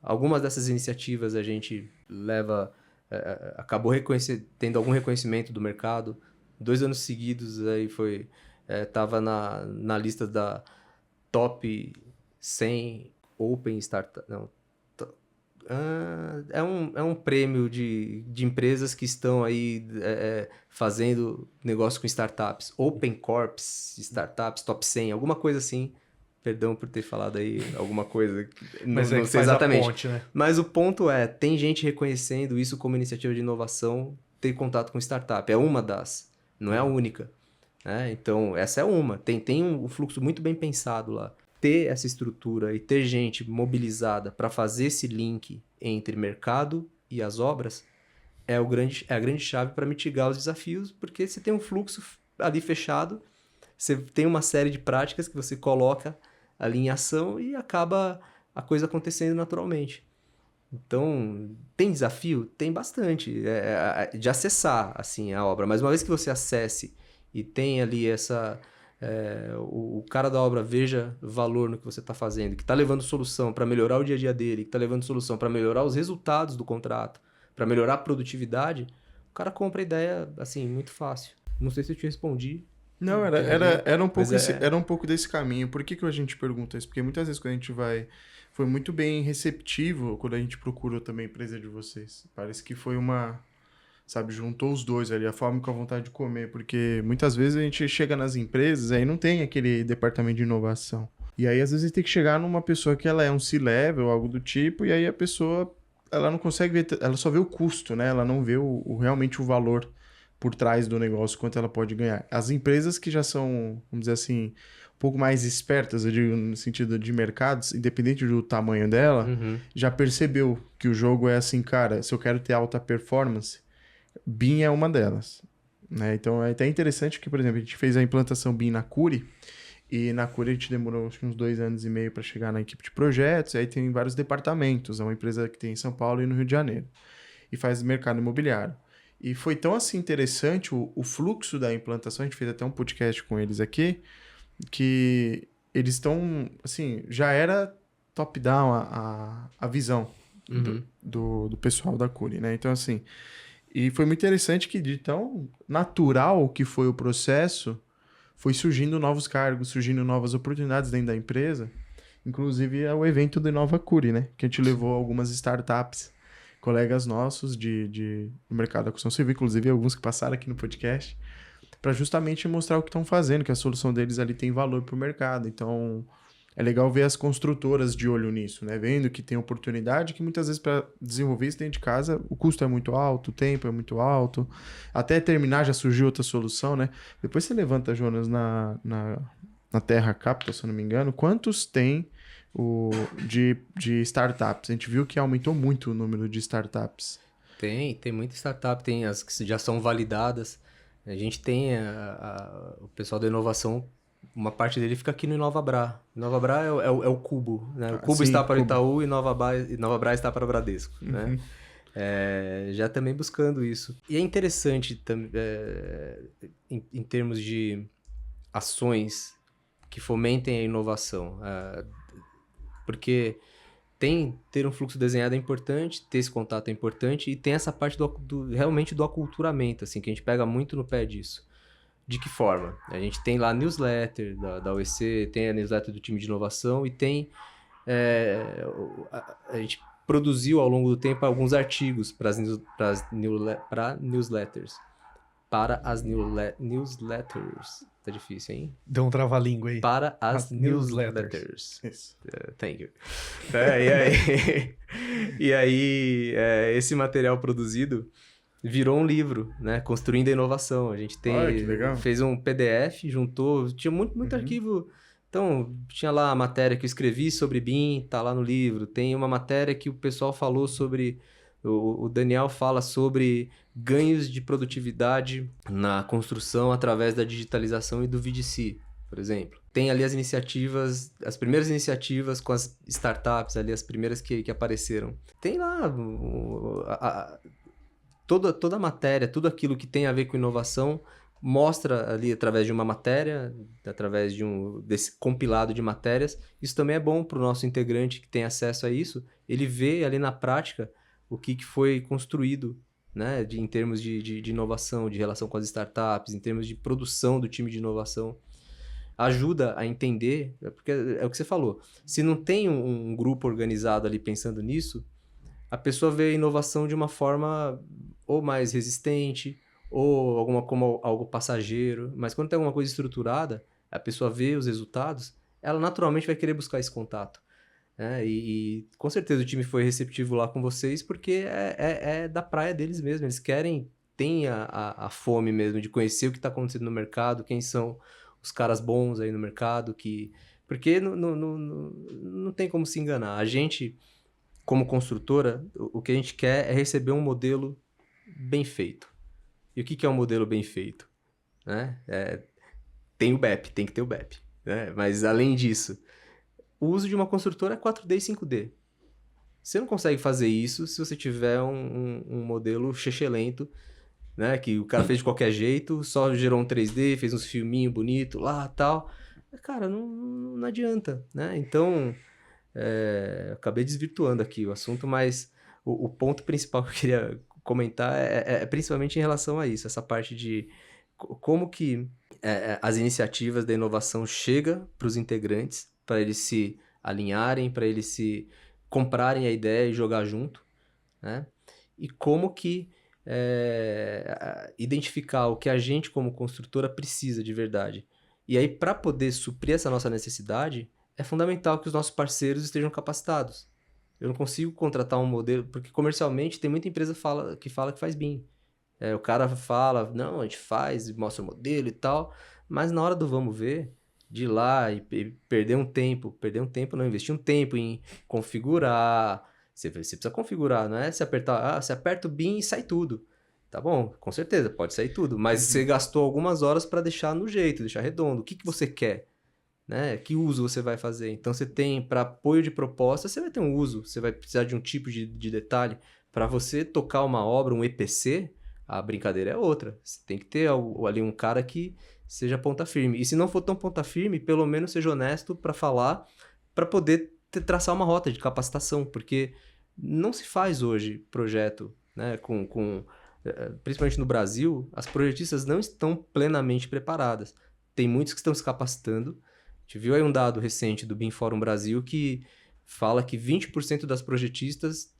Algumas dessas iniciativas a gente acabou tendo algum reconhecimento do mercado. 2 anos seguidos aí estava na lista da top 100 Open Startup. Não, é um prêmio de empresas que estão aí fazendo negócio com startups. Open Corps, startups, top 100, alguma coisa assim. Perdão por ter falado aí alguma coisa. Mas não que sei faz exatamente. a ponte, né? Mas o ponto tem gente reconhecendo isso como iniciativa de inovação, ter contato com startup. É uma das, não é a única. Né? Então, essa é uma. Tem um fluxo muito bem pensado lá. Ter essa estrutura e ter gente mobilizada para fazer esse link entre mercado e as obras é a grande chave para mitigar os desafios, porque você tem um fluxo ali fechado, você tem uma série de práticas que você coloca ali em ação e acaba a coisa acontecendo naturalmente. Então, tem desafio? Tem bastante. De acessar assim, a obra. Mas uma vez que você acesse e tem ali o cara da obra veja valor no que você está fazendo, que está levando solução para melhorar o dia a dia dele, que está levando solução para melhorar os resultados do contrato, para melhorar a produtividade, o cara compra a ideia assim, muito fácil. Não sei se eu te respondi. Não, era um pouco Mas era um pouco desse caminho. Por que a gente pergunta isso? Porque muitas vezes quando a gente vai... Foi muito bem receptivo quando a gente procurou também a empresa de vocês. Parece que foi sabe, juntou os dois ali, a fome com a vontade de comer. Porque muitas vezes a gente chega nas empresas e aí não tem aquele departamento de inovação. E aí às vezes a gente tem que chegar numa pessoa que ela é um C-level, algo do tipo, e aí a pessoa, ela não consegue ver, ela só vê o custo, né? Ela não vê realmente o valor por trás do negócio, quanto ela pode ganhar. As empresas que já são, vamos dizer assim, um pouco mais espertas, eu digo, no sentido de mercados, independente do tamanho dela, já percebeu que o jogo é assim, cara, se eu quero ter alta performance, BIM é uma delas. Né? Então é até interessante que, por exemplo, a gente fez a implantação BIM na Cury, e na Cury a gente demorou acho que uns 2 anos e meio para chegar na equipe de projetos, e aí tem vários departamentos, é uma empresa que tem em São Paulo e no Rio de Janeiro, e faz mercado imobiliário. E foi tão assim interessante o fluxo da implantação, a gente fez até um podcast com eles aqui, que eles estão, assim, já era top-down a visão do pessoal da Cury, né? Então, assim, e foi muito interessante que de tão natural que foi o processo, foi surgindo novos cargos, surgindo novas oportunidades dentro da empresa, inclusive é o evento do Inova Cury, né? Que a gente levou algumas startups, colegas nossos do mercado da construção civil, inclusive alguns que passaram aqui no podcast, para justamente mostrar o que estão fazendo, que a solução deles ali tem valor para o mercado. Então, é legal ver as construtoras de olho nisso, né? Vendo que tem oportunidade, que muitas vezes para desenvolver isso dentro de casa, o custo é muito alto, o tempo é muito alto. Até terminar já surgiu outra solução, né? Depois você levanta, Jonas, na Terra Capital, se eu não me engano, quantos tem de startups? A gente viu que aumentou muito o número de startups. Tem muita startup, tem as que já são validadas. A gente tem o pessoal da inovação uma parte dele fica aqui no InovaBrá. InovaBrá é o Cubo, né? O Cubo sim, está para o Cubo. Itaú e InovaBrá está para o Bradesco, né? Já também buscando isso. E é interessante em termos de ações que fomentem a inovação, porque ter um fluxo desenhado é importante, ter esse contato é importante, e tem essa parte realmente do aculturamento, assim, que a gente pega muito no pé disso. De que forma? A gente tem lá a newsletter da OEC, tem a newsletter do time de inovação e tem... a gente produziu ao longo do tempo alguns artigos para newsletters. Para as newsletters. Tá difícil, hein? Deu um trava-língua aí. Para as newsletters. newsletters. Isso. Thank you. E aí esse material produzido virou um livro, né? Construindo a inovação. A gente Olha, que legal. fez um PDF, juntou, tinha muito arquivo. Então, tinha lá a matéria que eu escrevi sobre BIM, tá lá no livro. Tem uma matéria que o pessoal falou sobre... O Daniel fala sobre ganhos de produtividade na construção através da digitalização e do VDC, por exemplo. Tem ali as primeiras iniciativas com as startups ali, as primeiras que apareceram. Tem lá toda a matéria, tudo aquilo que tem a ver com inovação, mostra ali através de uma matéria, através desse compilado de matérias. Isso também é bom para o nosso integrante que tem acesso a isso. Ele vê ali na prática o que foi construído, né, em termos de inovação, de relação com as startups, em termos de produção do time de inovação. Ajuda a entender, porque é o que você falou, se não tem um grupo organizado ali pensando nisso, a pessoa vê a inovação de uma forma ou mais resistente, ou como algo passageiro, mas quando tem alguma coisa estruturada, a pessoa vê os resultados, ela naturalmente vai querer buscar esse contato. E com certeza o time foi receptivo lá com vocês, porque é da praia deles mesmo. Eles têm a fome mesmo de conhecer o que está acontecendo no mercado, quem são os caras bons aí no mercado, porque não tem como se enganar. A gente, como construtora, o que a gente quer é receber um modelo bem feito. E o que é um modelo bem feito? Né? Tem o BEP, tem que ter o BEP. Né? Mas além disso... O uso de uma construtora é 4D e 5D. Você não consegue fazer isso se você tiver um modelo chechelento, né? Que o cara fez de qualquer jeito, só gerou um 3D, fez uns filminhos bonitos lá e tal. Cara, não adianta, né? Então, acabei desvirtuando aqui o assunto, mas o ponto principal que eu queria comentar é principalmente em relação a isso, essa parte de como que as iniciativas da inovação chegam para os integrantes, para eles se alinharem, para eles se comprarem a ideia e jogar junto, né? E como que identificar o que a gente como construtora precisa de verdade. E aí, para poder suprir essa nossa necessidade, é fundamental que os nossos parceiros estejam capacitados. Eu não consigo contratar um modelo, porque comercialmente tem muita empresa que fala que faz BIM. O cara fala, não, a gente faz, mostra o modelo e tal, mas na hora do vamos ver, de ir lá e perder um tempo, não, investir um tempo em configurar. Você precisa configurar, não é? Você aperta o BIM e sai tudo. Tá bom, com certeza, pode sair tudo, mas você gastou algumas horas para deixar no jeito, deixar redondo. O que você quer? Né? Que uso você vai fazer? Então você tem, para apoio de proposta, você vai ter um uso, você vai precisar de um tipo de detalhe. Para você tocar uma obra, um EPC, a brincadeira é outra. Você tem que ter ali um cara que seja ponta firme. E se não for tão ponta firme, pelo menos seja honesto para falar, para poder traçar uma rota de capacitação, porque não se faz hoje projeto, né, principalmente no Brasil, as projetistas não estão plenamente preparadas. Tem muitos que estão se capacitando. A gente viu aí um dado recente do BIM Fórum Brasil que fala que 20% das projetistas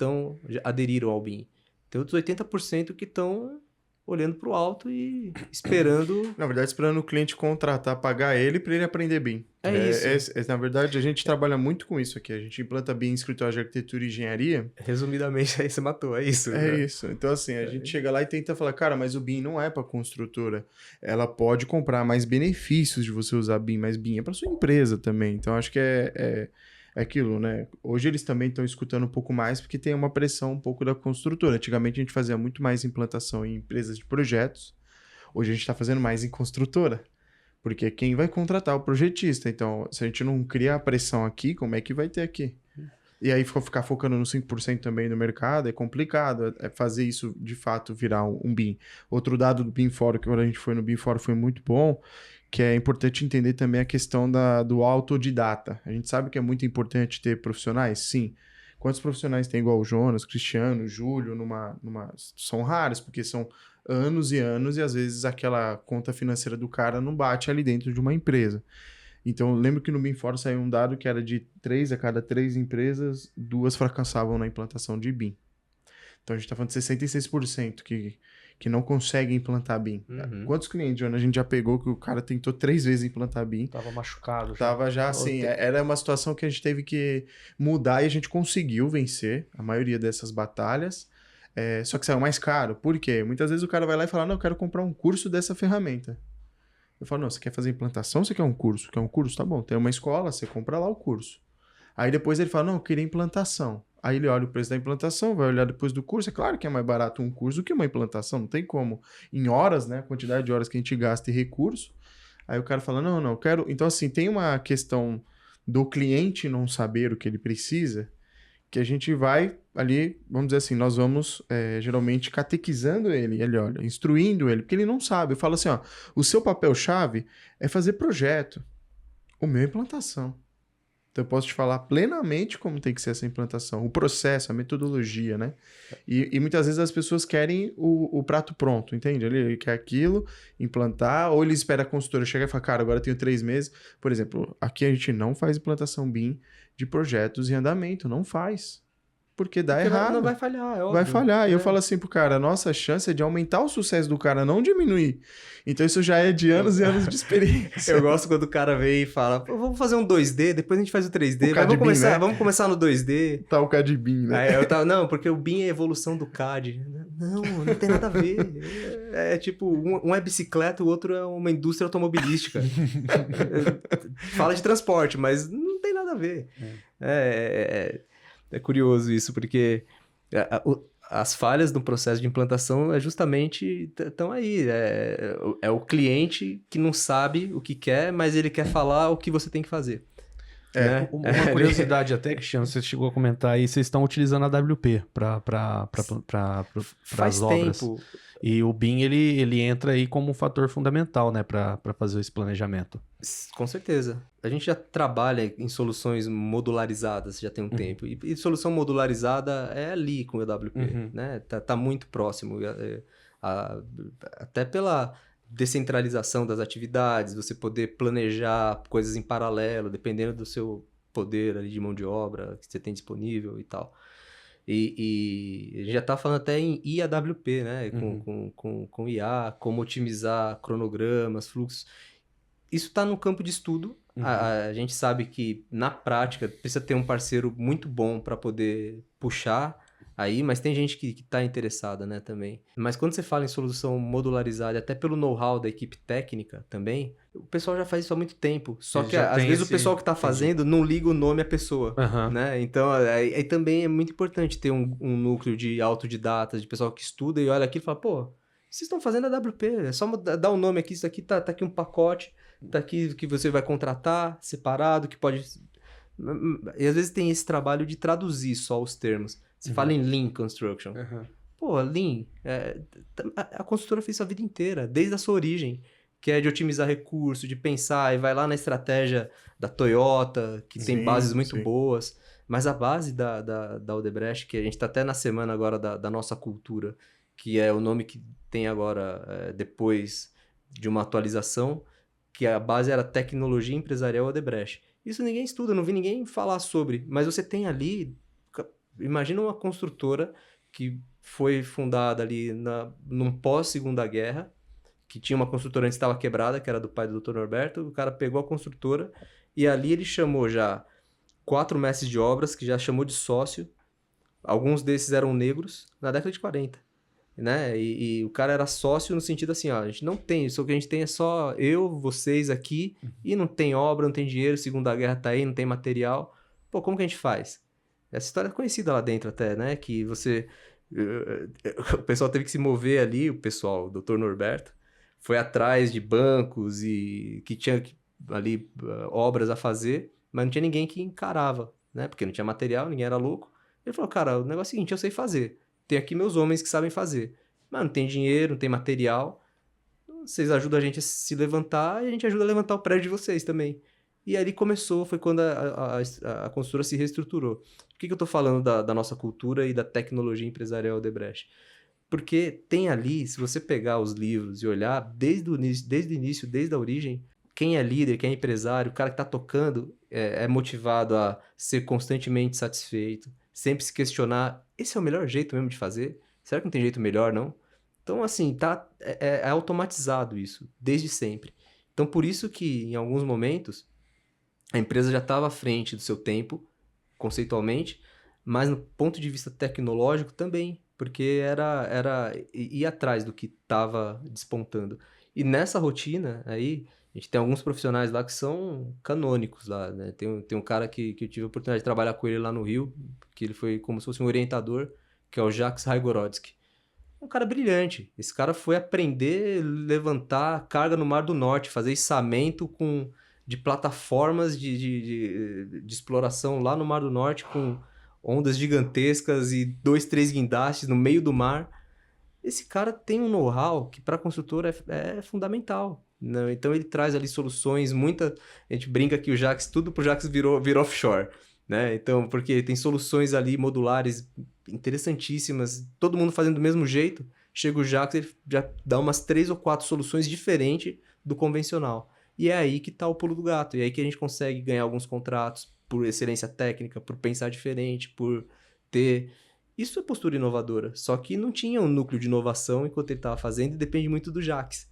aderiram ao BIM. Tem outros 80% que estão olhando para o alto e esperando... Na verdade, esperando o cliente contratar, pagar ele para ele aprender BIM. Isso. Na verdade, a gente trabalha muito com isso aqui. A gente implanta BIM em escritório de arquitetura e engenharia. Resumidamente, aí você matou, é isso. Isso. Então, assim, a gente chega lá e tenta falar, cara, mas o BIM não é para construtora. Ela pode comprar mais benefícios de você usar BIM, mas BIM é para sua empresa também. Então, acho que é aquilo, né? Hoje eles também estão escutando um pouco mais porque tem uma pressão um pouco da construtora. Antigamente a gente fazia muito mais implantação em empresas de projetos. Hoje a gente está fazendo mais em construtora. Porque é quem vai contratar o projetista. Então, se a gente não criar a pressão aqui, como é que vai ter aqui? E aí ficar focando no 5% também no mercado é complicado, é fazer isso de fato virar um BIM. Outro dado do BIM Fórum, que quando a gente foi no BIM Fórum foi muito bom, que é importante entender também a questão do autodidata. A gente sabe que é muito importante ter profissionais? Sim. Quantos profissionais tem igual o Jonas, Cristiano, Júlio, são raros, porque são anos e anos e às vezes aquela conta financeira do cara não bate ali dentro de uma empresa. Então, eu lembro que no BIM Fórum saiu um dado que era de 3 a cada 3 empresas, 2 fracassavam na implantação de BIM. Então, a gente está falando de 66% que não conseguem implantar BIM. Uhum. Quantos clientes, Joana, a gente já pegou que o cara tentou 3 vezes implantar BIM? Tava machucado. Tava já assim, era uma situação que a gente teve que mudar e a gente conseguiu vencer a maioria dessas batalhas. Só que saiu mais caro. Por quê? Muitas vezes o cara vai lá e fala, não, eu quero comprar um curso dessa ferramenta. Eu falo, não, você quer fazer implantação ou você quer um curso? Quer um curso? Tá bom, tem uma escola, você compra lá o curso. Aí depois ele fala, não, eu queria implantação. Aí ele olha o preço da implantação, vai olhar depois do curso. É claro que é mais barato um curso do que uma implantação, não tem como. Em horas, né, a quantidade de horas que a gente gasta e recurso. Aí o cara fala, não, eu quero... Então, assim, tem uma questão do cliente não saber o que ele precisa, que a gente vai ali, vamos dizer assim, nós vamos geralmente catequizando ele, olha, instruindo ele, porque ele não sabe. Eu falo assim, ó, o seu papel-chave é fazer projeto, o meu é implantação. Então eu posso te falar plenamente como tem que ser essa implantação, o processo, a metodologia, né? E muitas vezes as pessoas querem o prato pronto, entende? Ele quer aquilo, implantar, ou ele espera a consultora chegar e falar, cara, agora eu tenho 3 meses. Por exemplo, aqui a gente não faz implantação BIM de projetos em andamento, não faz. Porque dá errado. Não vai falhar, é óbvio. Vai falhar. E eu falo assim pro cara, a nossa chance é de aumentar o sucesso do cara, não diminuir. Então isso já é de anos e anos de experiência. Eu gosto quando o cara vem e fala, pô, vamos fazer um 2D, depois a gente faz o 3D. Né? Vamos começar no 2D. Tá o CAD BIM, né? Não, porque o BIM é a evolução do CAD. Não tem nada a ver. É tipo, um é bicicleta, o outro é uma indústria automobilística. Fala de transporte, mas não tem nada a ver. É curioso isso, porque as falhas no processo de implantação justamente estão aí. É o cliente que não sabe o que quer, mas ele quer falar o que você tem que fazer. Né? Uma curiosidade até, Cristiano, você chegou a comentar aí, vocês estão utilizando a WP para as obras. Tempo. E o BIM, ele entra aí como um fator fundamental, né, para fazer esse planejamento. Com certeza. A gente já trabalha em soluções modularizadas já tem um tempo. E solução modularizada é ali com o EWP, né? Tá muito próximo. Até pela descentralização das atividades, você poder planejar coisas em paralelo, dependendo do seu poder ali de mão de obra que você tem disponível e tal. E a gente já está falando até em IAWP, né? Com IA, como otimizar cronogramas, fluxos. Isso está no campo de estudo. A gente sabe que, na prática, precisa ter um parceiro muito bom para poder puxar aí, mas tem gente que está interessada, né, também. Mas quando você fala em solução modularizada, até pelo know-how da equipe técnica também, o pessoal já faz isso há muito tempo. Só que, às vezes, o pessoal que está fazendo não liga o nome à pessoa, né? Então, aí também é muito importante ter um núcleo de autodidatas, de pessoal que estuda e olha aqui e fala, pô, vocês estão fazendo a WP, é só dar um nome aqui, isso aqui tá aqui um pacote, tá aqui que você vai contratar, separado, que pode... E às vezes tem esse trabalho de traduzir só os termos. Você fala em Lean Construction. Pô, Lean, a consultora fez sua vida inteira, desde a sua origem, que é de otimizar recursos, de pensar, e vai lá na estratégia da Toyota, que tem bases muito boas, mas a base da Odebrecht, que a gente está até na semana agora da nossa cultura, que é o nome que tem agora, depois de uma atualização, que a base era Tecnologia Empresarial Odebrecht. Isso ninguém estuda, não vi ninguém falar sobre, mas você tem ali... Imagina uma construtora que foi fundada ali num pós-Segunda Guerra, que tinha uma construtora antes que estava quebrada, que era do pai do Dr. Norberto, o cara pegou a construtora e ali ele chamou já 4 mestres de obras, que já chamou de sócio, alguns desses eram negros, na década de 40, né? E o cara era sócio no sentido assim, ó, a gente não tem, isso que a gente tem é só eu, vocês aqui, e não tem obra, não tem dinheiro, Segunda Guerra tá aí, não tem material, pô, como que a gente faz? Essa história é conhecida lá dentro até, né? Que o pessoal teve que se mover ali, o pessoal, o Dr. Norberto, foi atrás de bancos e que tinha ali obras a fazer, mas não tinha ninguém que encarava, né? Porque não tinha material, ninguém era louco. Ele falou, cara, o negócio é o seguinte, eu sei fazer. Tem aqui meus homens que sabem fazer. Mas não tem dinheiro, não tem material. Vocês ajudam a gente a se levantar e a gente ajuda a levantar o prédio de vocês também. E ali começou, foi quando a construtora se reestruturou. Por que eu tô falando da nossa cultura e da tecnologia empresarial Odebrecht? Porque tem ali, se você pegar os livros e olhar, desde o início, desde a origem, quem é líder, quem é empresário, o cara que está tocando é motivado a ser constantemente satisfeito, sempre se questionar, esse é o melhor jeito mesmo de fazer? Será que não tem jeito melhor, não? Então, assim, é automatizado isso, desde sempre. Então, por isso que, em alguns momentos, a empresa já estava à frente do seu tempo, conceitualmente, mas no ponto de vista tecnológico também, porque era ir atrás do que estava despontando. E nessa rotina aí, a gente tem alguns profissionais lá que são canônicos lá, né? Tem um cara que eu tive a oportunidade de trabalhar com ele lá no Rio, que ele foi como se fosse um orientador, que é o Jacques Raigorodsky. Um cara brilhante. Esse cara foi aprender a levantar carga no Mar do Norte, fazer içamento de plataformas de exploração lá no Mar do Norte com ondas gigantescas e 2, 3 guindastes no meio do mar. Esse cara tem um know-how que para a construtora é fundamental, né? Então ele traz ali soluções, a gente brinca que o Jacques, tudo pro Jacques virou offshore, né? Então, porque tem soluções ali modulares interessantíssimas, todo mundo fazendo do mesmo jeito. Chega o Jacques, ele já dá umas 3 ou 4 soluções diferentes do convencional. E é aí que tá o pulo do gato. E é aí que a gente consegue ganhar alguns contratos por excelência técnica, por pensar diferente, por ter... Isso é postura inovadora. Só que não tinha um núcleo de inovação enquanto ele estava fazendo e depende muito do Jacques,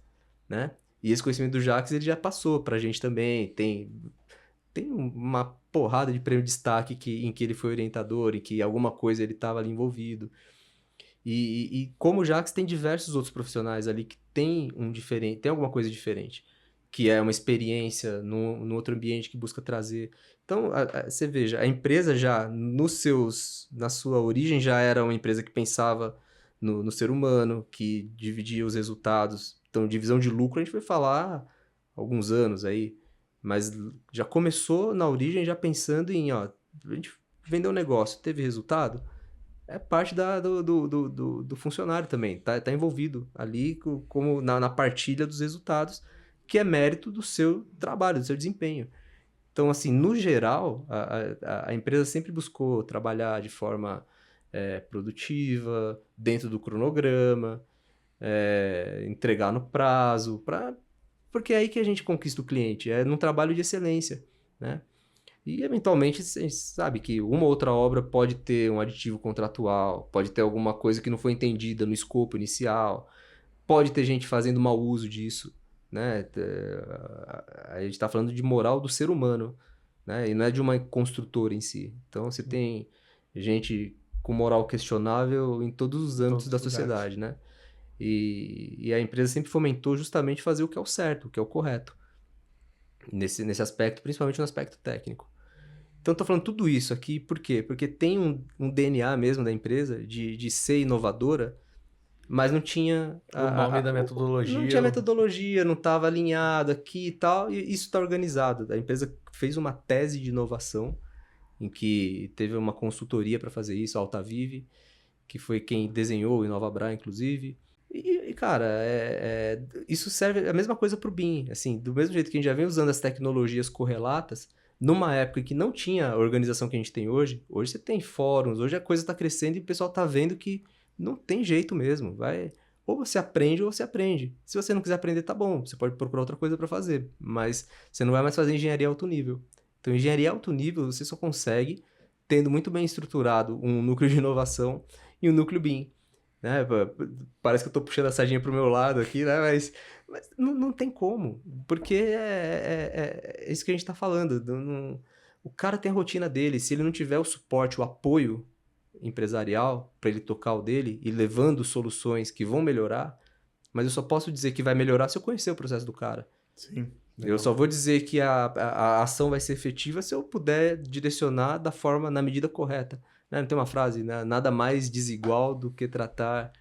né? E esse conhecimento do Jacques ele já passou pra gente também. Tem uma porrada de prêmio de destaque em que ele foi orientador, em que alguma coisa ele estava ali envolvido. E como o Jacques tem diversos outros profissionais ali que tem alguma coisa diferente, que é uma experiência no outro ambiente que busca trazer. Então, você veja, a empresa já, na sua origem, já era uma empresa que pensava no ser humano, que dividia os resultados. Então, divisão de lucro, a gente vai falar há alguns anos aí, mas já começou na origem já pensando em, ó, a gente vendeu um negócio, teve resultado, é parte do funcionário também, tá envolvido ali como na partilha dos resultados, que é mérito do seu trabalho, do seu desempenho. Então, assim, no geral, a empresa sempre buscou trabalhar de forma produtiva, dentro do cronograma, entregar no prazo, porque é aí que a gente conquista o cliente, é num trabalho de excelência, né? E, eventualmente, a gente sabe que uma ou outra obra pode ter um aditivo contratual, pode ter alguma coisa que não foi entendida no escopo inicial, pode ter gente fazendo mau uso disso, né? A gente está falando de moral do ser humano, né? E não é de uma construtora em si. Então, você tem gente com moral questionável em todos os âmbitos da sociedade, né? E a empresa sempre fomentou justamente fazer o que é o certo, o que é o correto. Nesse aspecto, principalmente no aspecto técnico. Então, estou falando tudo isso aqui, por quê? Porque tem um DNA mesmo da empresa de ser inovadora, mas não tinha... O nome da metodologia. Não tinha metodologia, não estava alinhado aqui e tal, e isso está organizado. A empresa fez uma tese de inovação, em que teve uma consultoria para fazer isso, a Altavive, que foi quem desenhou o InovaBra, inclusive. E cara, isso serve a mesma coisa para o BIM. Assim, do mesmo jeito que a gente já vem usando as tecnologias correlatas, numa época em que não tinha a organização que a gente tem hoje você tem fóruns, hoje a coisa está crescendo e o pessoal está vendo que não tem jeito mesmo. Ou você aprende ou você aprende. Se você não quiser aprender, tá bom, você pode procurar outra coisa para fazer, mas você não vai mais fazer engenharia alto nível. Então, engenharia alto nível você só consegue tendo muito bem estruturado um núcleo de inovação e um núcleo BIM. Né? Parece que eu estou puxando a sardinha para o meu lado aqui, né? Mas não tem como, porque é isso que a gente está falando. O cara tem a rotina dele, se ele não tiver o suporte, o apoio empresarial para ele tocar o dele e levando soluções que vão melhorar, mas eu só posso dizer que vai melhorar se eu conhecer o processo do cara. Sim. Eu só vou dizer que a ação vai ser efetiva se eu puder direcionar na medida correta. Né? Não tem uma frase, né? Nada mais desigual do que tratar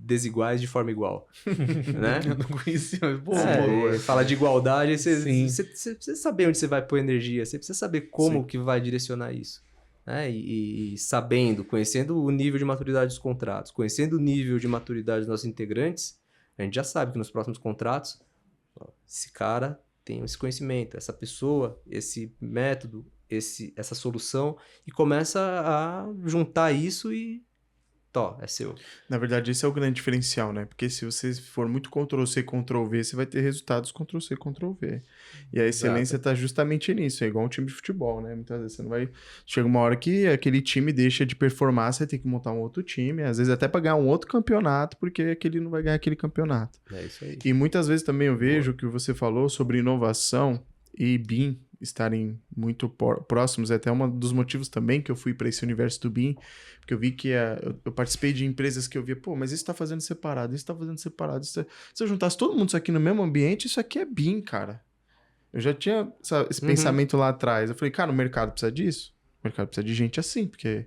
desiguais de forma igual, né? Eu não conhecia, mas Fala de igualdade, Sim. você precisa saber onde você vai pôr energia, você precisa saber como que vai direcionar isso. Né? E sabendo, conhecendo o nível de maturidade dos contratos, conhecendo o nível de maturidade dos nossos integrantes, a gente já sabe que nos próximos contratos, ó, esse cara tem esse conhecimento, essa pessoa, esse método, essa solução, e começa a juntar isso e é seu. Na verdade, esse é o grande diferencial, né? Porque se você for muito Ctrl-C, Ctrl-V, você vai ter resultados Ctrl-C, Ctrl-V. E a excelência está justamente nisso. É igual um time de futebol, né? Muitas vezes você não vai... Chega uma hora que aquele time deixa de performar, você tem que montar um outro time. Às vezes até para ganhar um outro campeonato, porque aquele não vai ganhar aquele campeonato. É isso aí. E muitas vezes também eu vejo que você falou sobre inovação e BIM estarem muito próximos. É até um dos motivos também que eu fui para esse universo do BIM, porque eu vi que eu participei de empresas que eu via, mas isso está fazendo separado, isso está fazendo separado. Se eu juntasse todo mundo isso aqui no mesmo ambiente, isso aqui é BIM, cara. Eu já tinha esse pensamento lá atrás. Eu falei, cara, o mercado precisa disso. O mercado precisa de gente assim, porque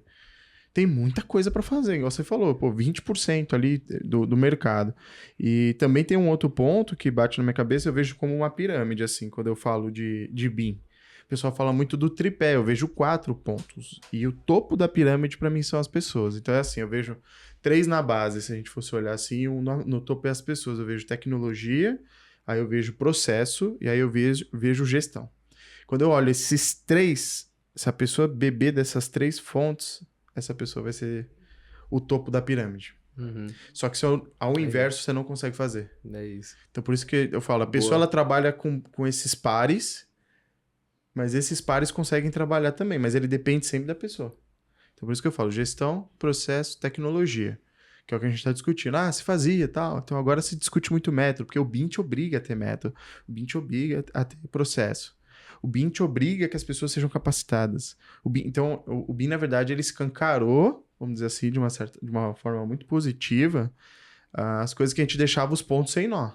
tem muita coisa para fazer, igual você falou, 20% ali do mercado. E também tem um outro ponto que bate na minha cabeça, eu vejo como uma pirâmide, assim, quando eu falo de BIM. O pessoal fala muito do tripé, eu vejo 4 pontos. E o topo da pirâmide, para mim, são as pessoas. Então é assim, eu vejo 3 na base, se a gente fosse olhar assim, no topo é as pessoas. Eu vejo tecnologia, aí eu vejo processo, e aí eu vejo gestão. Quando eu olho esses 3, se a pessoa beber dessas 3 fontes, essa pessoa vai ser o topo da pirâmide. Só que ao inverso você não consegue fazer. É isso. Então por isso que eu falo, a pessoa ela trabalha com esses pares, mas esses pares conseguem trabalhar também, mas ele depende sempre da pessoa. Então por isso que eu falo, gestão, processo, tecnologia, que é o que a gente está discutindo. Se fazia e tal, então agora se discute muito método, porque o BIM te obriga a ter método, o BIM te obriga a ter processo. O BIM te obriga que as pessoas sejam capacitadas. Então, o BIM, na verdade, ele escancarou, vamos dizer assim, de uma forma muito positiva, as coisas que a gente deixava os pontos sem nó.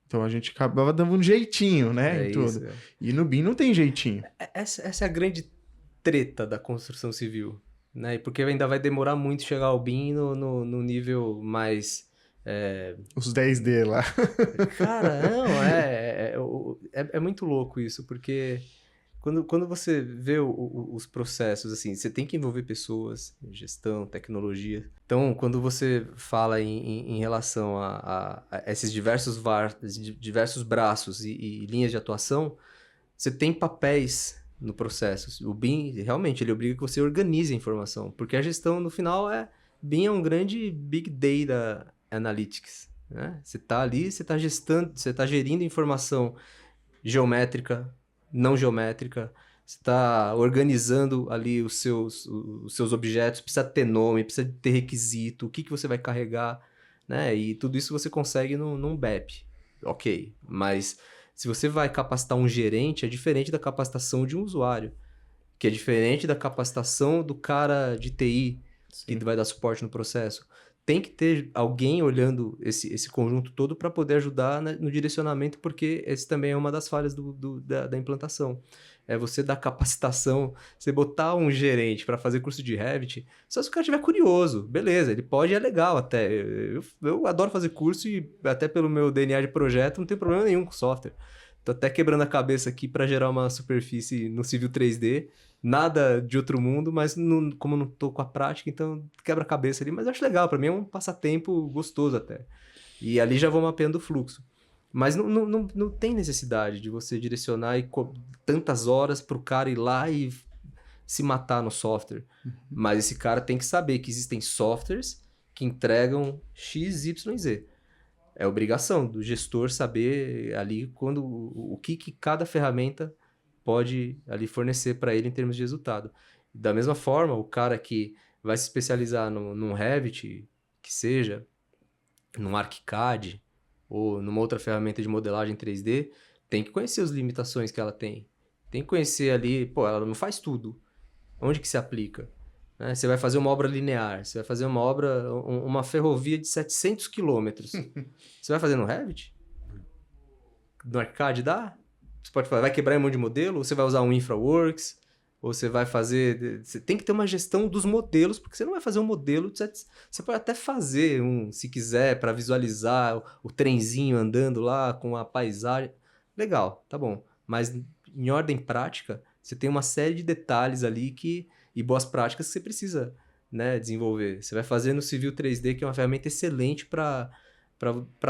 Então, a gente acabava dando um jeitinho, né, em tudo. Isso. E no BIM não tem jeitinho. Essa é a grande treta da construção civil, né? Porque ainda vai demorar muito chegar ao BIM no nível mais... Os 10D lá. Cara, não, é muito louco isso, porque quando você vê os processos, assim, você tem que envolver pessoas, gestão, tecnologia. Então, quando você fala em relação a esses diversos braços e linhas de atuação, você tem papéis no processo. O BIM, realmente, ele obriga que você organize a informação, porque a gestão, no final, BIM é um grande Big Data Analytics. Né? Você está ali, você está gerindo informação geométrica, não geométrica, você está organizando ali os seus objetos, precisa ter nome, precisa ter requisito, o que você vai carregar, né? E tudo isso você consegue num BEP. Ok, mas se você vai capacitar um gerente, é diferente da capacitação de um usuário, que é diferente da capacitação do cara de TI, que vai dar suporte no processo. Tem que ter alguém olhando esse conjunto todo para poder ajudar no direcionamento, porque esse também é uma das falhas da implantação. É você dar capacitação, você botar um gerente para fazer curso de Revit, só se o cara estiver curioso, beleza, ele pode, é legal até. Eu adoro fazer curso e até pelo meu DNA de projeto não tem problema nenhum com software. Tô até quebrando a cabeça aqui para gerar uma superfície no Civil 3D. Nada de outro mundo, mas como não tô com a prática, então quebra a cabeça ali. Mas eu acho legal, para mim é um passatempo gostoso até. E ali já vou mapeando o fluxo. Mas não tem necessidade de você direcionar tantas horas pro cara ir lá e se matar no software. Mas esse cara tem que saber que existem softwares que entregam X, Y e Z. É obrigação do gestor saber ali o que cada ferramenta pode ali fornecer para ele em termos de resultado. Da mesma forma, o cara que vai se especializar num Revit, que seja, num ArchiCAD ou numa outra ferramenta de modelagem 3D, tem que conhecer as limitações que ela tem. Tem que conhecer ali, ela não faz tudo. Onde que se aplica? Né? Você vai fazer uma obra linear, você vai fazer uma ferrovia de 700 quilômetros. Você vai fazer no Revit? No ArchiCAD dá? Você pode falar, vai quebrar em um monte de modelo? Ou você vai usar um InfraWorks? Ou você vai fazer... Você tem que ter uma gestão dos modelos, porque você não vai fazer um modelo... Você pode até fazer se quiser, para visualizar o trenzinho andando lá com a paisagem. Legal, tá bom. Mas em ordem prática, você tem uma série de detalhes ali e boas práticas que você precisa, né, desenvolver. Você vai fazer no Civil 3D, que é uma ferramenta excelente para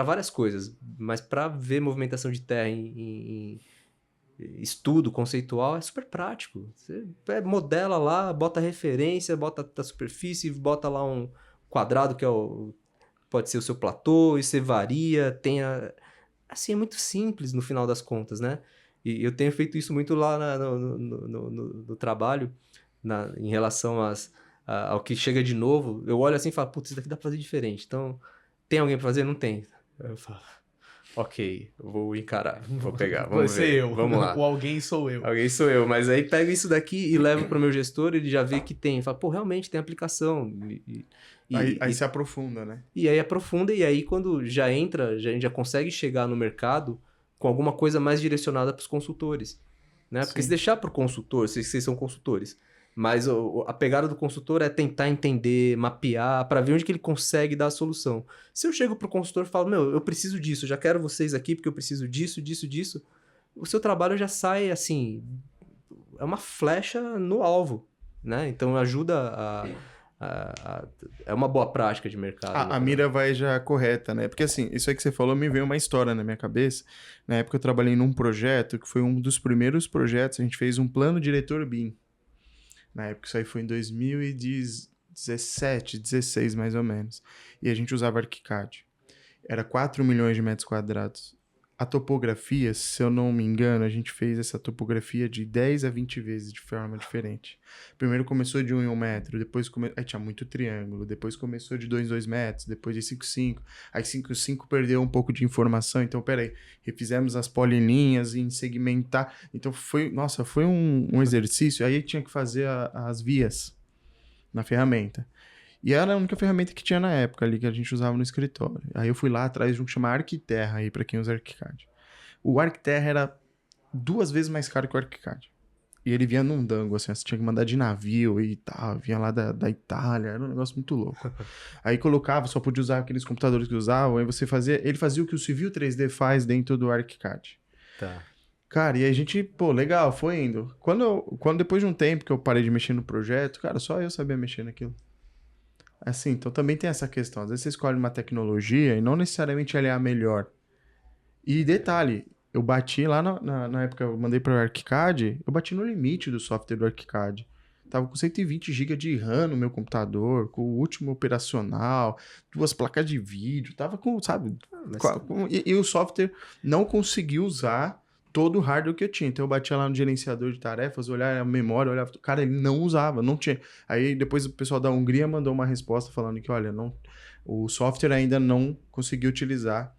várias coisas, mas para ver movimentação de terra em estudo conceitual é super prático. Você modela lá, bota referência, bota a superfície, bota lá um quadrado que pode ser o seu platô, e você varia, assim, é muito simples no final das contas, né? E eu tenho feito isso muito lá no trabalho, em relação ao que chega de novo. Eu olho assim e falo, putz, isso daqui dá pra fazer diferente. Então, tem alguém pra fazer? Não tem. Eu falo, ok, eu vou encarar, vou pegar, vamos Vai ver. ser eu. Vamos lá. O alguém sou eu. Alguém sou eu, mas aí pego isso daqui e levo pro meu gestor, ele já vê que tem. Fala, pô, realmente tem aplicação. Aí se aprofunda, né? E aí aprofunda, e aí quando já entra, a gente já consegue chegar no mercado com alguma coisa mais direcionada para os consultores, né? Porque se deixar para o consultor, vocês são consultores, mas a pegada do consultor é tentar entender, mapear, para ver onde que ele consegue dar a solução. Se eu chego para o consultor e falo, meu, eu preciso disso, já quero vocês aqui porque eu preciso disso, o seu trabalho já sai, assim, é uma flecha no alvo, né? Então ajuda é uma boa prática de mercado. A mira vai já correta, né? Porque assim, isso aí que você falou me veio uma história na minha cabeça. Na época eu trabalhei num projeto que foi um dos primeiros projetos, a gente fez um plano diretor BIM. Na época isso aí foi em 2017, 16 mais ou menos. E a gente usava ArchiCAD. Era 4 milhões de metros quadrados. A topografia, se eu não me engano, a gente fez essa topografia de 10 a 20 vezes de forma diferente. Primeiro começou de 1 em 1 metro, depois aí tinha muito triângulo, depois começou de 2 em 2 metros, depois de 5 em 5. Aí 5 em 5 perdeu um pouco de informação, então peraí, refizemos as polilinhas em segmentar. Então foi um exercício, aí tinha que fazer as vias na ferramenta. E era a única ferramenta que tinha na época ali, que a gente usava no escritório. Aí eu fui lá atrás de um que chama Arquiterra, aí, pra quem usa ArchiCAD. O Arquiterra era 2 vezes mais caro que o ArchiCAD. E ele vinha num dango, assim, você tinha que mandar de navio e tal, vinha lá da Itália, era um negócio muito louco. Aí colocava, só podia usar aqueles computadores que usavam, aí ele fazia o que o Civil 3D faz dentro do ArchiCAD. Tá. Cara, e a gente, pô, legal, foi indo. Quando depois de um tempo que eu parei de mexer no projeto, cara, só eu sabia mexer naquilo. Assim, então também tem essa questão. Às vezes você escolhe uma tecnologia e não necessariamente ela é a melhor. E detalhe, eu bati lá na época, eu mandei para o ArchiCAD, eu bati no limite do software do ArchiCAD. Tava com 120 GB de RAM no meu computador, com o último operacional, 2 placas de vídeo, tava com, sabe? E o software não conseguiu usar todo o hardware que eu tinha. Então eu batia lá no gerenciador de tarefas, olhava a memória, olhava... Cara, ele não usava, não tinha. Aí depois o pessoal da Hungria mandou uma resposta falando que, olha, o software ainda não conseguiu utilizar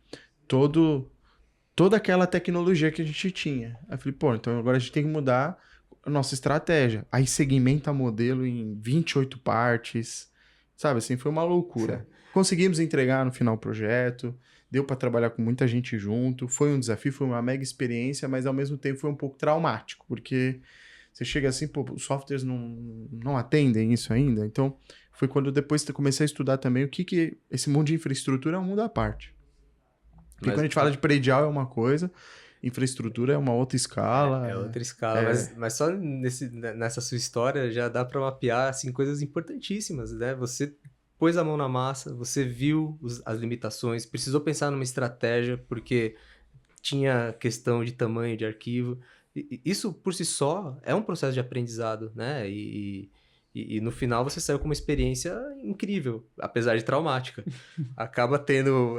toda aquela tecnologia que a gente tinha. Aí eu falei, pô, então agora a gente tem que mudar a nossa estratégia. Aí segmenta modelo em 28 partes, sabe? Assim, foi uma loucura. Conseguimos entregar no final o projeto, deu para trabalhar com muita gente junto, foi um desafio, foi uma mega experiência, mas ao mesmo tempo foi um pouco traumático, porque você chega assim, pô, os softwares não atendem isso ainda. Então, foi quando depois eu comecei a estudar também o que esse mundo de infraestrutura é um mundo à parte. Porque quando a gente fala de predial é uma coisa, infraestrutura é uma outra escala. É outra escala, mas só nessa sua história já dá para mapear assim, coisas importantíssimas, né? Você pôs a mão na massa, você viu as limitações, precisou pensar numa estratégia, porque tinha questão de tamanho de arquivo. Isso, por si só, é um processo de aprendizado, né? E no final você saiu com uma experiência incrível, apesar de traumática. Acaba tendo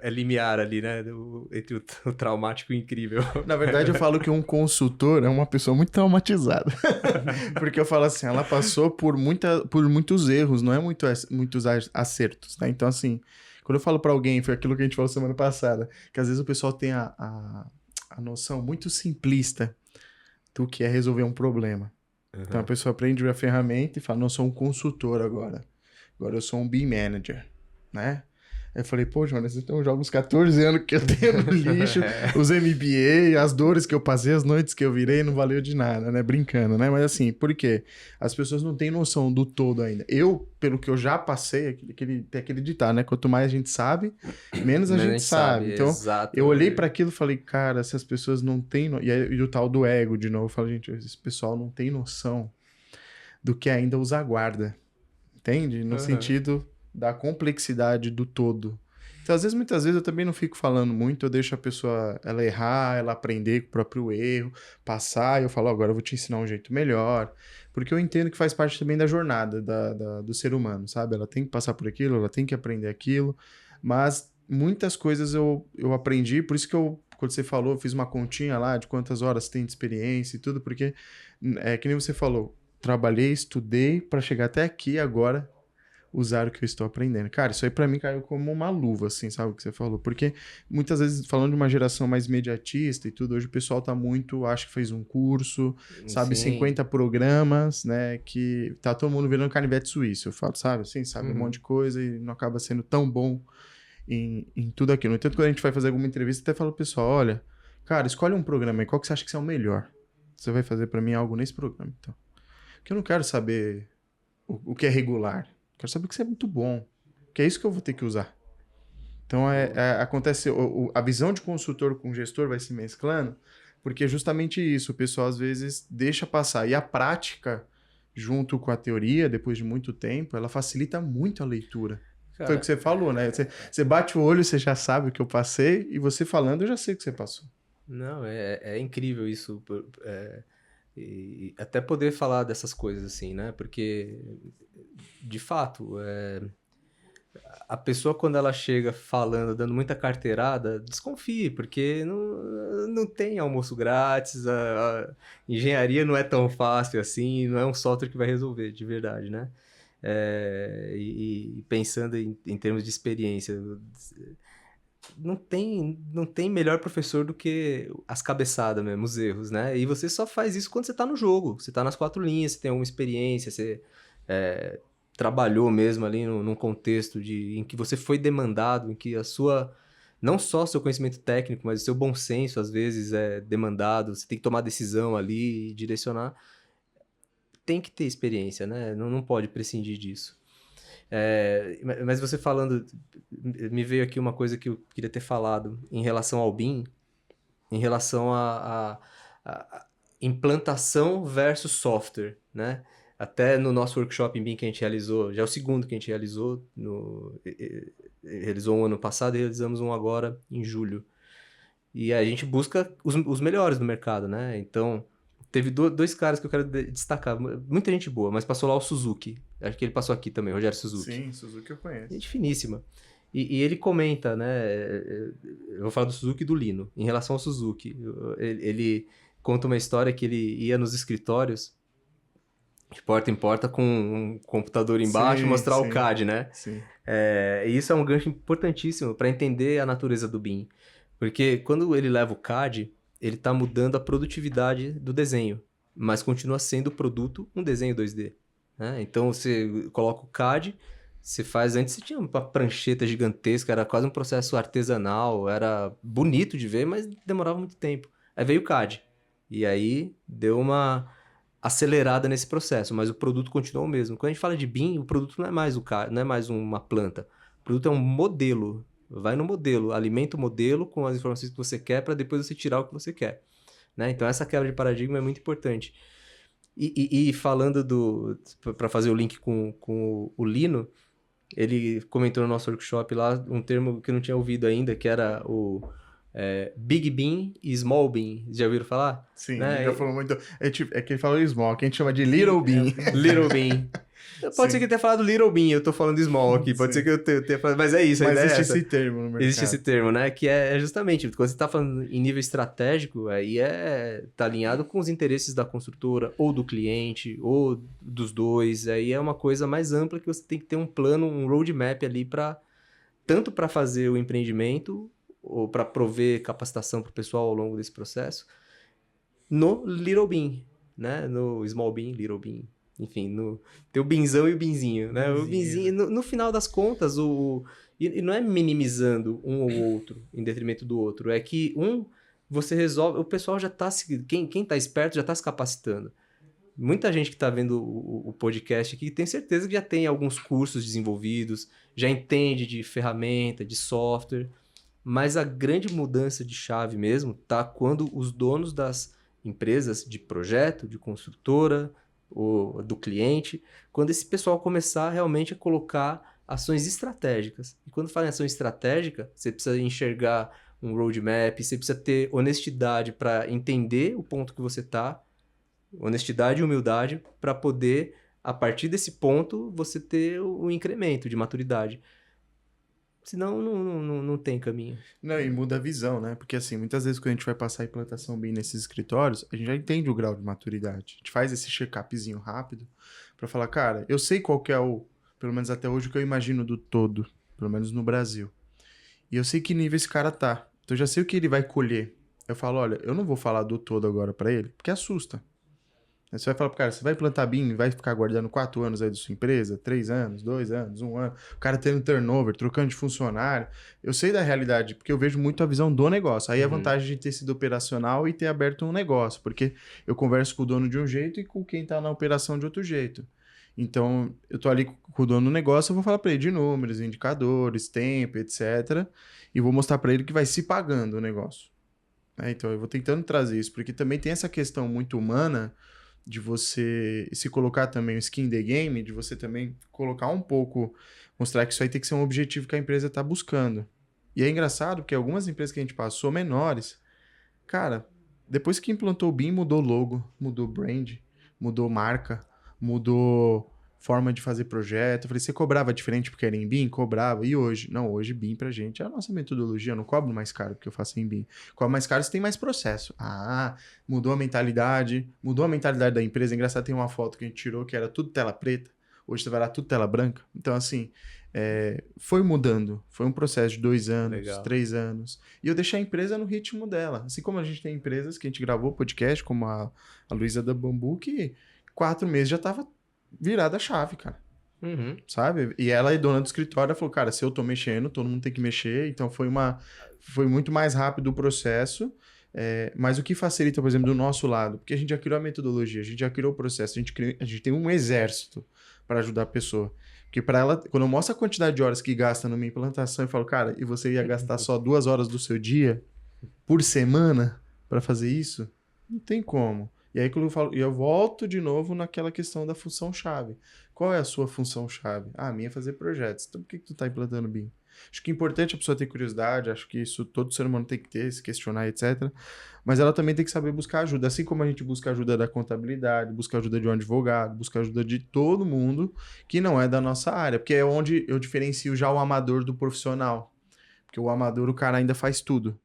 limiar ali, né? Entre o traumático e o incrível. Na verdade, eu falo que um consultor é uma pessoa muito traumatizada. Porque eu falo assim, ela passou por muitos erros, não é muitos acertos, né? Então, assim, quando eu falo pra alguém, foi aquilo que a gente falou semana passada, que às vezes o pessoal tem a noção muito simplista do que é resolver um problema. Uhum. Então a pessoa aprende a ferramenta e fala, não, eu sou um consultor agora. Agora eu sou um BIM manager, né? Aí eu falei, pô, Jonas, então joga uns 14 anos que eu tenho no lixo, os MBA, as dores que eu passei, as noites que eu virei, não valeu de nada, né? Brincando, né? Mas assim, por quê? As pessoas não têm noção do todo ainda. Eu, pelo que eu já passei, tem aquele ditado, né? Quanto mais a gente sabe, menos a gente sabe. Então, exato. eu olhei para aquilo e falei, cara, se as pessoas não têm... E o tal do ego, de novo, eu falei, gente, esse pessoal não tem noção do que ainda os aguarda. Entende? No sentido da complexidade do todo. Então, às vezes, muitas vezes, eu também não fico falando muito, eu deixo a pessoa, ela errar, ela aprender com o próprio erro, passar, e eu falo, agora eu vou te ensinar um jeito melhor, porque eu entendo que faz parte também da jornada do ser humano, sabe? Ela tem que passar por aquilo, ela tem que aprender aquilo, mas muitas coisas eu aprendi, por isso que quando você falou, eu fiz uma continha lá de quantas horas tem de experiência e tudo, porque, que nem você falou, trabalhei, estudei para chegar até aqui agora, usar o que eu estou aprendendo. Cara, isso aí pra mim caiu como uma luva, assim, sabe o que você falou? Porque muitas vezes, falando de uma geração mais imediatista e tudo, hoje o pessoal tá muito, acho que fez um curso, sabe, Sim. 50 programas, né, que tá todo mundo virando canivete suíço, eu falo, sabe, assim, sabe, um monte de coisa e não acaba sendo tão bom em tudo aquilo. No entanto, quando a gente vai fazer alguma entrevista, até fala pro pessoal, olha, cara, escolhe um programa aí, qual que você acha que é o melhor? Você vai fazer pra mim algo nesse programa, então. Porque eu não quero saber o que é regular. Quero saber que isso é muito bom. Que é isso que eu vou ter que usar. Então, acontece... A visão de consultor com gestor vai se mesclando, porque é justamente isso. O pessoal, às vezes, deixa passar. E a prática, junto com a teoria, depois de muito tempo, ela facilita muito a leitura. Cara, Foi o que você falou, né? Você bate o olho, você já sabe o que eu passei, e você falando, eu já sei o que você passou. não, é incrível isso. E até poder falar dessas coisas assim, né? Porque, de fato, a pessoa quando ela chega falando, dando muita carteirada, desconfie, porque não tem almoço grátis, a engenharia não é tão fácil assim, não é um software que vai resolver, de verdade, né? E pensando em termos de experiência, não tem melhor professor do que as cabeçadas mesmo, os erros, né? E você só faz isso quando você tá no jogo, você tá nas 4 linhas, você tem alguma experiência, você trabalhou mesmo ali num contexto em que você foi demandado, em que não só o seu conhecimento técnico, mas o seu bom senso às vezes é demandado, você tem que tomar decisão ali e direcionar. Tem que ter experiência, né? Não pode prescindir disso. Mas você falando, me veio aqui uma coisa que eu queria ter falado em relação ao BIM, em relação a implantação versus software, né? Até no nosso workshop em BIM que a gente realizou, já é o segundo que a gente realizou, realizou um ano passado e realizamos um agora em julho. E a gente busca os melhores do mercado, né? Então, teve dois caras que eu quero destacar. Muita gente boa, mas passou lá o Suzuki. Acho que ele passou aqui também, Rogério Suzuki. Sim, Suzuki eu conheço. Gente finíssima. E ele comenta, né? Eu vou falar do Suzuki e do Lino. Em relação ao Suzuki, ele conta uma história que ele ia nos escritórios, de porta em porta, com um computador embaixo, Sim, mostrar sim. o CAD, né? Sim. E isso é um gancho importantíssimo para entender a natureza do BIM. Porque quando ele leva o CAD, ele está mudando a produtividade do desenho, mas continua sendo o produto um desenho 2D. Né? Então você coloca o CAD, você faz... Antes você tinha uma prancheta gigantesca, era quase um processo artesanal, era bonito de ver, mas demorava muito tempo. Aí veio o CAD, e aí deu uma acelerada nesse processo, mas o produto continua o mesmo. Quando a gente fala de BIM, o produto não é mais o CAD, não é mais uma planta. O produto é um modelo. Vai no modelo, alimenta o modelo com as informações que você quer para depois você tirar o que você quer. Né? Então essa quebra de paradigma é muito importante. E falando para fazer o link com o Lino, ele comentou no nosso workshop lá um termo que eu não tinha ouvido ainda, que era o Big Bean e Small Bean. Já ouviram falar? Sim, Né? já falou muito. É que ele falou small, que a gente chama de little bean. Little Bean. Pode ser que eu tenha falado Little Bean, eu tô falando Small aqui. Pode ser que eu tenha falado... Mas é isso, a Mas ideia é existe essa. esse termo no mercado. Existe esse termo, né? Que é justamente, quando você tá falando em nível estratégico, aí tá alinhado com os interesses da construtora, ou do cliente, ou dos dois. Aí é uma coisa mais ampla que você tem que ter um plano, um roadmap ali tanto para fazer o empreendimento, ou para prover capacitação para o pessoal ao longo desse processo, no Little Bean, né? No Small Bean, Little Bean. enfim, tem o binzão e o binzinho, né? O binzinho, no final das contas, e não é minimizando um ou outro em detrimento do outro, é que você resolve, o pessoal já tá quem tá esperto já tá se capacitando. Muita gente que tá vendo o podcast aqui tem certeza que já tem alguns cursos desenvolvidos, já entende de ferramenta, de software, mas a grande mudança de chave mesmo tá quando os donos das empresas de projeto, de construtora, ou do cliente, quando esse pessoal começar realmente a colocar ações estratégicas. E quando fala em ação estratégica, você precisa enxergar um roadmap, você precisa ter honestidade para entender o ponto que você está, honestidade e humildade para poder, a partir desse ponto, você ter o incremento de maturidade. Senão não tem caminho. Não, e muda a visão, né? Porque assim, muitas vezes quando a gente vai passar a implantação BIM nesses escritórios, a gente já entende o grau de maturidade. A gente faz esse check-upzinho rápido para falar, cara, eu sei qual que é pelo menos até hoje, o que eu imagino do todo, pelo menos no Brasil. E eu sei que nível esse cara tá. Então eu já sei o que ele vai colher. Eu falo, olha, eu não vou falar do todo agora para ele, porque assusta. Aí você vai falar pro cara, você vai implantar BIM, vai ficar guardando 4 anos aí da sua empresa, 3 anos, 2 anos, 1 ano, o cara tendo turnover, trocando de funcionário. Eu sei da realidade, porque eu vejo muito a visão do negócio. Aí a vantagem de ter sido operacional e ter aberto um negócio, porque eu converso com o dono de um jeito e com quem tá na operação de outro jeito. Então, eu tô ali com o dono do negócio, eu vou falar para ele de números, indicadores, tempo, etc. E vou mostrar para ele que vai se pagando o negócio. Então, eu vou tentando trazer isso, porque também tem essa questão muito humana de você se colocar também o skin in the game, de você também colocar um pouco, mostrar que isso aí tem que ser um objetivo que a empresa está buscando. E é engraçado porque algumas empresas que a gente passou, menores, cara, depois que implantou o BIM, mudou logo, mudou brand, mudou marca, mudou forma de fazer projeto. Eu falei, você cobrava diferente porque era em BIM? Cobrava. E hoje? Não, hoje BIM pra gente é a nossa metodologia. Eu não cobro mais caro porque eu faço em BIM. Cobro mais caro se tem mais processo. Ah, mudou a mentalidade da empresa. Engraçado, tem uma foto que a gente tirou que era tudo tela preta. Hoje você vai lá, tudo tela branca. Então, assim, foi mudando. Foi um processo de 2 anos, Legal. 3 anos. E eu deixei a empresa no ritmo dela. Assim como a gente tem empresas que a gente gravou podcast, como a Luísa da Bambu, que 4 meses já tava virada a chave, cara. Sabe? E ela é dona do escritório, ela falou, cara, se eu tô mexendo, todo mundo tem que mexer. Então foi muito mais rápido o processo. Mas o que facilita, por exemplo, do nosso lado, porque a gente já criou a metodologia, a gente já criou o processo, a gente tem um exército para ajudar a pessoa. Porque para ela, quando eu mostro a quantidade de horas que gasta numa implantação, eu falo, cara, e você ia gastar só 2 horas do seu dia por semana para fazer isso? Não tem como. E aí quando eu falo, eu volto de novo naquela questão da função-chave. Qual é a sua função-chave? Ah, a minha é fazer projetos. Então por que tu tá implantando BIM? Acho que é importante a pessoa ter curiosidade, acho que isso todo ser humano tem que ter, se questionar, etc. Mas ela também tem que saber buscar ajuda. Assim como a gente busca ajuda da contabilidade, busca ajuda de um advogado, busca ajuda de todo mundo que não é da nossa área. Porque é onde eu diferencio já o amador do profissional. Porque o amador, o cara ainda faz tudo.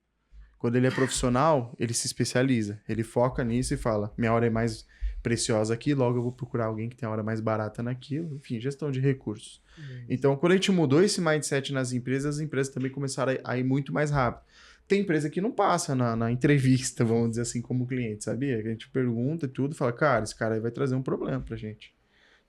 Quando ele é profissional, ele se especializa. Ele foca nisso e fala, minha hora é mais preciosa aqui, logo eu vou procurar alguém que tem a hora mais barata naquilo. Enfim, gestão de recursos. Então, quando a gente mudou esse mindset nas empresas, as empresas também começaram a ir muito mais rápido. Tem empresa que não passa na entrevista, vamos dizer assim, como cliente, sabia? Que a gente pergunta e tudo, fala, cara, esse cara aí vai trazer um problema pra gente.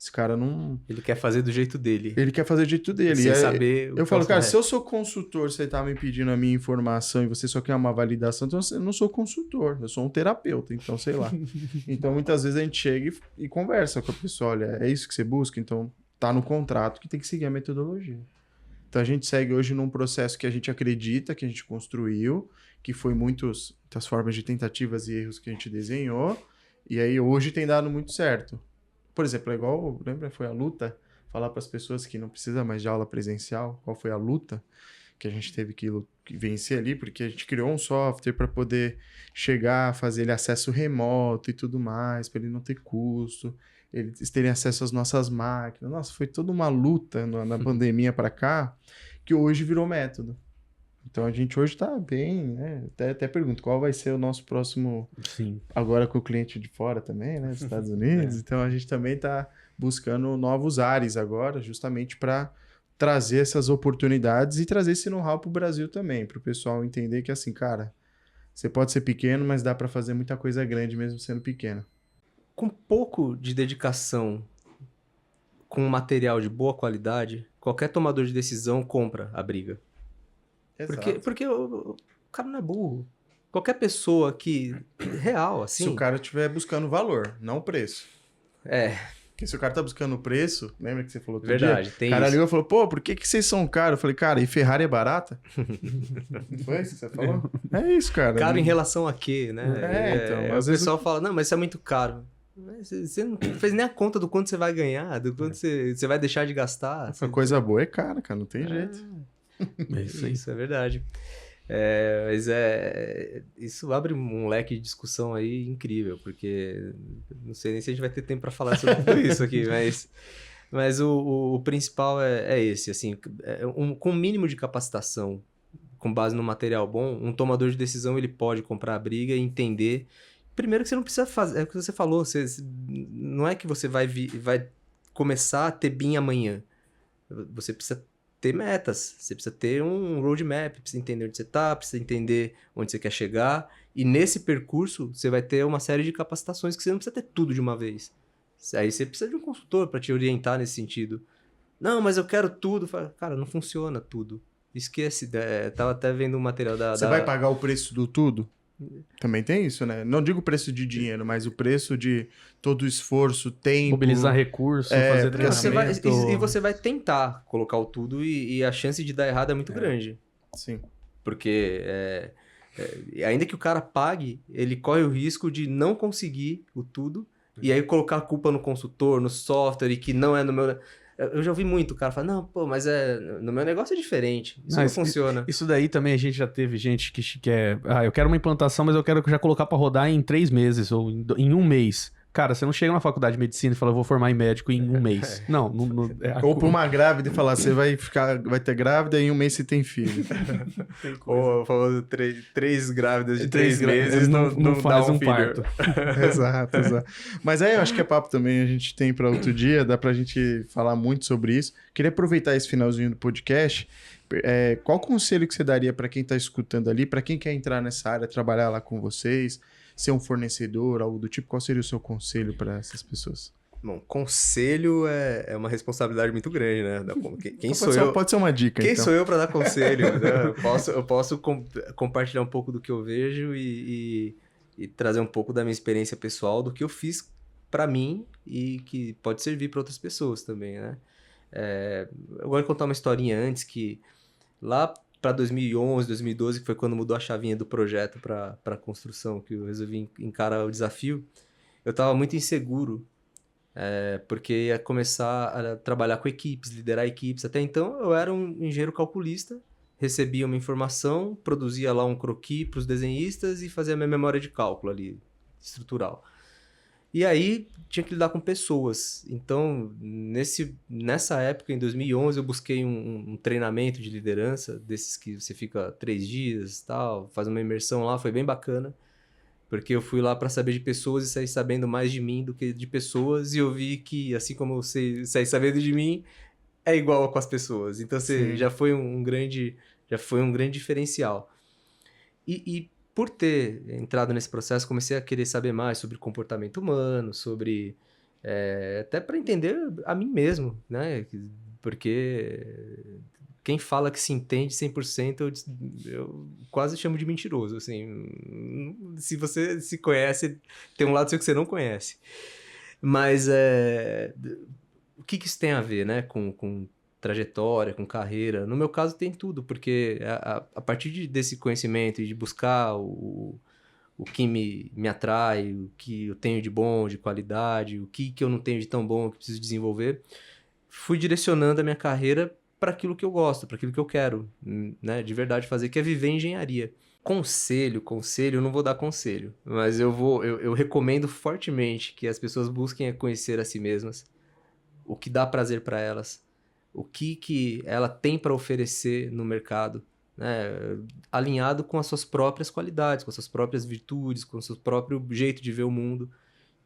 Esse cara não... Ele quer fazer do jeito dele. Ele quer fazer do jeito dele. Sem saber eu falo, cara, se eu sou consultor, você tá me pedindo a minha informação e você só quer uma validação, então eu não sou consultor, eu sou um terapeuta, então sei lá. Então muitas vezes a gente chega e conversa com a pessoa, olha, é isso que você busca? Então tá no contrato que tem que seguir a metodologia. Então a gente segue hoje num processo que a gente acredita, que a gente construiu, que foi muitas formas de tentativas e erros que a gente desenhou, e aí hoje tem dado muito certo. Por exemplo, é igual, lembra, foi a luta, falar para as pessoas que não precisa mais de aula presencial, qual foi a luta que a gente teve que vencer ali, porque a gente criou um software para poder chegar, fazer ele acesso remoto e tudo mais, para ele não ter custo, eles terem acesso às nossas máquinas. Nossa, foi toda uma luta na pandemia para cá, que hoje virou método. Então a gente hoje está bem, né? Até pergunto qual vai ser o nosso próximo. Sim. Agora com o cliente de fora também, né? Dos Estados Unidos. Então a gente também está buscando novos ares agora, justamente para trazer essas oportunidades e trazer esse know-how para o Brasil também, para o pessoal entender que assim, cara, você pode ser pequeno, mas dá para fazer muita coisa grande mesmo sendo pequeno. com pouco de dedicação, com um material de boa qualidade, qualquer tomador de decisão compra a briga. Porque o cara não é burro. Qualquer pessoa que... Real, assim... Se o cara estiver buscando valor, não preço. Porque se o cara tá buscando o preço, lembra que você falou outro Verdade, dia? tem O cara isso. ligou e falou, pô, por que vocês são caros? Eu falei, cara, e Ferrari é barata? Não foi isso que você falou? É isso, cara. Caro em relação a quê, né? Então, o às vezes pessoal fala, não, mas isso é muito caro. Mas você não fez nem a conta do quanto você vai ganhar, do quanto você vai deixar de gastar. Uma coisa boa é cara, cara, não tem jeito. É isso aí. Isso é verdade. Mas isso abre um leque de discussão aí incrível, porque não sei nem se a gente vai ter tempo para falar sobre tudo isso aqui, mas o principal é esse, assim, com um mínimo de capacitação, com base no material bom, um tomador de decisão ele pode comprar a briga e entender. Primeiro que você não precisa fazer, é o que você falou, não é que você vai começar a ter BIM amanhã. Você precisa ter metas, você precisa ter um roadmap, precisa entender onde você está, precisa entender onde você quer chegar, e nesse percurso você vai ter uma série de capacitações que você não precisa ter tudo de uma vez. Aí você precisa de um consultor para te orientar nesse sentido. Não, mas eu quero tudo. Cara, não funciona tudo. Esquece. Tava até vendo um material Você vai pagar o preço do tudo? Também tem isso, né? Não digo o preço de dinheiro, mas o preço de todo o esforço, tempo... Mobilizar recursos, fazer treinamento. E você vai tentar colocar o tudo e a chance de dar errado é muito grande. Sim. Porque ainda que o cara pague, ele corre o risco de não conseguir o tudo e aí colocar a culpa no consultor, no software, e que não é no meu... Eu já ouvi muito o cara falar, não, pô, mas no meu negócio é diferente, isso não funciona. Isso daí também a gente já teve gente que quer... eu quero uma implantação, mas eu quero já colocar para rodar em 3 meses ou em 1 mês. Cara, você não chega na faculdade de medicina e fala, eu vou formar em médico em 1 mês. Não. Ou pra uma grávida e falar, você vai ter grávida e em 1 mês você tem filho. Ou falando 3 grávidas de 3 meses não faz dá um parto. Exato. Mas aí eu acho que é papo também, a gente tem para outro dia, dá pra gente falar muito sobre isso. Queria aproveitar esse finalzinho do podcast. Qual conselho que você daria para quem tá escutando ali, para quem quer entrar nessa área, trabalhar lá com vocês, ser um fornecedor, algo do tipo? Qual seria o seu conselho para essas pessoas? Bom, conselho é uma responsabilidade muito grande, né? Quem então sou eu? Pode ser uma dica, Quem então. sou eu para dar conselho? Né? Eu posso compartilhar um pouco do que eu vejo e trazer um pouco da minha experiência pessoal, do que eu fiz para mim e que pode servir para outras pessoas também, né? Eu gosto de contar uma historinha antes que lá para 2011, 2012, que foi quando mudou a chavinha do projeto para construção, que eu resolvi encarar o desafio, eu estava muito inseguro, porque ia começar a trabalhar com equipes, liderar equipes. Até então eu era um engenheiro calculista, recebia uma informação, produzia lá um croquis para os desenhistas e fazia a minha memória de cálculo ali, estrutural. E aí tinha que lidar com pessoas. Então, nessa época, em 2011, eu busquei um treinamento de liderança, desses que você fica 3 dias, tal, faz uma imersão lá, foi bem bacana, porque eu fui lá para saber de pessoas e sair sabendo mais de mim do que de pessoas, e eu vi que, assim como eu saí sabendo de mim, é igual com as pessoas. Então, já foi um grande diferencial. E por ter entrado nesse processo, comecei a querer saber mais sobre comportamento humano, sobre... até para entender a mim mesmo, né? Porque quem fala que se entende 100%, eu quase chamo de mentiroso, assim. Se você se conhece, tem um lado seu que você não conhece. Mas o que isso tem a ver, né? Com trajetória, com carreira? No meu caso tem tudo, porque a partir desse conhecimento e de buscar o que me atrai, o que eu tenho de bom, de qualidade, o que eu não tenho de tão bom que preciso desenvolver, fui direcionando a minha carreira para aquilo que eu gosto, para aquilo que eu quero, né, de verdade fazer, que é viver engenharia. Conselho, eu não vou dar conselho, mas eu recomendo fortemente que as pessoas busquem conhecer a si mesmas, o que dá prazer para elas, o que ela tem para oferecer no mercado, né? Alinhado com as suas próprias qualidades, com as suas próprias virtudes, com o seu próprio jeito de ver o mundo.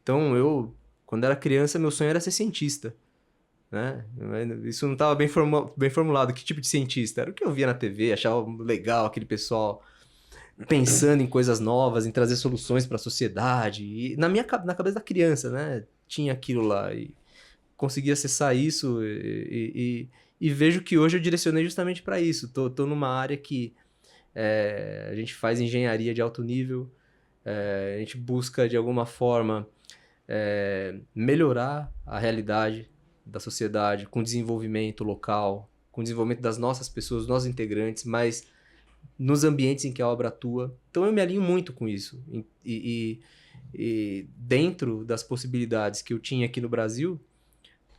Então, quando era criança, meu sonho era ser cientista, né? Isso não estava bem formulado. Que tipo de cientista? Era o que eu via na TV, achava legal aquele pessoal pensando em coisas novas, em trazer soluções para a sociedade. E na cabeça da criança, né? Tinha aquilo lá e consegui acessar isso e vejo que hoje eu direcionei justamente para isso. Tô numa área que a gente faz engenharia de alto nível, a gente busca de alguma forma melhorar a realidade da sociedade com desenvolvimento local, com desenvolvimento das nossas pessoas, dos nossos integrantes, mas nos ambientes em que a obra atua. Então eu me alinho muito com isso. E dentro das possibilidades que eu tinha aqui no Brasil,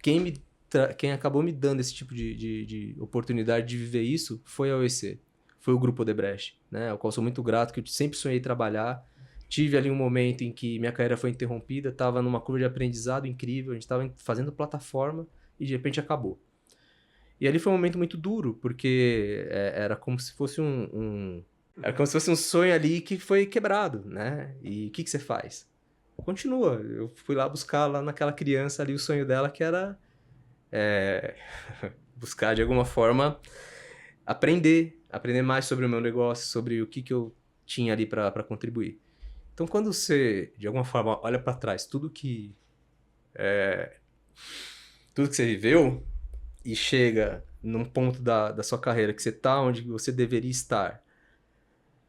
quem acabou me dando esse tipo de oportunidade de viver isso foi a OEC, foi o Grupo Odebrecht, né? Ao qual sou muito grato, que eu sempre sonhei trabalhar. Tive ali um momento em que minha carreira foi interrompida, estava numa curva de aprendizado incrível, a gente estava fazendo plataforma e de repente acabou. E ali foi um momento muito duro, porque era como se fosse era como se fosse um sonho ali que foi quebrado, né? E o que você faz? Continua. Eu fui lá buscar lá naquela criança ali o sonho dela, que era buscar de alguma forma aprender mais sobre o meu negócio, sobre o que eu tinha ali para contribuir. Então, quando você, de alguma forma, olha para trás, tudo que você viveu e chega num ponto da sua carreira que você está onde você deveria estar,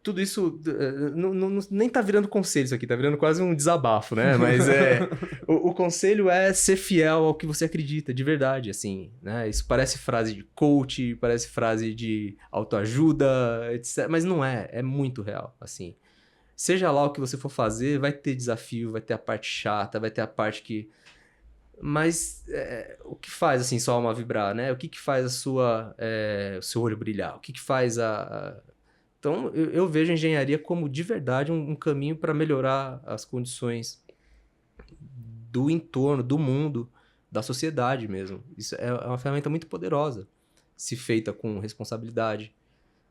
tudo isso nem tá virando conselho isso aqui, tá virando quase um desabafo, né? Mas o conselho é ser fiel ao que você acredita, de verdade, assim, né? Isso parece frase de coach, parece frase de autoajuda, etc. Mas não é muito real, assim. Seja lá o que você for fazer, vai ter desafio, vai ter a parte chata, vai ter a parte que... Mas o que faz, assim, sua alma vibrar, né? O que faz o seu olho brilhar? O que faz Então, eu vejo a engenharia como, de verdade, um caminho para melhorar as condições do entorno, do mundo, da sociedade mesmo. Isso é uma ferramenta muito poderosa, se feita com responsabilidade,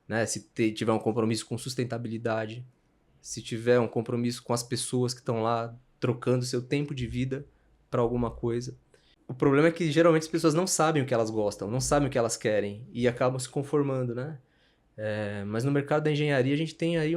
né? Se tiver um compromisso com sustentabilidade, se tiver um compromisso com as pessoas que estão lá trocando seu tempo de vida para alguma coisa. O problema é que, geralmente, as pessoas não sabem o que elas gostam, não sabem o que elas querem e acabam se conformando, né? Mas no mercado da engenharia a gente tem aí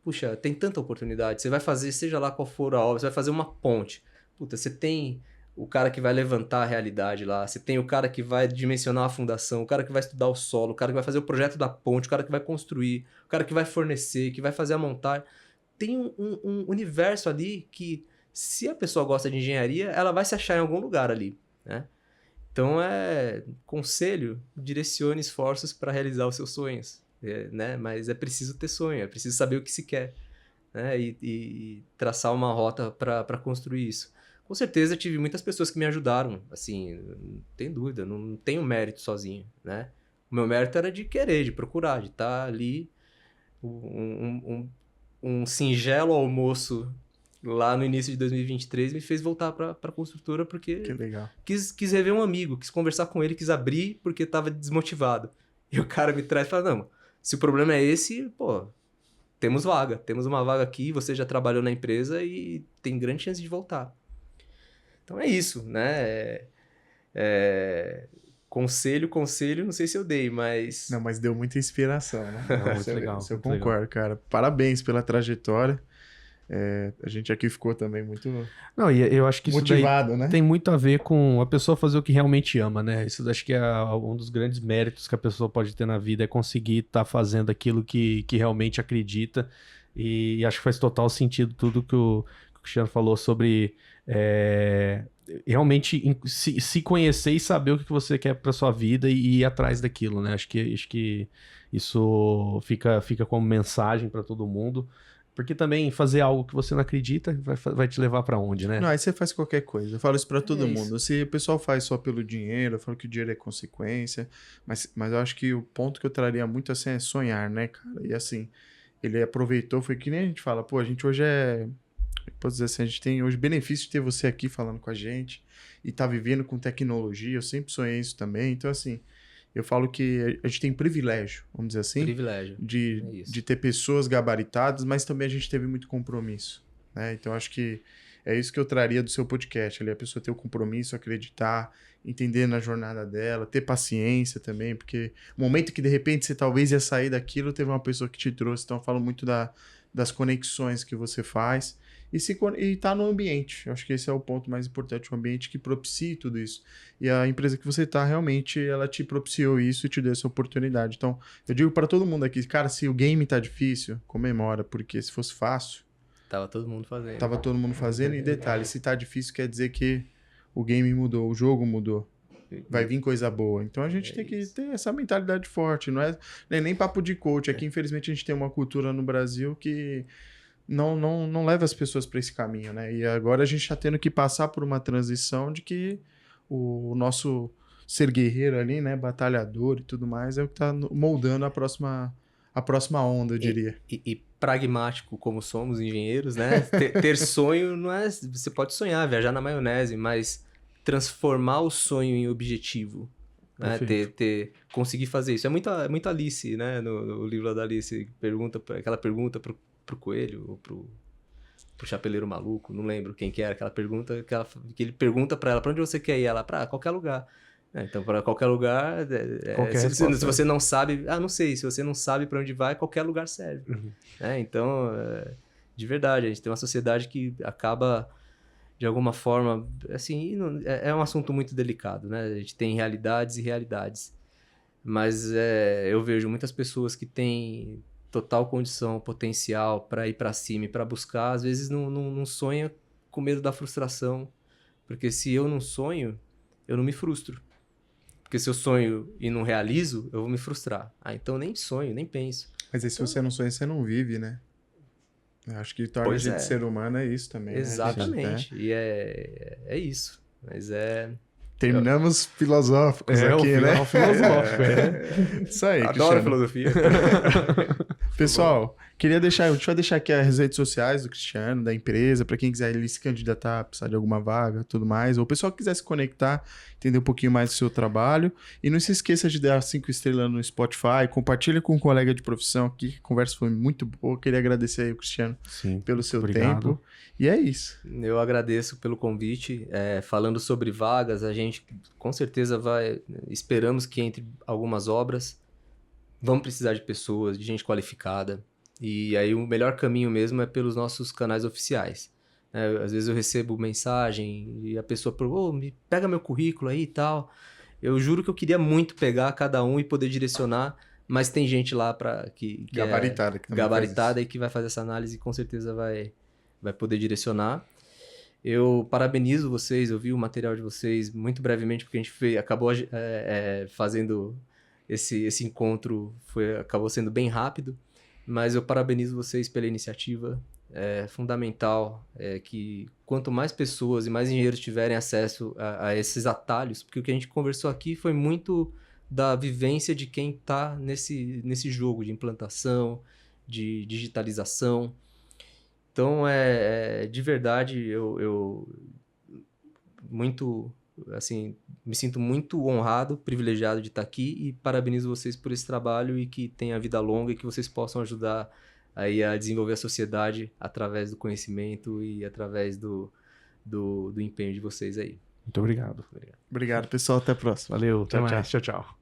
puxa, tem tanta oportunidade. Você vai fazer, seja lá qual for a obra, você vai fazer uma ponte. Puta, você tem o cara que vai levantar a realidade lá, você tem o cara que vai dimensionar a fundação, o cara que vai estudar o solo, o cara que vai fazer o projeto da ponte, o cara que vai construir, o cara que vai fornecer, que vai fazer a montagem. Tem um universo ali que, se a pessoa gosta de engenharia, ela vai se achar em algum lugar ali, né? Então, conselho, direcione esforços para realizar os seus sonhos, né? Mas é preciso ter sonho, é preciso saber o que se quer, né? E traçar uma rota para construir isso. Com certeza, eu tive muitas pessoas que me ajudaram, assim, não tem dúvida, não tenho mérito sozinho, né? O meu mérito era de querer, de procurar, de estar ali, um singelo almoço lá no início de 2023 me fez voltar para a construtora porque Que legal. quis rever um amigo, quis conversar com ele, quis abrir porque estava desmotivado. E o cara me traz e fala, não, se o problema é esse, pô, temos uma vaga aqui, você já trabalhou na empresa e tem grande chance de voltar. Então é isso, né? Conselho, não sei se eu dei, mas... Não, mas deu muita inspiração, né? Não, muito legal. Isso eu muito concordo, legal. cara. Parabéns pela trajetória. A gente aqui ficou também muito Não, e eu acho que isso daí motivado, né? tem muito a ver com a pessoa fazer o que realmente ama, né? Isso acho que é um dos grandes méritos que a pessoa pode ter na vida, é conseguir estar fazendo aquilo que realmente acredita. E acho que faz total sentido tudo que o Cristiano falou sobre realmente se conhecer e saber o que você quer para sua vida e ir atrás daquilo, né? Acho que isso fica como mensagem para todo mundo. Porque também fazer algo que você não acredita vai te levar pra onde, né? Não, aí você faz qualquer coisa. Eu falo isso pra todo isso. mundo. Se o pessoal faz só pelo dinheiro, eu falo que o dinheiro é consequência, mas eu acho que o ponto que eu traria muito assim é sonhar, né, cara? E assim, ele aproveitou, foi que nem a gente fala, pô, a gente hoje posso dizer assim, a gente tem hoje benefício de ter você aqui falando com a gente e tá vivendo com tecnologia, eu sempre sonhei isso também, então assim, eu falo que a gente tem privilégio, vamos dizer assim, Privilégio. de ter pessoas gabaritadas, mas também a gente teve muito compromisso, né? Então acho que É isso que eu traria do seu podcast, ali, a pessoa ter o compromisso, acreditar, entender na jornada dela, ter paciência também, porque o momento que de repente você talvez ia sair daquilo, teve uma pessoa que te trouxe. Então eu falo muito das conexões que você faz e tá no ambiente. Eu acho que esse é o ponto mais importante, o ambiente que propicie tudo isso. E a empresa que você tá, realmente, ela te propiciou isso e te deu essa oportunidade. Então, eu digo para todo mundo aqui, cara, se o game tá difícil, comemora, porque se fosse fácil, Tava todo mundo fazendo. tava todo mundo fazendo. E detalhe, se tá difícil quer dizer que o game mudou, o jogo mudou. Vai vir coisa boa. Então a gente tem que ter essa mentalidade forte. Não é nem papo de coach. Aqui, infelizmente, a gente tem uma cultura no Brasil que não leva as pessoas para esse caminho, né? E agora a gente está tendo que passar por uma transição de que o nosso ser guerreiro ali, né? Batalhador e tudo mais, é o que está moldando a próxima onda, eu diria. E pragmático como somos engenheiros, né? Ter sonho não é... Você pode sonhar, viajar na maionese, mas transformar o sonho em objetivo, né? Conseguir fazer isso. É muito Alice, né? No livro da Alice, aquela pergunta pro coelho, ou pro chapeleiro maluco, não lembro quem que era aquela pergunta, que ele pergunta pra ela, pra onde você quer ir? Ela, pra qualquer lugar. Então, para qualquer lugar, se você não sabe... não sei, se você não sabe para onde vai, qualquer lugar serve. Uhum. Então, de verdade, a gente tem uma sociedade que acaba, de alguma forma... Assim, é um assunto muito delicado, né? A gente tem realidades e realidades. Mas eu vejo muitas pessoas que têm total condição, potencial para ir para cima e para buscar, às vezes não sonha com medo da frustração. Porque se eu não sonho, eu não me frustro. Porque se eu sonho e não realizo, eu vou me frustrar. Então nem sonho, nem penso. Mas aí se você não sonha, você não vive, né? Eu acho que torna a gente ser humano é isso também. Exatamente. Né? E é isso. Mas Terminamos filosóficos aqui, né? Filosófico, Isso aí, Adoro Cristiano. filosofia. Pessoal, a gente vai deixar aqui as redes sociais do Cristiano, da empresa, para quem quiser ele se candidatar, precisar de alguma vaga, tudo mais, ou o pessoal que quiser se conectar, entender um pouquinho mais do seu trabalho. E não se esqueça de dar 5 estrelas no Spotify, compartilha com um colega de profissão aqui, que a conversa foi muito boa. Queria agradecer aí o Cristiano pelo seu tempo. E é isso. Eu agradeço pelo convite. Falando sobre vagas, a gente com certeza esperamos que entre algumas obras. Vamos precisar de pessoas, de gente qualificada. E aí o melhor caminho mesmo é pelos nossos canais oficiais. Às vezes eu recebo mensagem e a pessoa pergunta, me pega meu currículo aí e tal. Eu juro que eu queria muito pegar cada um e poder direcionar, mas tem gente lá que gabaritada e que vai fazer essa análise e com certeza vai poder direcionar. Eu parabenizo vocês, eu vi o material de vocês muito brevemente, porque a gente acabou fazendo... Esse encontro acabou sendo bem rápido, mas eu parabenizo vocês pela iniciativa. É fundamental que quanto mais pessoas e mais engenheiros tiverem acesso a esses atalhos, porque o que a gente conversou aqui foi muito da vivência de quem está nesse jogo de implantação, de digitalização. Então, de verdade, eu muito... Assim, me sinto muito honrado, privilegiado de estar aqui e parabenizo vocês por esse trabalho e que tenha vida longa e que vocês possam ajudar aí a desenvolver a sociedade através do conhecimento e através do empenho de vocês aí. Muito obrigado. Obrigado, pessoal. Até a próxima. Valeu. Até mais. Tchau, tchau.